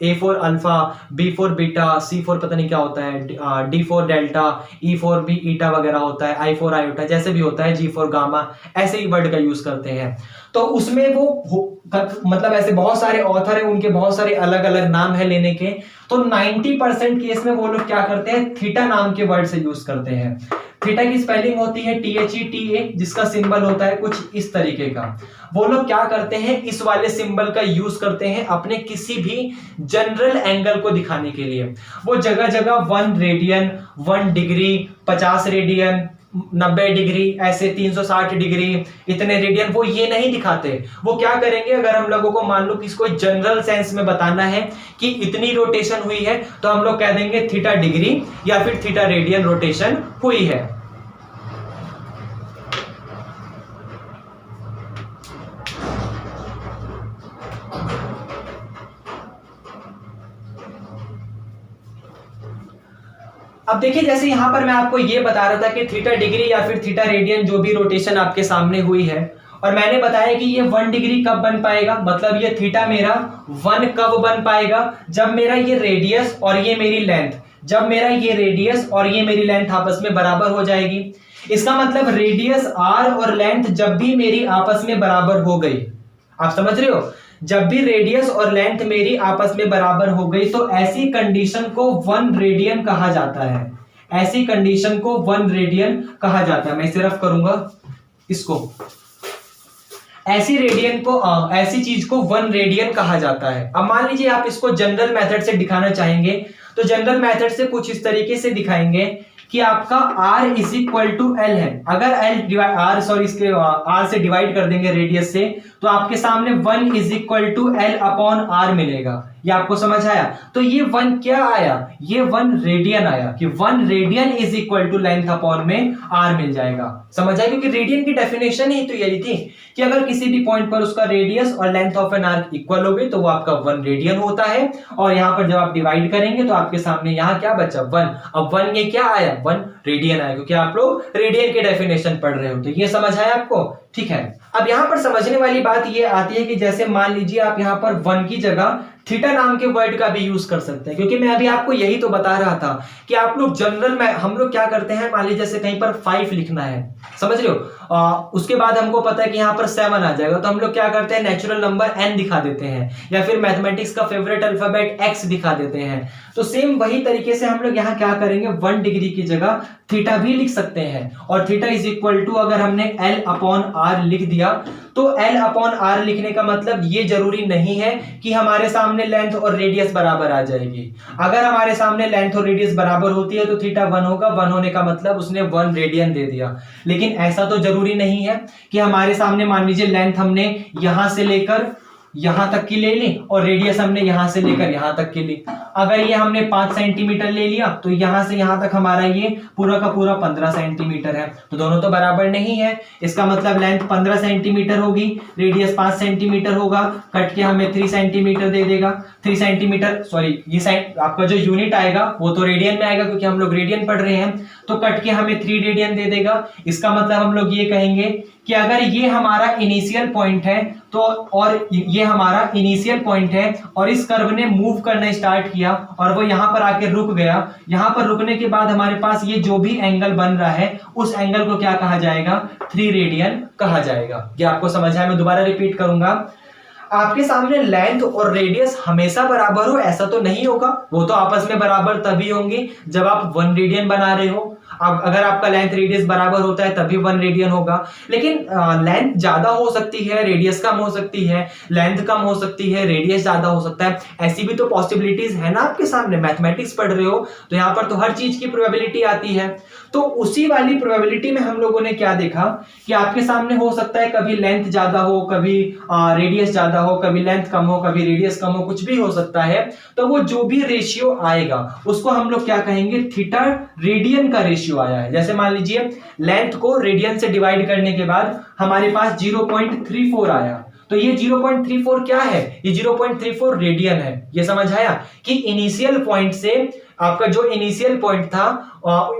A for alpha, B for beta, C for पता नहीं क्या होता है, D for delta, E for B eta वगैरह होता है, I फॉर आयोटा जैसे भी होता है, G फॉर गामा, ऐसे ही वर्ड का यूज करते हैं। तो उसमें वो मतलब ऐसे बहुत सारे ऑथर हैं, उनके बहुत सारे अलग अलग नाम है लेने के। तो 90% केस में वो लोग क्या करते हैं, थीटा नाम के वर्ड से यूज करते हैं। थीटा की स्पेलिंग होती है THETA, जिसका सिंबल होता है कुछ इस तरीके का। वो लोग क्या करते हैं, इस वाले सिंबल का यूज करते हैं अपने किसी भी जनरल एंगल को दिखाने के लिए। वो जगह जगह 1 रेडियन, 1 डिग्री, 50 रेडियन, 90 डिग्री, ऐसे 360 डिग्री, इतने रेडियन, वो ये नहीं दिखाते। वो क्या करेंगे, अगर हम लोगों को मान लो कि इसको जनरल सेंस में बताना है कि इतनी रोटेशन हुई है, तो हम लोग कह देंगे थीटा डिग्री या फिर थीटा रेडियन रोटेशन हुई है। अब देखिए जैसे यहां पर मैं आपको ये बता रहा था कि थीटा डिग्री या फिर थीटा रेडियन जो भी रोटेशन आपके सामने हुई है, और मैंने बताया कि ये 1 डिग्री कब बन पाएगा, मतलब ये थीटा मेरा 1 कब बन पाएगा, जब मेरा ये रेडियस और ये मेरी लेंथ, जब मेरा ये रेडियस और ये मेरी लेंथ आपस में बराबर हो जाएगी। इसका मतलब रेडियस r और लेंथ जब भी मेरी आपस में बराबर हो गई, आप समझ रहे हो, जब भी रेडियस और लेंथ मेरी आपस में बराबर हो गई, तो ऐसी कंडीशन को 1 रेडियन कहा जाता है। ऐसी कंडीशन को 1 रेडियन कहा जाता है। मैं इसे रफ करूंगा इसको, ऐसी चीज को 1 रेडियन कहा जाता है। अब मान लीजिए आप इसको जनरल मेथड से दिखाना चाहेंगे, तो जनरल मेथड से कुछ इस तरीके से दिखाएंगे कि आपका r is equal to l है। अगर r से डिवाइड कर देंगे रेडियस से, तो आपके सामने 1 is equal to l upon r मिलेगा। ये आपको समझ आया? तो ये 1 क्या आया, ये 1 रेडियन आया, कि 1 radian is equal to length upon में r मिल जाएगा। समझ आया? क्योंकि रेडियन की डेफिनेशन ही तो यही थी कि अगर किसी भी पॉइंट पर उसका रेडियस और length of an arc equal हो गई तो वो आपका 1 रेडियन होता है। और यहाँ पर जब आप डिवाइड करेंगे तो आपके सामने यहाँ क्या बचा, 1। अब 1 ये क्या आया, 1 रेडियन आया, क्योंकि आप लोग रेडियन की डेफिनेशन पढ़ रहे हो। तो ये समझ आया आपको? ठीक है। अब यहाँ पर समझने वाली बात ये आती है कि जैसे मान लीजिए आप यहाँ पर 1 की जगह थीटा नाम के वर्ड का भी यूज कर सकते हैं, क्योंकि मैं अभी आपको यही तो बता रहा था कि आप लोग जनरल में हम लोग क्या करते हैं, मान लीजिए जैसे कहीं पर 5 लिखना है, समझ रहे हो, उसके बाद हमको पता है कि यहाँ पर 7 आ जाएगा, तो हम लोग क्या करते हैं, नेचुरल नंबर n दिखा देते हैं, या फिर मैथमेटिक्स का फेवरेट अल्फाबेट x दिखा देते हैं। तो सेम वही तरीके से हम लोग यहाँ क्या करेंगे, 1 डिग्री की जगह थीटा भी लिख सकते हैं। और थीटा इज इक्वल टू अगर हमने l अपॉन r लिख दिया, तो l अपॉन r लिखने का मतलब ये जरूरी नहीं है कि हमारे सामने लेंथ और रेडियस बराबर आ जाएगी। अगर हमारे सामने लेंथ और रेडियस बराबर होती है तो थीटा 1 होगा, 1 होने का मतलब उसने 1 रेडियन दे दिया। लेकिन ऐसा तो जरूरी नहीं है कि हमारे सामने मान लीजिए लेंथ हमने यहां से लेकर यहां तक की ले ली और रेडियस हमने यहां से लेकर यहां तक की ली। अगर ये हमने 5 सेंटीमीटर ले लिया तो यहां से यहां तक हमारा ये पूरा का पूरा 15 सेंटीमीटर है, तो दोनों तो बराबर नहीं है। इसका मतलब लेंथ 15 सेंटीमीटर होगी, रेडियस 5 सेंटीमीटर होगा, कट के हमें 3 सेंटीमीटर दे देगा। 3 सेंटीमीटर सॉरी ये आपका जो यूनिट आएगा वो तो रेडियन में आएगा, क्योंकि हम लोग रेडियन पढ़ रहे हैं, तो कट के हमें 3 रेडियन दे देगा। इसका मतलब हम लोग ये कहेंगे कि अगर ये हमारा इनिशियल पॉइंट है तो और ये हमारा इनिशियल पॉइंट है और इस कर्व ने मूव करना स्टार्ट किया और वो यहां पर आके रुक गया। यहां पर रुकने के बाद हमारे पास ये जो भी एंगल बन रहा है उस एंगल को क्या कहा जाएगा, 3 रेडियन कहा जाएगा। ये आपको समझ आया, मैं दोबारा रिपीट करूंगा। आपके सामने लेंथ और रेडियस हमेशा बराबर हो ऐसा तो नहीं होगा, वो तो आपस में बराबर तभी होंगी जब आप 1 रेडियन बना रहे हो। अब अगर आपका लेंथ रेडियस बराबर होता है तभी 1 रेडियन होगा, लेकिन लेंथ ज्यादा हो सकती है, रेडियस कम हो सकती है, लेंथ कम हो सकती है, रेडियस ज्यादा हो सकता है, ऐसी भी तो पॉसिबिलिटीज है ना आपके सामने। मैथमेटिक्स पढ़ रहे हो तो यहाँ पर तो हर चीज की प्रोबेबिलिटी आती है। तो उसी वाली प्रोबेबिलिटी में हम लोगों ने क्या देखा कि आपके सामने हो सकता है कभी लेंथ ज्यादा हो, कभी रेडियस ज्यादा हो, कभी लेंथ कम हो, कभी रेडियस कम हो, कुछ भी हो सकता है। तो वो जो भी रेशियो आएगा उसको हम लोग क्या कहेंगे, थीटा रेडियन का रेशियो आया है। जैसे मान लीजिए लेंथ को रेडियन से डिवाइड करने के बाद हमारे पास 0.34 आया, तो ये 0.34 क्या है, ये 0.34 रेडियन है। ये समझ आया कि इनिशियल पॉइंट से आपका जो इनिशियल पॉइंट था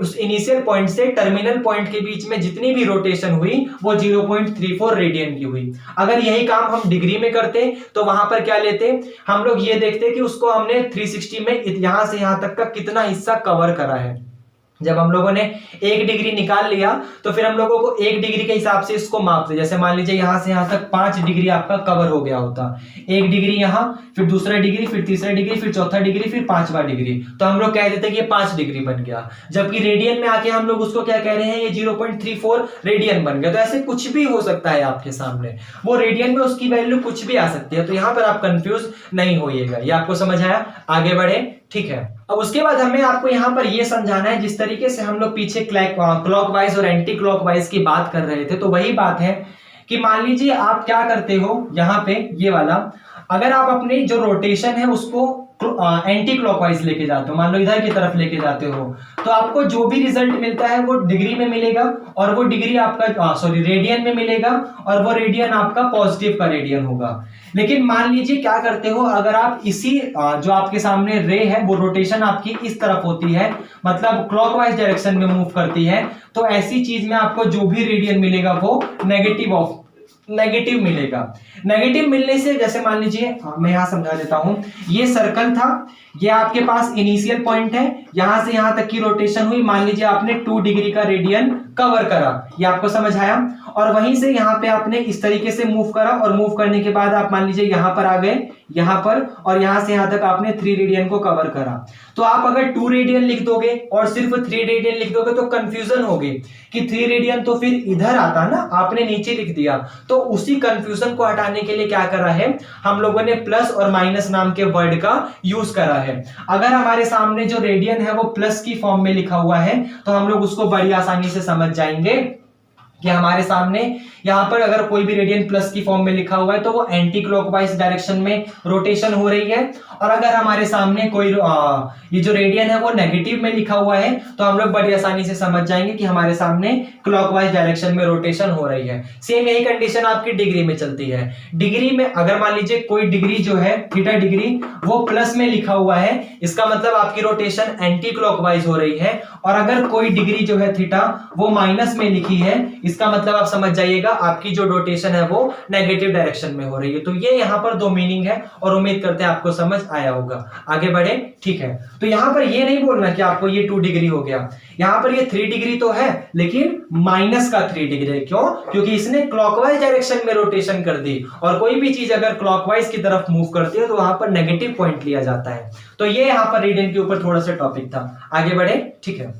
उस इनिशियल पॉइंट से टर्मिनल पॉइंट के बीच में जितनी भी रोटेशन हुई वो 0.34 रेडियन की हुई। अगर यही काम हम डिग्री में करते तो वहां पर क्या लेते, हम लोग ये देखते कि उसको हमने 360 में यहां से यहां तक का कितना हिस्सा कवर करा है। जब हम लोगों ने 1 डिग्री निकाल लिया तो फिर हम लोगों को 1 डिग्री के हिसाब से इसको मापते। जैसे मान लीजिए यहां से यहां तक 5 डिग्री आपका कवर हो गया होता, 1 डिग्री यहां, फिर दूसरा डिग्री, फिर तीसरा डिग्री, फिर चौथा डिग्री, फिर 5वां डिग्री, तो हम लोग कह देते कि ये 5 डिग्री बन गया। जबकि रेडियन में आके हम लोग उसको क्या कह रहे हैं, ये 0.34 रेडियन बन गया। तो ऐसे कुछ भी हो सकता है आपके सामने, वो रेडियन में उसकी वैल्यू कुछ भी आ सकती है। तो यहां पर आप कंफ्यूज नहीं होइएगा। ये आपको समझ आया, आगे बढ़े, ठीक है। अब उसके बाद हमें आपको यहां पर यह समझाना है, जिस तरीके से हम लोग पीछे क्लॉकवाइज और एंटी क्लॉकवाइज की बात कर रहे थे, तो वही बात है कि मान लीजिए आप क्या करते हो यहां पे ये वाला, अगर आप अपनी जो रोटेशन है उसको एंटी क्लॉकवाइज लेके जाते हो, मान लो इधर की तरफ लेके जाते हो, तो आपको जो भी रिजल्ट मिलता है वो डिग्री में मिलेगा और वो डिग्री आपका रेडियन में मिलेगा और वो रेडियन आपका पॉजिटिव का रेडियन होगा। लेकिन मान लीजिए क्या करते हो, अगर आप इसी जो आपके सामने रे है वो रोटेशन आपकी इस तरफ होती है, मतलब क्लॉकवाइज डायरेक्शन में मूव करती है, तो ऐसी चीज में आपको जो भी रेडियन मिलेगा वो नेगेटिव मिलेगा। नेगेटिव मिलने से जैसे मान लीजिए मैं यहां समझा देता हूं, ये सर्कल था, ये आपके पास इनिशियल पॉइंट है, यहां से यहां तक की रोटेशन हुई, मान लीजिए आपने 2 डिग्री का रेडियन कवर करा, ये आपको समझ आया। और वहीं से यहां पे आपने इस तरीके से मूव करा और मूव करने के बाद आप मान लीजिए यहां पर आ गए, यहां पर, और यहां से यहां तक आपने 3 रेडियन को कवर करा। तो आप अगर 2 रेडियन लिख दोगे और सिर्फ 3 रेडियन लिख दोगे तो कंफ्यूजन होगी कि 3 रेडियन तो फिर इधर आता ना, आपने नीचे लिख दिया। तो उसी कंफ्यूजन को हटाने के लिए क्या करा है हम लोगों ने, प्लस और माइनस नाम के वर्ड का यूज करा है। अगर हमारे सामने जो रेडियन है वो प्लस की फॉर्म में लिखा हुआ है तो हम लोग उसको बड़ी आसानी से समझ जाएंगे कि हमारे सामने यहां पर अगर कोई भी रेडियन प्लस की फॉर्म में लिखा हुआ है तो वो एंटी क्लॉकवाइज डायरेक्शन में रोटेशन हो रही है। और अगर हमारे सामने कोई ये जो रेडियन है वो नेगेटिव में लिखा हुआ है तो हम लोग बड़ी आसानी से समझ जाएंगे कि हमारे सामने क्लॉकवाइज डायरेक्शन में रोटेशन हो रही है। सेम यही कंडीशन आपकी डिग्री में चलती है। डिग्री में अगर मान लीजिए कोई डिग्री जो है थीटा डिग्री वो प्लस में लिखा हुआ है, इसका मतलब आपकी रोटेशन एंटी क्लॉकवाइज हो रही है। और अगर कोई डिग्री जो है थीटा वो माइनस में लिखी है, इसका मतलब आप समझ जाइएगा आपकी जो रोटेशन है वो नेगेटिव डायरेक्शन में हो रही है। तो ये यहाँ पर 2 मीनिंग है और उम्मीद करते हैं आपको समझ आया होगा। आगे बढ़े, ठीक है। तो यहां पर ये नहीं बोलना कि आपको ये 2 डिग्री हो गया, यहां पर ये 3 डिग्री तो है लेकिन माइनस का 3 डिग्री। क्यों? क्योंकि इसने क्लॉकवाइज डायरेक्शन में रोटेशन कर दी और कोई भी चीज अगर क्लॉकवाइज की तरफ मूव करती है तो वहां पर नेगेटिव पॉइंट लिया जाता है। तो ये यहां पर रेडियन के ऊपर थोड़ा सा टॉपिक था। आगे बढ़े, ठीक है।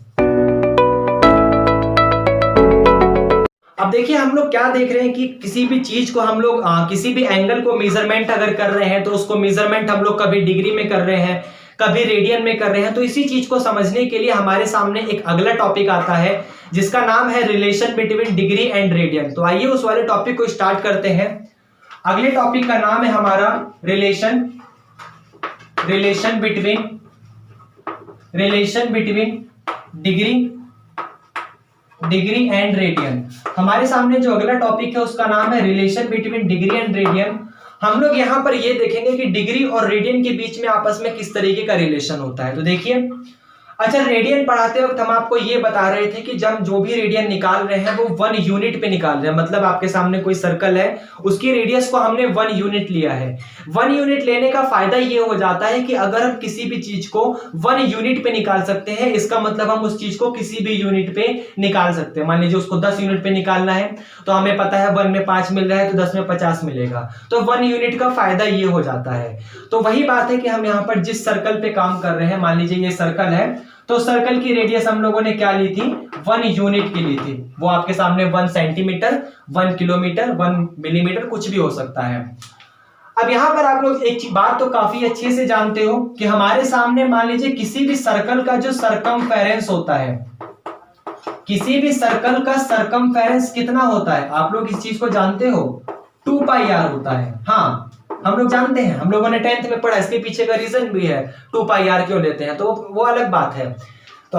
अब देखिए हम लोग क्या देख रहे हैं कि किसी भी चीज को हम लोग किसी भी एंगल को मेजरमेंट अगर कर रहे हैं तो उसको मेजरमेंट हम लोग कभी डिग्री में कर रहे हैं, कभी रेडियन में कर रहे हैं। तो इसी चीज को समझने के लिए हमारे सामने एक अगला टॉपिक आता है जिसका नाम है relation between degree and radian. तो आइए उस वाले टॉपिक को स्टार्ट करते हैं। अगले टॉपिक का नाम है हमारा relation between degree and radian. हमारे सामने जो अगला टॉपिक है उसका नाम है relation between degree and radian. हम लोग यहां पर ये देखेंगे कि डिग्री और रेडियन के बीच में आपस में किस तरीके का रिलेशन होता है। तो देखिए अच्छा, रेडियन पढ़ाते वक्त हम आपको ये बता रहे थे कि जब जो भी रेडियन निकाल रहे हैं वो 1 यूनिट पे निकाल रहे हैं। मतलब आपके सामने कोई सर्कल है, उसकी रेडियस को हमने 1 यूनिट लिया है। 1 यूनिट लेने का फायदा ये हो जाता है कि अगर हम किसी भी चीज को 1 यूनिट पे निकाल सकते हैं, इसका मतलब हम उस चीज को किसी भी यूनिट पे निकाल सकते हैं। मान लीजिए उसको 10 यूनिट पे निकालना है, तो हमें पता है 1 में 5 मिल रहा है तो 10 में 50 मिलेगा, तो 1 यूनिट का फायदा ये हो जाता है। तो वही बात है कि हम यहाँ पर जिस सर्कल पे काम कर रहे हैं, मान लीजिए ये सर्कल है, तो सर्कल की रेडियस हम लोगों ने क्या ली थी, 1 यूनिट की ली थी। वो आपके सामने 1 सेंटीमीटर, 1 किलोमीटर, 1 मिलीमीटर कुछ भी हो सकता है। अब यहां पर आप लोग एक बात तो काफी अच्छे से जानते हो कि हमारे सामने मान लीजिए किसी भी सर्कल का जो सरकमफेरेंस होता है, किसी भी सर्कल का सरकमफेरेंस कितना होता है, आप लोग इस चीज को जानते हो, 2 पाई आर होता है। हाँ, हम लोग जानते हैं, हम लोगों ने 10th में पढ़ा, इसके पीछे का रीजन भी है 2 पाई आर क्यों लेते हैं, तो वो अलग बात है। तो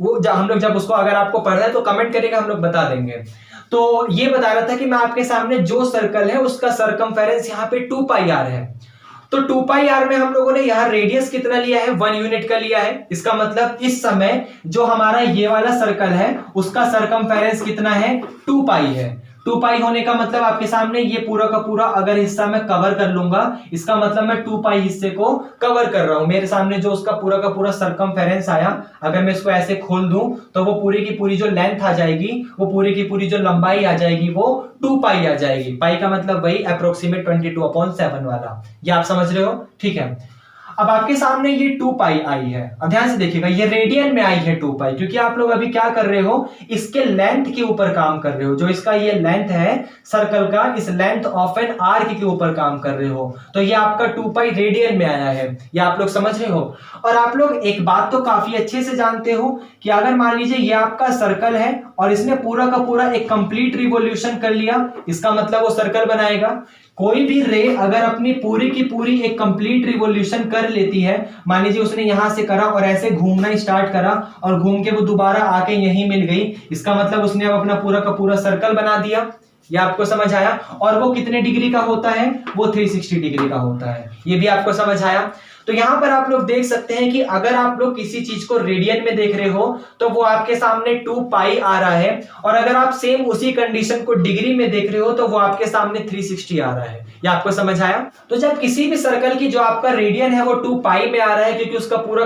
वो हम लोग जब उसको अगर आपको पढ़ रहे हैं तो कमेंट करेगा, हम लोग बता देंगे। तो ये बता रहा था कि मैं आपके सामने जो सर्कल है उसका सरकमफेरेंस यहाँ पे 2 पाई आर है। तो 2 पाई आर में हम लोगों ने यहाँ रेडियस कितना लिया है, 1 यूनिट का लिया है। इसका मतलब इस समय जो हमारा ये वाला सर्कल है उसका सरकमफेरेंस कितना है, 2 पाई है। 2 पाई होने का मतलब आपके सामने ये पूरा का पूरा अगर हिस्सा मैं कवर कर लूंगा, इसका मतलब मैं 2 पाई हिस्से को कवर कर रहा हूं। मेरे सामने जो उसका पूरा का पूरा सरकमफेरेंस आया, अगर मैं इसको ऐसे खोल दूं तो वो पूरी की पूरी जो लेंथ आ जाएगी, वो पूरी की पूरी जो लंबाई आ जाएगी, वो 2 पाई आ जाएगी। पाई का मतलब वही अप्रोक्सीमेट 22/7 वाला, ये आप समझ रहे हो, ठीक है। अब आपके सामने ये 2 पाई आई है, अब ध्यान से देखिएगा, ये रेडियन में आई है 2 पाई, क्योंकि आप लोग अभी क्या कर रहे हो, इसके लेंथ के ऊपर काम कर रहे हो। जो इसका ये लेंथ है सर्कल का, इस लेंथ ऑफ एन आर्क के ऊपर काम कर रहे हो, तो ये आपका 2 पाई रेडियन में आया है, ये आप लोग समझ रहे हो। और आप लोग एक बात तो काफी अच्छे से जानते हो कि अगर मान लीजिए ये आपका सर्कल है और इसने पूरा का पूरा एक कंप्लीट रिवॉल्यूशन कर लिया, इसका मतलब वो सर्कल बनाएगा। कोई भी रे अगर अपनी पूरी की पूरी एक कंप्लीट रिवॉल्यूशन कर लेती है, मान लीजिए उसने यहां से करा और ऐसे घूमना स्टार्ट करा और घूम के वो दोबारा आके यहीं मिल गई, इसका मतलब उसने अब अपना पूरा का पूरा सर्कल बना दिया। ये आपको समझ आया। और वो कितने डिग्री का होता है, वो 360 डिग्री का होता है, ये भी आपको समझ आया। तो यहां पर आप लोग देख सकते हैं कि अगर आप लोग किसी चीज को रेडियन में देख रहे हो तो वो आपके सामने 2 पाई आ रहा है, और अगर आप सेम उसी कंडीशन को डिग्री में देख रहे हो तो वो आपके सामने 360 आ रहा है। ये आपको समझ आया। तो जब किसी भी सर्कल की जो आपका रेडियन है वो 2 पाई में आ रहा है, क्योंकि उसका पूरा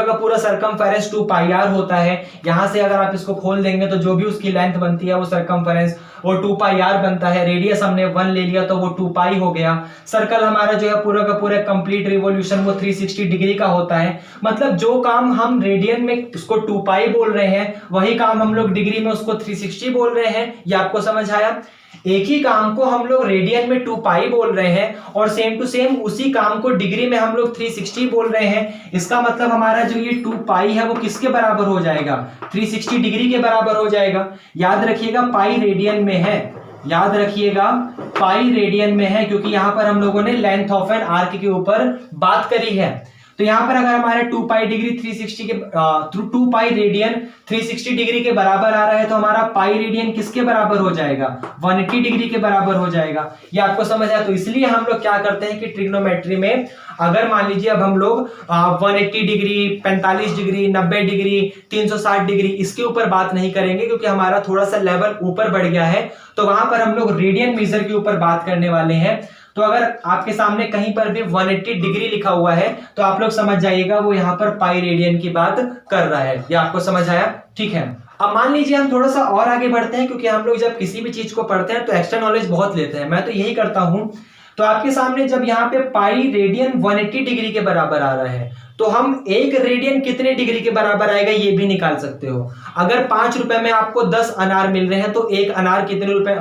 का पूरा सरकमफेरेंस 2 पाई आर होता है। यहां से अगर आप इसको खोल देंगे तो जो भी उसकी लेंथ बनती है वो सरकमफेरेंस वो 2 पाई आर बनता है। रेडियस हमने 1 ले लिया तो वो 2 पाई हो गया। सर्कल हमारा जो है पूरा का पूरा कंप्लीट रिवॉल्यूशन वो 360 डिग्री का होता है। मतलब जो काम हम रेडियन में उसको 2 पाई बोल रहे हैं, वही काम हम लोग डिग्री में उसको 360 बोल रहे हैं। ये आपको समझ आया। एक ही काम को हम लोग रेडियन में 2 पाई बोल रहे हैं और सेम टू सेम उसी काम को डिग्री में हम लोग 360 बोल रहे हैं। इसका मतलब हमारा जो ये 2 पाई है वो किसके बराबर हो जाएगा, 360 डिग्री के बराबर हो जाएगा। याद रखिएगा पाई रेडियन में है, याद रखिएगा पाई रेडियन में है, क्योंकि यहां पर हम लोगों ने लेंथ ऑफ एन आर्क के ऊपर बात करी है। तो यहां पर अगर हमारे 2 पाई डिग्री 360 के 2 पाई रेडियन 360 डिग्री के बराबर आ रहा है, तो हमारा पाई रेडियन किसके बराबर हो जाएगा, 180 डिग्री के बराबर हो जाएगा। ये आपको समझ आया। तो इसलिए हम लोग क्या करते हैं कि ट्रिग्नोमेट्री में अगर मान लीजिए अब हम लोग 180 डिग्री, 45 डिग्री, 90 डिग्री, 360 डिग्री इसके ऊपर बात नहीं करेंगे, क्योंकि हमारा थोड़ा सा लेवल ऊपर बढ़ गया है। तो वहां पर हम लोग रेडियन मेजर के ऊपर बात करने वाले हैं। तो अगर आपके सामने कहीं पर भी 180 डिग्री लिखा हुआ है तो आप लोग समझ जाइएगा वो यहाँ पर पाई रेडियन की बात कर रहा है। ये आपको समझ आया, ठीक है। अब मान लीजिए हम थोड़ा सा और आगे बढ़ते हैं, क्योंकि हम लोग जब किसी भी चीज को पढ़ते हैं तो एक्स्ट्रा नॉलेज बहुत लेते हैं, मैं तो यही करता हूं। तो आपके सामने जब यहाँ पे पाई रेडियन 180 डिग्री के बराबर आ रहा है, तो हम एक रेडियन कितने डिग्री के बराबर आएगा ये भी निकाल सकते हो। अगर 5 रुपए में आपको 10 अनार मिल रहे हैं तो एक अनार कितने रुपए,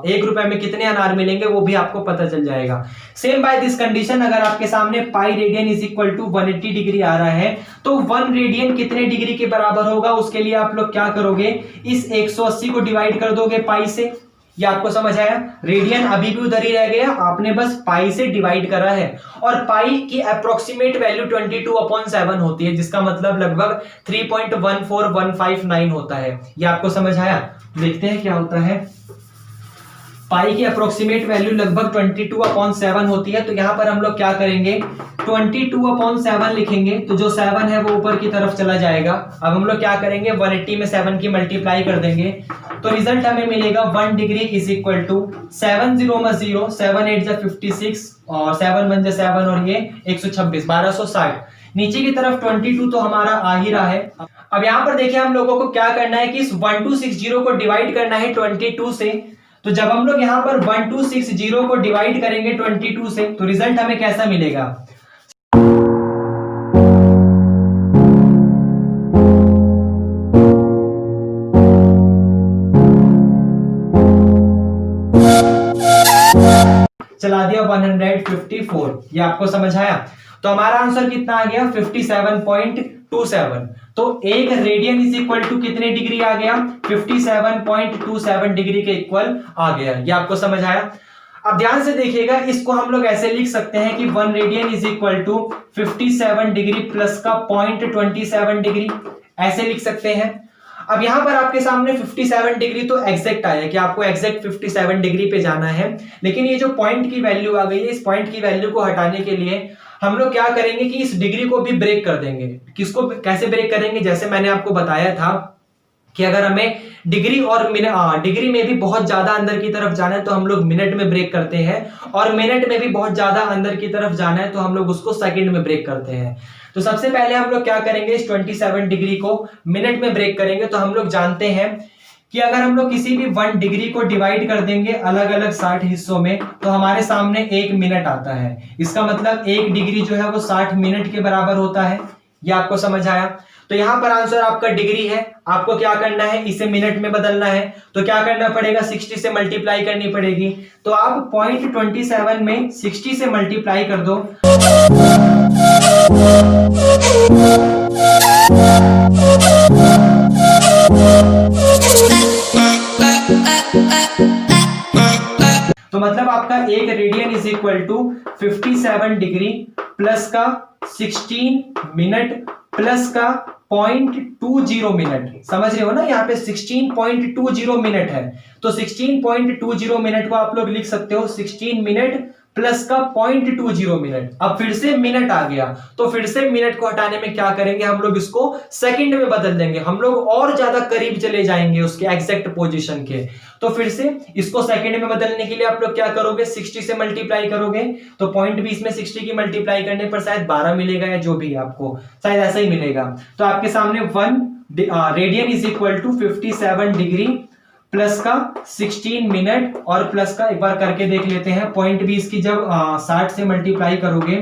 1 रुपए में कितने अनार मिलेंगे वो भी आपको पता चल जाएगा। सेम बाय दिस कंडीशन अगर आपके सामने pi radian is equal to 180 degree आ रहा है तो 1 रेडियन कितने डिग्री के बराबर होगा, उसके लिए आप लोग क्या करोगे, इस 180 को डिवाइड कर दोगे पाई से। ये आपको समझ आया। रेडियन अभी भी उधर ही रह गया, आपने बस पाई से डिवाइड करा है, और पाई की अप्रोक्सीमेट वैल्यू 22/7 होती है, जिसका मतलब लगभग 3.14159 होता है। ये आपको समझ आया। देखते हैं क्या होता है। पाई की अप्रोक्सीमेट वैल्यू लगभग 22/7 होती है। तो यहाँ पर हम लोग क्या करेंगे, 22/7 लिखेंगे, तो जो 7 है वो ऊपर की तरफ चला जाएगा। अब हम लोग क्या करेंगे, 180 में 7 की मल्टीप्लाई कर देंगे, तो रिजल्ट हमें मिलेगा 1 डिग्री इज इक्वल टू 7 0 में 0, 7 8 जा 56 और 7 1 जा 7 और ये 126, 1260। नीचे की तरफ 22 तो हमारा आ ही रहा है। अब यहाँ पर देखिए हम लोगों को क्या करना है कि इस 1260 को डिवाइड करना है 22 से। तो जब हम लोग यहाँ पर 1260 को डिवाइड करेंगे 22 से, तो रिजल्ट हमें कैसा मिलेगा, चला दिया 154। ये आपको समझ आया। तो हमारा आंसर कितना आ गया, 57.27। तो एक रेडियन इज इक्वल टू कितने डिग्री आ गया, 57.27 डिग्री के इक्वल आ गया। ये आपको समझ आया। अब ध्यान से देखिएगा, इसको हम लोग ऐसे लिख सकते हैं कि 1 radian is equal to 57 degree plus का 0.27 डिग्री, ऐसे लिख सकते हैं। अब यहां पर आपके सामने 57 डिग्री तो एग्जैक्ट आया कि आपको एग्जैक्ट 57 डिग्री पे जाना है, लेकिन ये जो पॉइंट की वैल्यू आ गई है, इस पॉइंट की वैल्यू को हटाने के लिए हम लोग क्या करेंगे कि इस डिग्री को भी ब्रेक कर देंगे। किसको कैसे ब्रेक करेंगे, जैसे मैंने आपको बताया था कि अगर हमें डिग्री और डिग्री में भी बहुत ज्यादा अंदर की तरफ जाना है तो हम लोग मिनट में ब्रेक करते हैं, और मिनट में भी बहुत ज्यादा अंदर की तरफ जाना है तो हम लोग उसको सेकंड में ब्रेक करते हैं। तो सबसे पहले हम लोग क्या करेंगे, इस 27 डिग्री को मिनट में ब्रेक करेंगे। तो हम लोग जानते हैं कि अगर हम लोग किसी भी 1 डिग्री को डिवाइड कर देंगे अलग अलग 60 हिस्सों में, तो हमारे सामने 1 मिनट आता है। इसका मतलब 1 डिग्री जो है वो 60 मिनट के बराबर होता है। ये आपको समझ आया। तो यहां पर आंसर आपका डिग्री है, आपको क्या करना है, इसे मिनट में बदलना है। तो क्या करना पड़ेगा, 60 से मल्टीप्लाई करनी पड़ेगी। तो आप 0.27 में 60 से मल्टीप्लाई कर दो, तो मतलब आपका एक radian is equal to 57 degree plus का 16 मिनट प्लस का 0.20 मिनट। समझ रहे हो ना, यहाँ पे 16.20 मिनट है। तो 16.20 मिनट को आप लोग लिख सकते हो 16 मिनट प्लस का 0.20 मिनट। अब फिर से मिनट आ गया, तो फिर से मिनट को हटाने में क्या करेंगे, हम लोग इसको सेकंड में बदल देंगे। हम लोग और ज्यादा करीब चले जाएंगे उसके एग्जैक्ट पोजीशन के। तो फिर से इसको सेकंड में बदलने के लिए आप लोग क्या करोगे, 60 से मल्टीप्लाई करोगे। तो 0.20 में 60 की मल्टीप्लाई करने पर शायद 12 मिलेगा, या जो भी आपको शायद ऐसा ही मिलेगा। तो आपके सामने 1 radian is equal to 57 degree plus का 16 मिनट और प्लस का एक बार करके देख लेते हैं। 0.20 की जब 60 से मल्टीप्लाई करोगे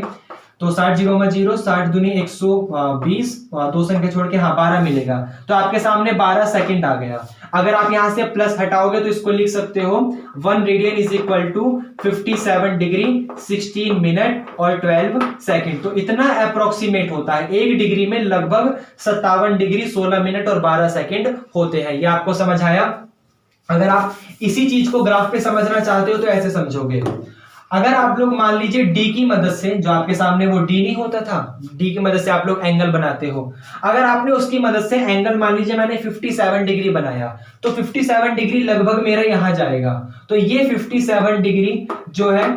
तो 60 0 में 0, 60 दूनी 120, 2 संख्या छोड़ के 12 मिलेगा। तो आपके सामने 12 सेकंड आ गया। अगर आप यहां से प्लस हटाओगे तो इसको लिख सकते हो 1 radian is equal to 57 degree 16 minute और 12 सेकंड। तो इतना अप्रोक्सीमेट होता है, 1 डिग्री में लगभग 57 डिग्री 16 मिनट और 12 सेकंड होते हैं। ये आपको समझ आया। अगर आप इसी चीज को ग्राफ पे समझना चाहते हो तो ऐसे समझोगे। अगर आप लोग मान लीजिए डी की मदद से, जो आपके सामने वो डी नहीं होता था, डी की मदद से आप लोग एंगल बनाते हो। अगर आपने उसकी मदद से एंगल मान लीजिए मैंने 57 डिग्री बनाया, तो 57 डिग्री लगभग मेरा यहां जाएगा। तो ये 57 डिग्री जो है,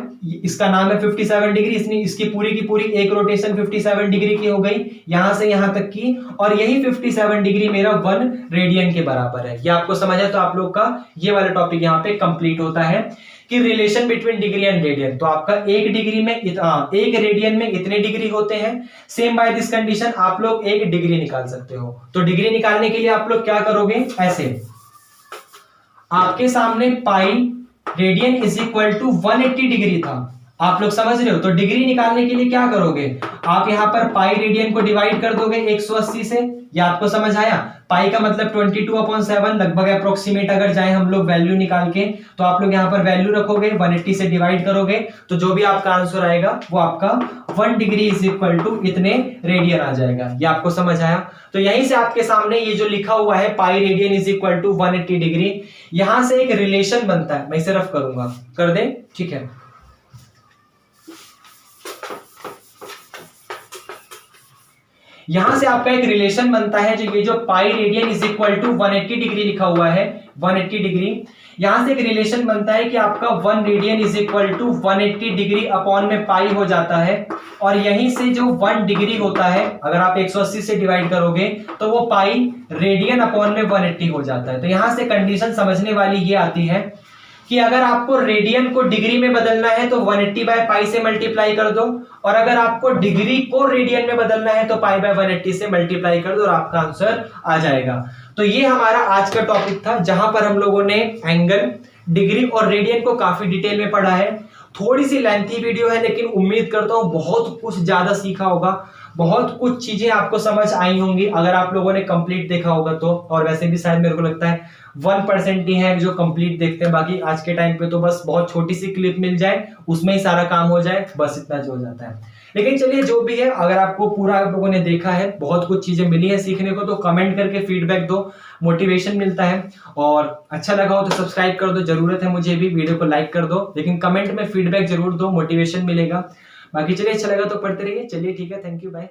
इसका नाम है 57 डिग्री। इसकी पूरी की पूरी एक रोटेशन 57 डिग्री की हो गई, यहां से यहां तक की, और यही 57 डिग्री मेरा 1 रेडियन के बराबर है। ये आपको समझ है। तो आप लोग का ये वाला टॉपिक यहाँ पे कंप्लीट होता है कि relation between degree and radian. तो आपका एक डिग्री में एक रेडियन में इतने डिग्री होते हैं। सेम बाय दिस कंडीशन आप लोग एक डिग्री निकाल सकते हो। तो डिग्री निकालने के लिए आप लोग क्या करोगे, ऐसे आपके सामने pi radian is equal to 180 degree था, आप लोग समझ रहे हो। तो डिग्री निकालने के लिए क्या करोगे, आप यहां पर पाई रेडियन को डिवाइड कर दोगे 180 से। ये आपको समझ आया। पाई का मतलब 22/7 लगभग अप्रोक्सीमेट अगर जाए हम लोग वैल्यू निकाल के, तो आप लोग यहां पर वैल्यू रखोगे, 180 से डिवाइड करोगे, तो जो भी आपका आंसर आएगा वो आपका 1 डिग्री इज इक्वल टू इतने रेडियन आ जाएगा। ये आपको समझ आया। तो यहीं से आपके सामने ये जो लिखा हुआ है pi radian is equal to 180 degree, यहां से एक रिलेशन बनता है। मैं इसे रफ करूंगा, कर दे, ठीक है। यहां से आपका एक रिलेशन बनता है, जो ये जो pi radian is equal to 180 degree लिखा हुआ है, 180 डिग्री, यहां से एक रिलेशन बनता है कि आपका 1 radian is equal to 180 degree upon में पाई हो जाता है। और यहीं से जो 1 डिग्री होता है, अगर आप 180 से डिवाइड करोगे तो वो पाई रेडियन अपॉन में 180 हो जाता है। तो यहां से कंडीशन समझने वाली ये आती है कि अगर आपको रेडियन को डिग्री में बदलना है तो 180 बाय पाई से मल्टीप्लाई कर दो, और अगर आपको डिग्री को रेडियन में बदलना है तो पाई बाय 180 से मल्टीप्लाई कर दो और आपका आंसर आ जाएगा। तो ये हमारा आज का टॉपिक था, जहां पर हम लोगों ने एंगल, डिग्री और रेडियन को काफी डिटेल में पढ़ा है। थोड़ी सी लेंथी वीडियो है, लेकिन उम्मीद करता हूं बहुत कुछ ज्यादा सीखा होगा, बहुत कुछ चीजें आपको समझ आई होंगी अगर आप लोगों ने कंप्लीट देखा होगा तो। और वैसे भी शायद मेरे को लगता है 1% ही है जो कंप्लीट देखते हैं, बाकी आज के टाइम पे तो बस बहुत छोटी सी क्लिप मिल जाए, उसमें ही सारा काम हो जाए, बस इतना जो हो जाता है। लेकिन चलिए जो भी है, अगर आपको पूरा आप लोगों ने देखा है, बहुत कुछ चीजें मिली है सीखने को, तो कमेंट करके फीडबैक दो, मोटिवेशन मिलता है। और अच्छा लगा हो तो सब्सक्राइब कर दो, जरूरत है मुझे भी, वीडियो को लाइक कर दो, लेकिन कमेंट में फीडबैक जरूर दो, मोटिवेशन मिलेगा। बाकी चलिए अच्छा लगा तो पढ़ते रहिए। चलिए ठीक है, थैंक यू, बाय।